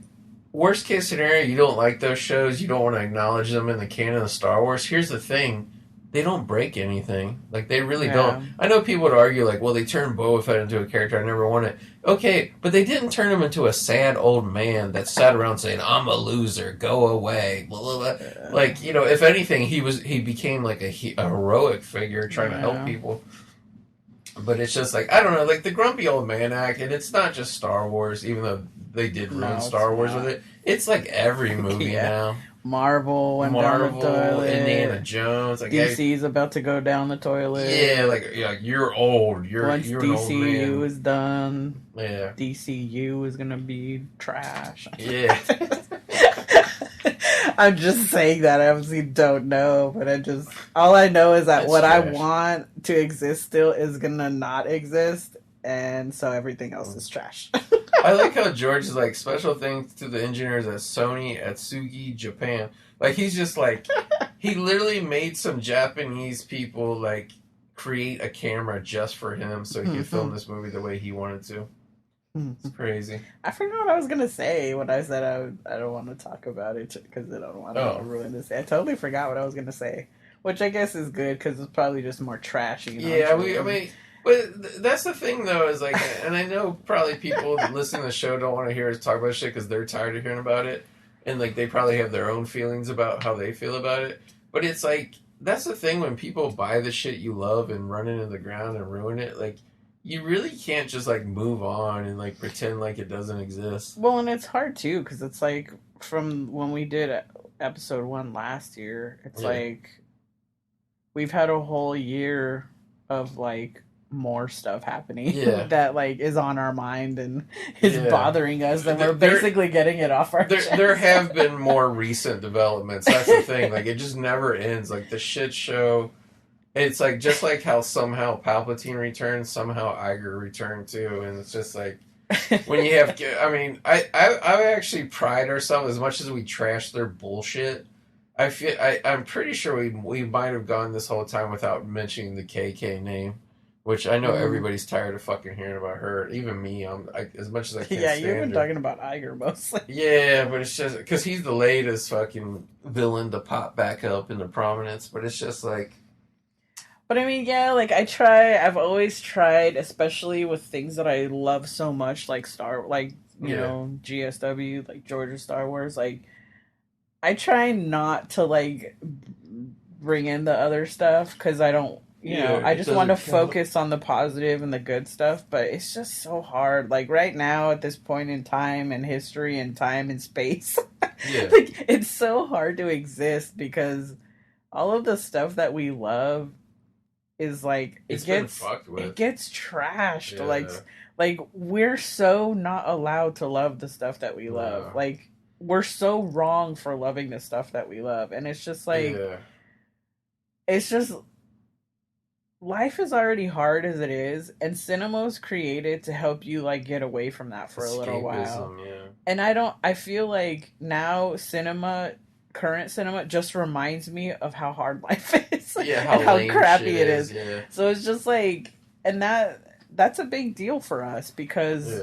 worst case scenario, you don't like those shows. You don't want to acknowledge them in the canon of Star Wars. Here's the thing. They don't break anything. Like, they really don't. I know people would argue, like, well, they turned Boba Fett into a character I never wanted. Okay, but they didn't turn him into a sad old man that sat around saying, I'm a loser, go away, blah, blah, blah. Like, you know, if anything, he became, like, a heroic figure trying to help people. But it's just, like, I don't know, like, the grumpy old man act, and it's not just Star Wars, even though they did ruin Star Wars with it. It's, like, every movie now. Marvel went down the toilet. Indiana Jones. Like, DC's about to go down the toilet. Yeah, like you're old. Once you're DCU an old man. is done, yeah, DCU is gonna be trash. Yeah. I'm just saying that. I obviously don't know, but all I know is that what trash. I want to exist still is gonna not exist, and so everything else is trash. I like how George is like, special thanks to the engineers at Sony Atsugi, Japan. Like, he's just like, he literally made some Japanese people like create a camera just for him so he could film this movie the way he wanted to. It's crazy. I forgot what I was gonna say when I said I don't want to talk about it because I don't want to ruin this. I totally forgot what I was gonna say. Which I guess is good because it's probably just more trashy. Yeah, but that's the thing though, is like, and I know probably people listening to the show don't want to hear us talk about shit because they're tired of hearing about it, and like they probably have their own feelings about how they feel about it. But it's like that's the thing when people buy the shit you love and run into the ground and ruin it. Like you really can't just like move on and like pretend like it doesn't exist. Well, and it's hard too because it's like from when we did episode 1 last year, it's like we've had a whole year of like more stuff happening that like is on our mind and is bothering us, and we're basically getting it off our chest. There have been more recent developments. That's the thing. Like it just never ends. Like the shit show. It's like just like how somehow Palpatine returned, somehow Iger returned too, and it's just like when you have. I mean, I actually pride ourselves as much as we trash their bullshit. I'm pretty sure we might have gone this whole time without mentioning the KK name. Which I know everybody's tired of fucking hearing about her. Even me, as much as I can't stand you've been her. talking about Iger mostly. Yeah, but it's just because he's the latest fucking villain to pop back up into prominence. But it's just like, but I mean, yeah, like I've always tried, especially with things that I love so much, like you know, GSW, like Georgia Star Wars. Like I try not to like bring in the other stuff because I don't. You know, I just want to focus on the positive and the good stuff, but it's just so hard. Like right now at this point in time and history and time and space, like it's so hard to exist because all of the stuff that we love is like it gets trashed. Yeah. Like we're so not allowed to love the stuff that we love. Like we're so wrong for loving the stuff that we love, and it's just like it's just. Life is already hard as it is, and cinema was created to help you like get away from that for a little while. And I feel like now current cinema just reminds me of how hard life is. And how crappy it is. Yeah. So it's just like, and that's a big deal for us because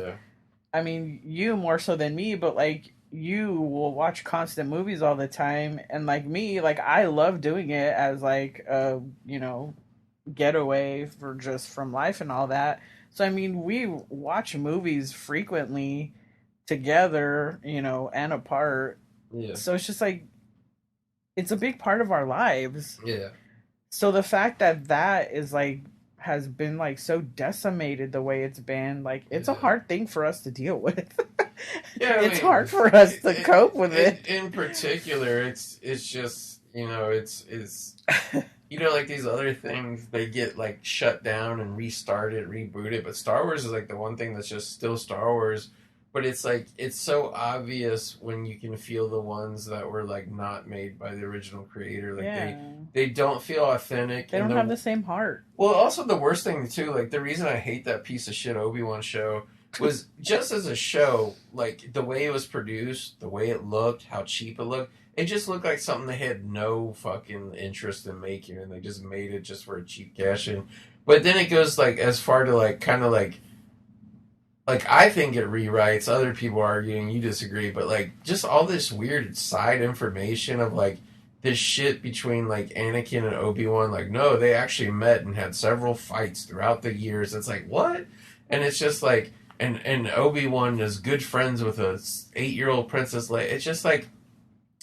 I mean, you more so than me, but like you will watch constant movies all the time, and like me, like I love doing it as like you know, getaway from life and all that. So I mean, we watch movies frequently together, you know, and apart. So it's just like it's a big part of our lives. So the fact that is like has been like so decimated the way it's been, like it's a hard thing for us to deal with. It's hard for us to cope with it. In particular, it's just, you know, it's you know, like these other things, they get like shut down and restarted, rebooted. But Star Wars is like the one thing that's just still Star Wars. But it's like, it's so obvious when you can feel the ones that were like not made by the original creator. Like they don't feel authentic. They don't have the same heart. Well, also the worst thing too, like the reason I hate that piece of shit Obi-Wan show was just as a show, like the way it was produced, the way it looked, how cheap it looked. It just looked like something they had no fucking interest in making, and they just made it just for a cheap cash in. But then it goes like as far to like kind of like I think it rewrites. Other people arguing, you disagree, but like just all this weird side information of like this shit between like Anakin and Obi-Wan. Like no, they actually met and had several fights throughout the years. It's like what? And it's just like and Obi-Wan is good friends with a 8-year-old Princess Leia. It's just like.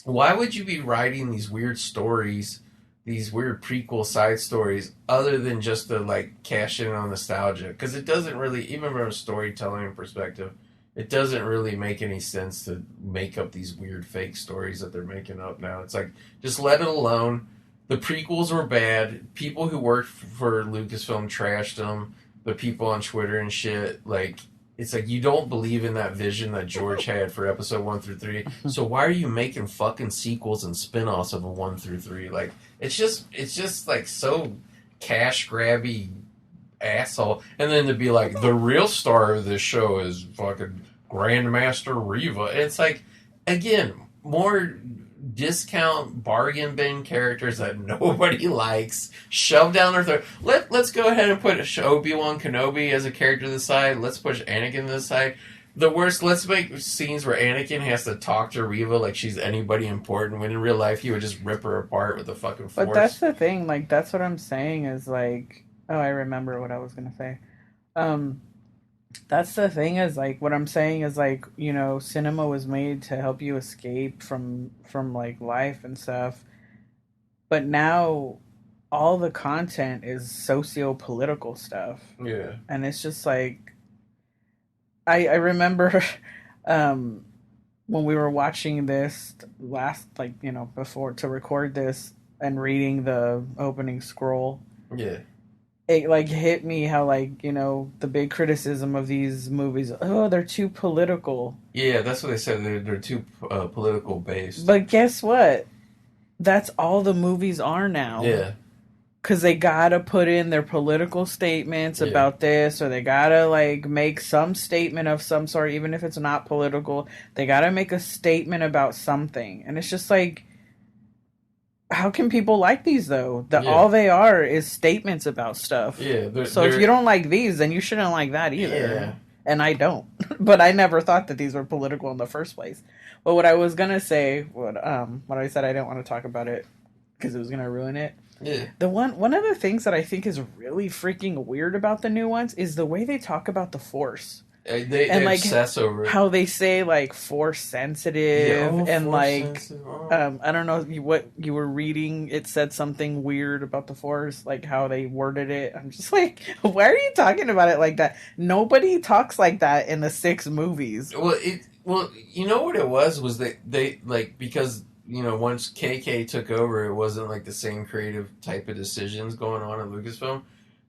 Why would you be writing these weird stories, these weird prequel side stories, other than just to like cash in on nostalgia? Because it doesn't really, even from a storytelling perspective, it doesn't really make any sense to make up these weird fake stories that they're making up now. It's like, just let it alone. The prequels were bad. People who worked for Lucasfilm trashed them. The people on Twitter and shit, like... It's like, you don't believe in that vision that George had for episode 1 through 3. So why are you making fucking sequels and spin-offs of a 1 through 3? Like, it's just like so cash grabby asshole. And then to be like, the real star of this show is fucking Grandmaster Reva. And it's like, again, more discount bargain bin characters that nobody likes shoved down their throat. Let's go ahead and put Obi-Wan Kenobi as a character to the side. Let's push Anakin to the side. the worst. Let's make scenes where Anakin has to talk to Reva like she's anybody important, when in real life he would just rip her apart with the fucking Force. But that's the thing. Like, that's what I'm saying is like, oh, I remember what I was gonna say. Um, that's the thing is like, what I'm saying is like, cinema was made to help you escape from like life and stuff. But now all the content is socio-political stuff. Yeah. And it's just like I remember when we were watching this last, like, before to record this and reading the opening scroll. Yeah. It like hit me how like, the big criticism of these movies, oh, they're too political. Yeah, that's what they said. They're too political based. But guess what? That's all the movies are now. Yeah. Because they gotta put in their political statements about this, or they gotta like make some statement of some sort, even if it's not political. They gotta make a statement about something, and it's just like, how can people like these though? All they are is statements about stuff. Yeah. So if you don't like these, then you shouldn't like that either. Yeah. And I don't, but I never thought that these were political in the first place. But what I was gonna say, what I said I didn't want to talk about it because it was gonna ruin it. Yeah. The one of the things that I think is really freaking weird about the new ones is the way they talk about the Force. They like obsess over it. How they say like Force sensitive and Force like sensitive. Oh. I don't know what you were reading. It said something weird about the Force, like how they worded it. I'm just like, why are you talking about it like that? Nobody talks like that in the 6 movies. Well, you know what it was they like, because once KK took over, it wasn't like the same creative type of decisions going on at Lucasfilm.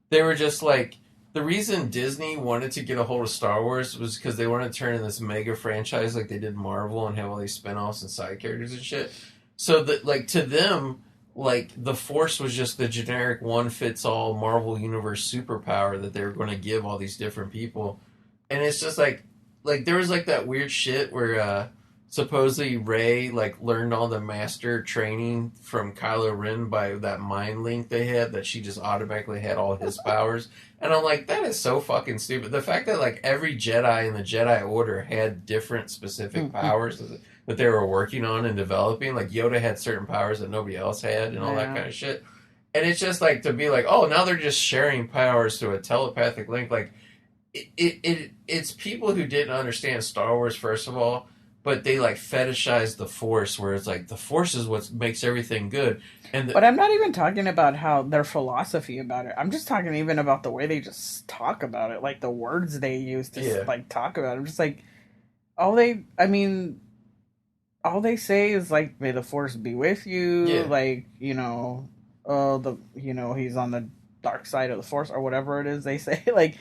They were just like, the reason Disney wanted to get a hold of Star Wars was because they wanted to turn in this mega franchise like they did Marvel and have all these spinoffs and side characters and shit. So that, like, to them, like, the Force was just the generic one-fits-all Marvel Universe superpower that they were going to give all these different people. And it's just like there was like that weird shit where supposedly Rey like learned all the master training from Kylo Ren by that mind link they had, that she just automatically had all his powers. And I'm like, that is so fucking stupid. The fact that like every Jedi in the Jedi Order had different specific powers that they were working on and developing. Like Yoda had certain powers that nobody else had and all that kind of shit. And it's just like, to be like, oh, now they're just sharing powers through a telepathic link. Like, it's people who didn't understand Star Wars, first of all, but they like fetishize the Force, where it's like the Force is what makes everything good. But I'm not even talking about how their philosophy about it. I'm just talking even about the way they just talk about it, like the words they use to like talk about it. I'm just like, all they say is like, may the Force be with you, like, he's on the dark side of the Force, or whatever it is they say. Like,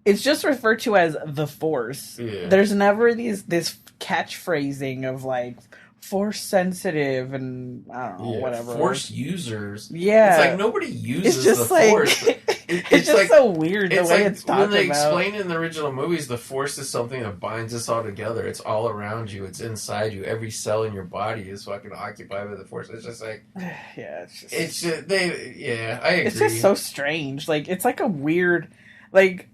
it's just referred to as the Force. There's never this catchphrasing of like Force sensitive and I don't know, whatever. Force users. Yeah. It's like nobody uses just the like, Force. It's just like, so weird the way it's talked about. When they explain in the original movies, the Force is something that binds us all together. It's all around you. It's inside you. Every cell in your body is fucking occupied by the Force. It's just like, I agree. It's just so strange. Like, it's like a weird, like,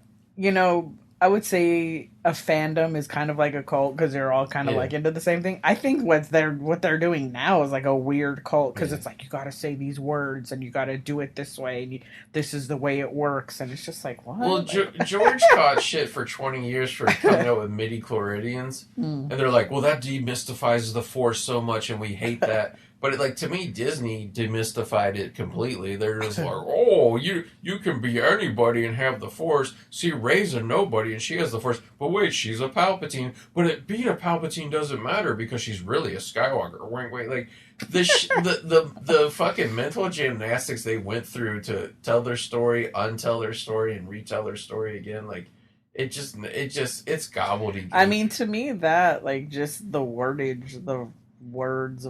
I would say a fandom is kind of like a cult because they're all kind of like into the same thing. I think what they're doing now is like a weird cult because it's like, you got to say these words and you got to do it this way and this is the way it works, and it's just like, what? Well, George caught shit for 20 years for coming out with midi-chloridians, and they're like, well, that demystifies the Force so much and we hate that. But to me, Disney demystified it completely. They're just like, oh, you can be anybody and have the Force. See, Rey's a nobody and she has the Force. But wait, she's a Palpatine. But being a Palpatine doesn't matter because she's really a Skywalker. Wait. Like, the fucking mental gymnastics they went through to tell their story, untell their story, and retell their story again, like, it's gobbledygook. I mean, to me, that, like, just the wordage, the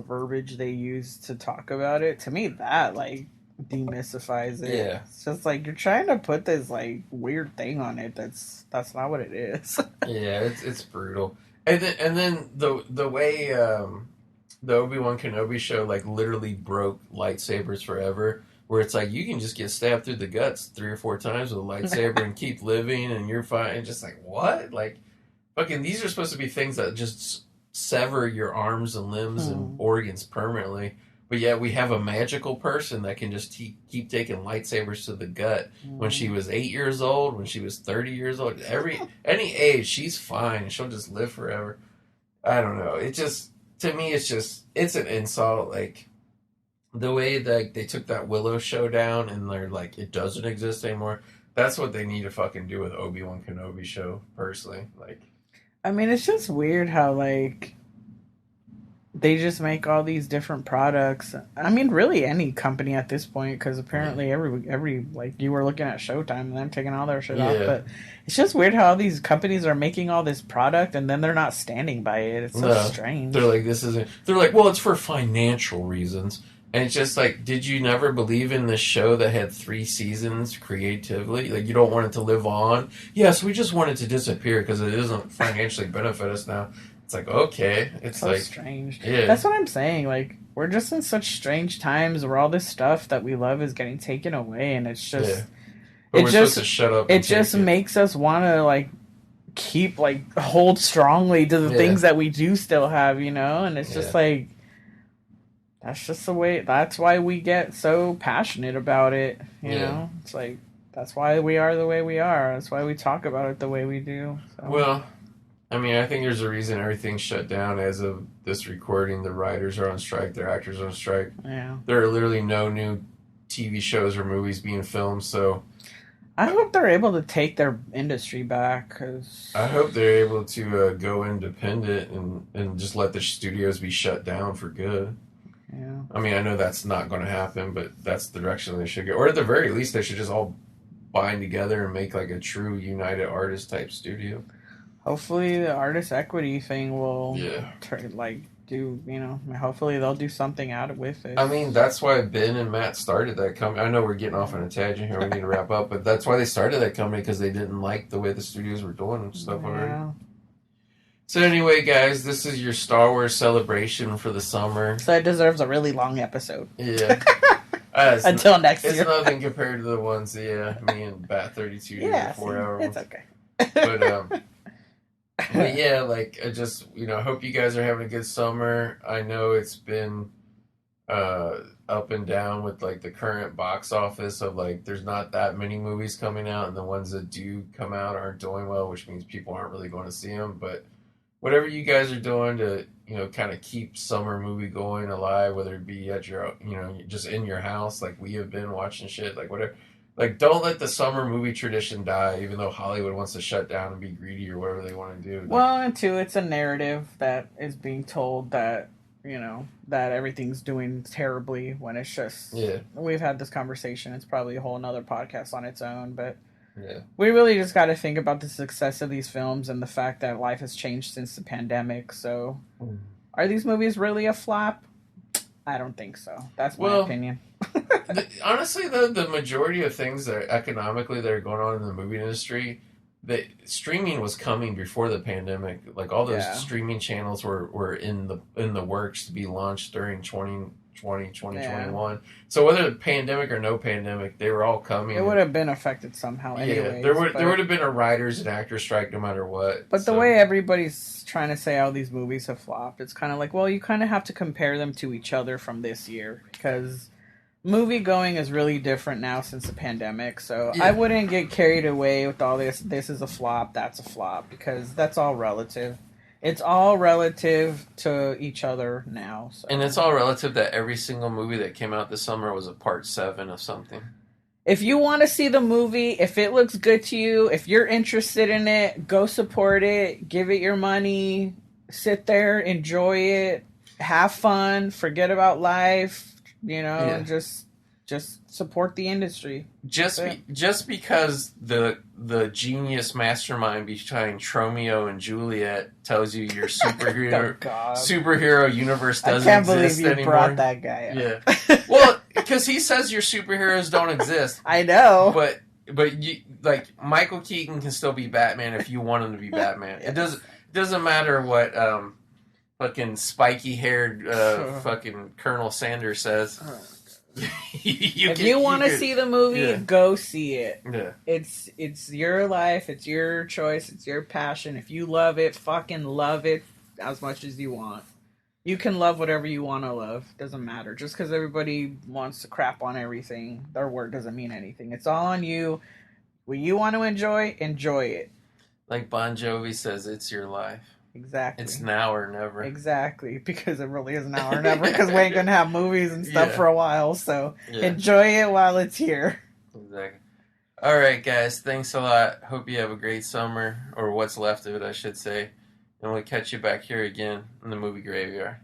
verbiage they use to talk about it, to me that like demystifies it. It's just like, you're trying to put this like weird thing on it that's not what it is. It's brutal. And then the way the Obi-Wan Kenobi show like literally broke lightsabers forever, where it's like you can just get stabbed through the guts 3 or 4 times with a lightsaber and keep living and you're fine, and just like, what? Like, fucking, these are supposed to be things that just sever your arms and limbs and organs permanently. But yet we have a magical person that can just keep taking lightsabers to the gut. When she was 8 years old, when she was 30 years old, any age, she's fine. She'll just live forever. I don't know. It just, to me, it's an insult. Like, the way that they took that Willow show down and they're like, it doesn't exist anymore. That's what they need to fucking do with Obi-Wan Kenobi show, personally. Like, I mean, it's just weird how, like, they just make all these different products. I mean, really any company at this point, because apparently every like, you were looking at Showtime and them taking all their shit off. But it's just weird how all these companies are making all this product and then they're not standing by it. It's so strange. They're like, they're like, well, it's for financial reasons. And it's just like, did you never believe in this show that had 3 seasons creatively? Like, you don't want it to live on? Yes, we just want it to disappear because it doesn't financially benefit us now. It's like, okay. It's so like strange. Yeah. That's what I'm saying. Like, we're just in such strange times where all this stuff that we love is getting taken away, and it's just But we're supposed to shut up. It just makes us want to, like, keep, like, hold strongly to the things that we do still have, you know? And it's just like, that's just the way, that's why we get so passionate about it, you know? It's like, that's why we are the way we are. That's why we talk about it the way we do. So. Well, I mean, I think there's a reason everything's shut down as of this recording. The writers are on strike. Their actors are on strike. Yeah. There are literally no new TV shows or movies being filmed, so... I hope they're able to take their industry back, because... I hope they're able to go independent and just let the studios be shut down for good. Yeah. I mean, I know that's not going to happen, but that's the direction they should go. Or at the very least, they should just all bind together and make like a true United Artists type studio. Hopefully the artist equity thing will hopefully they'll do something out with it. I mean, that's why Ben and Matt started that company. I know we're getting off on a tangent here. We need to wrap up, but that's why they started that company, because they didn't like the way the studios were doing stuff already. So anyway, guys, this is your Star Wars celebration for the summer. So it deserves a really long episode. Yeah. Until next year. It's nothing compared to the ones, me and Bat 32 did the 4-hour it's ones. okay. But yeah, like, I just, hope you guys are having a good summer. I know it's been up and down with, like, the current box office of, like, there's not that many movies coming out, and the ones that do come out aren't doing well, which means people aren't really going to see them. But whatever you guys are doing to, kind of keep summer movie going alive, whether it be at your, just in your house, like we have been watching shit, like whatever. Like, don't let the summer movie tradition die, even though Hollywood wants to shut down and be greedy or whatever they want to do. Like, well, and two, it's a narrative that is being told that, that everything's doing terribly, when it's just... Yeah. We've had this conversation. It's probably a whole nother podcast on its own, but... Yeah. We really just got to think about the success of these films and the fact that life has changed since the pandemic. So, are these movies really a flop? I don't think so. That's my opinion. Honestly, though, the majority of things that are economically that are going on in the movie industry, the streaming was coming before the pandemic. Like, all those streaming channels were in the works to be launched during 2020, 2021. Yeah. So whether the pandemic or no pandemic, they were all coming. It would have been affected somehow anyway. There would have been a writers and actors strike no matter what. But the way everybody's trying to say how these movies have flopped, it's kind of like, well, you kind of have to compare them to each other from this year, because movie going is really different now since the pandemic. So I wouldn't get carried away with all this is a flop, that's a flop, because that's all relative. It's all relative to each other now. So. And it's all relative that every single movie that came out this summer was a part 7 of something. If you want to see the movie, if it looks good to you, if you're interested in it, go support it, give it your money, sit there, enjoy it, have fun, forget about life, just support the industry. Just because the genius mastermind behind Tromeo and Juliet tells you your superhero universe doesn't exist anymore. I can't believe you brought that guy up. Yeah. Well, because he says your superheroes don't exist. I know. But you, like, Michael Keaton can still be Batman if you want him to be Batman. Yes. It doesn't matter what fucking spiky haired fucking Colonel Sanders says. If you want to see the movie, go see it. Yeah. It's your life. It's your choice. It's your passion. If you love it, fucking love it as much as you want. You can love whatever you want to love. Doesn't matter. Just because everybody wants to crap on everything, their work doesn't mean anything. It's all on you. What you want to enjoy it. Like Bon Jovi says, it's your life. Exactly. It's now or never. Exactly. Because it really is now or never. Because we ain't going to have movies and stuff for a while. So enjoy it while it's here. Exactly. All right, guys. Thanks a lot. Hope you have a great summer. Or what's left of it, I should say. And we'll catch you back here again in the movie graveyard.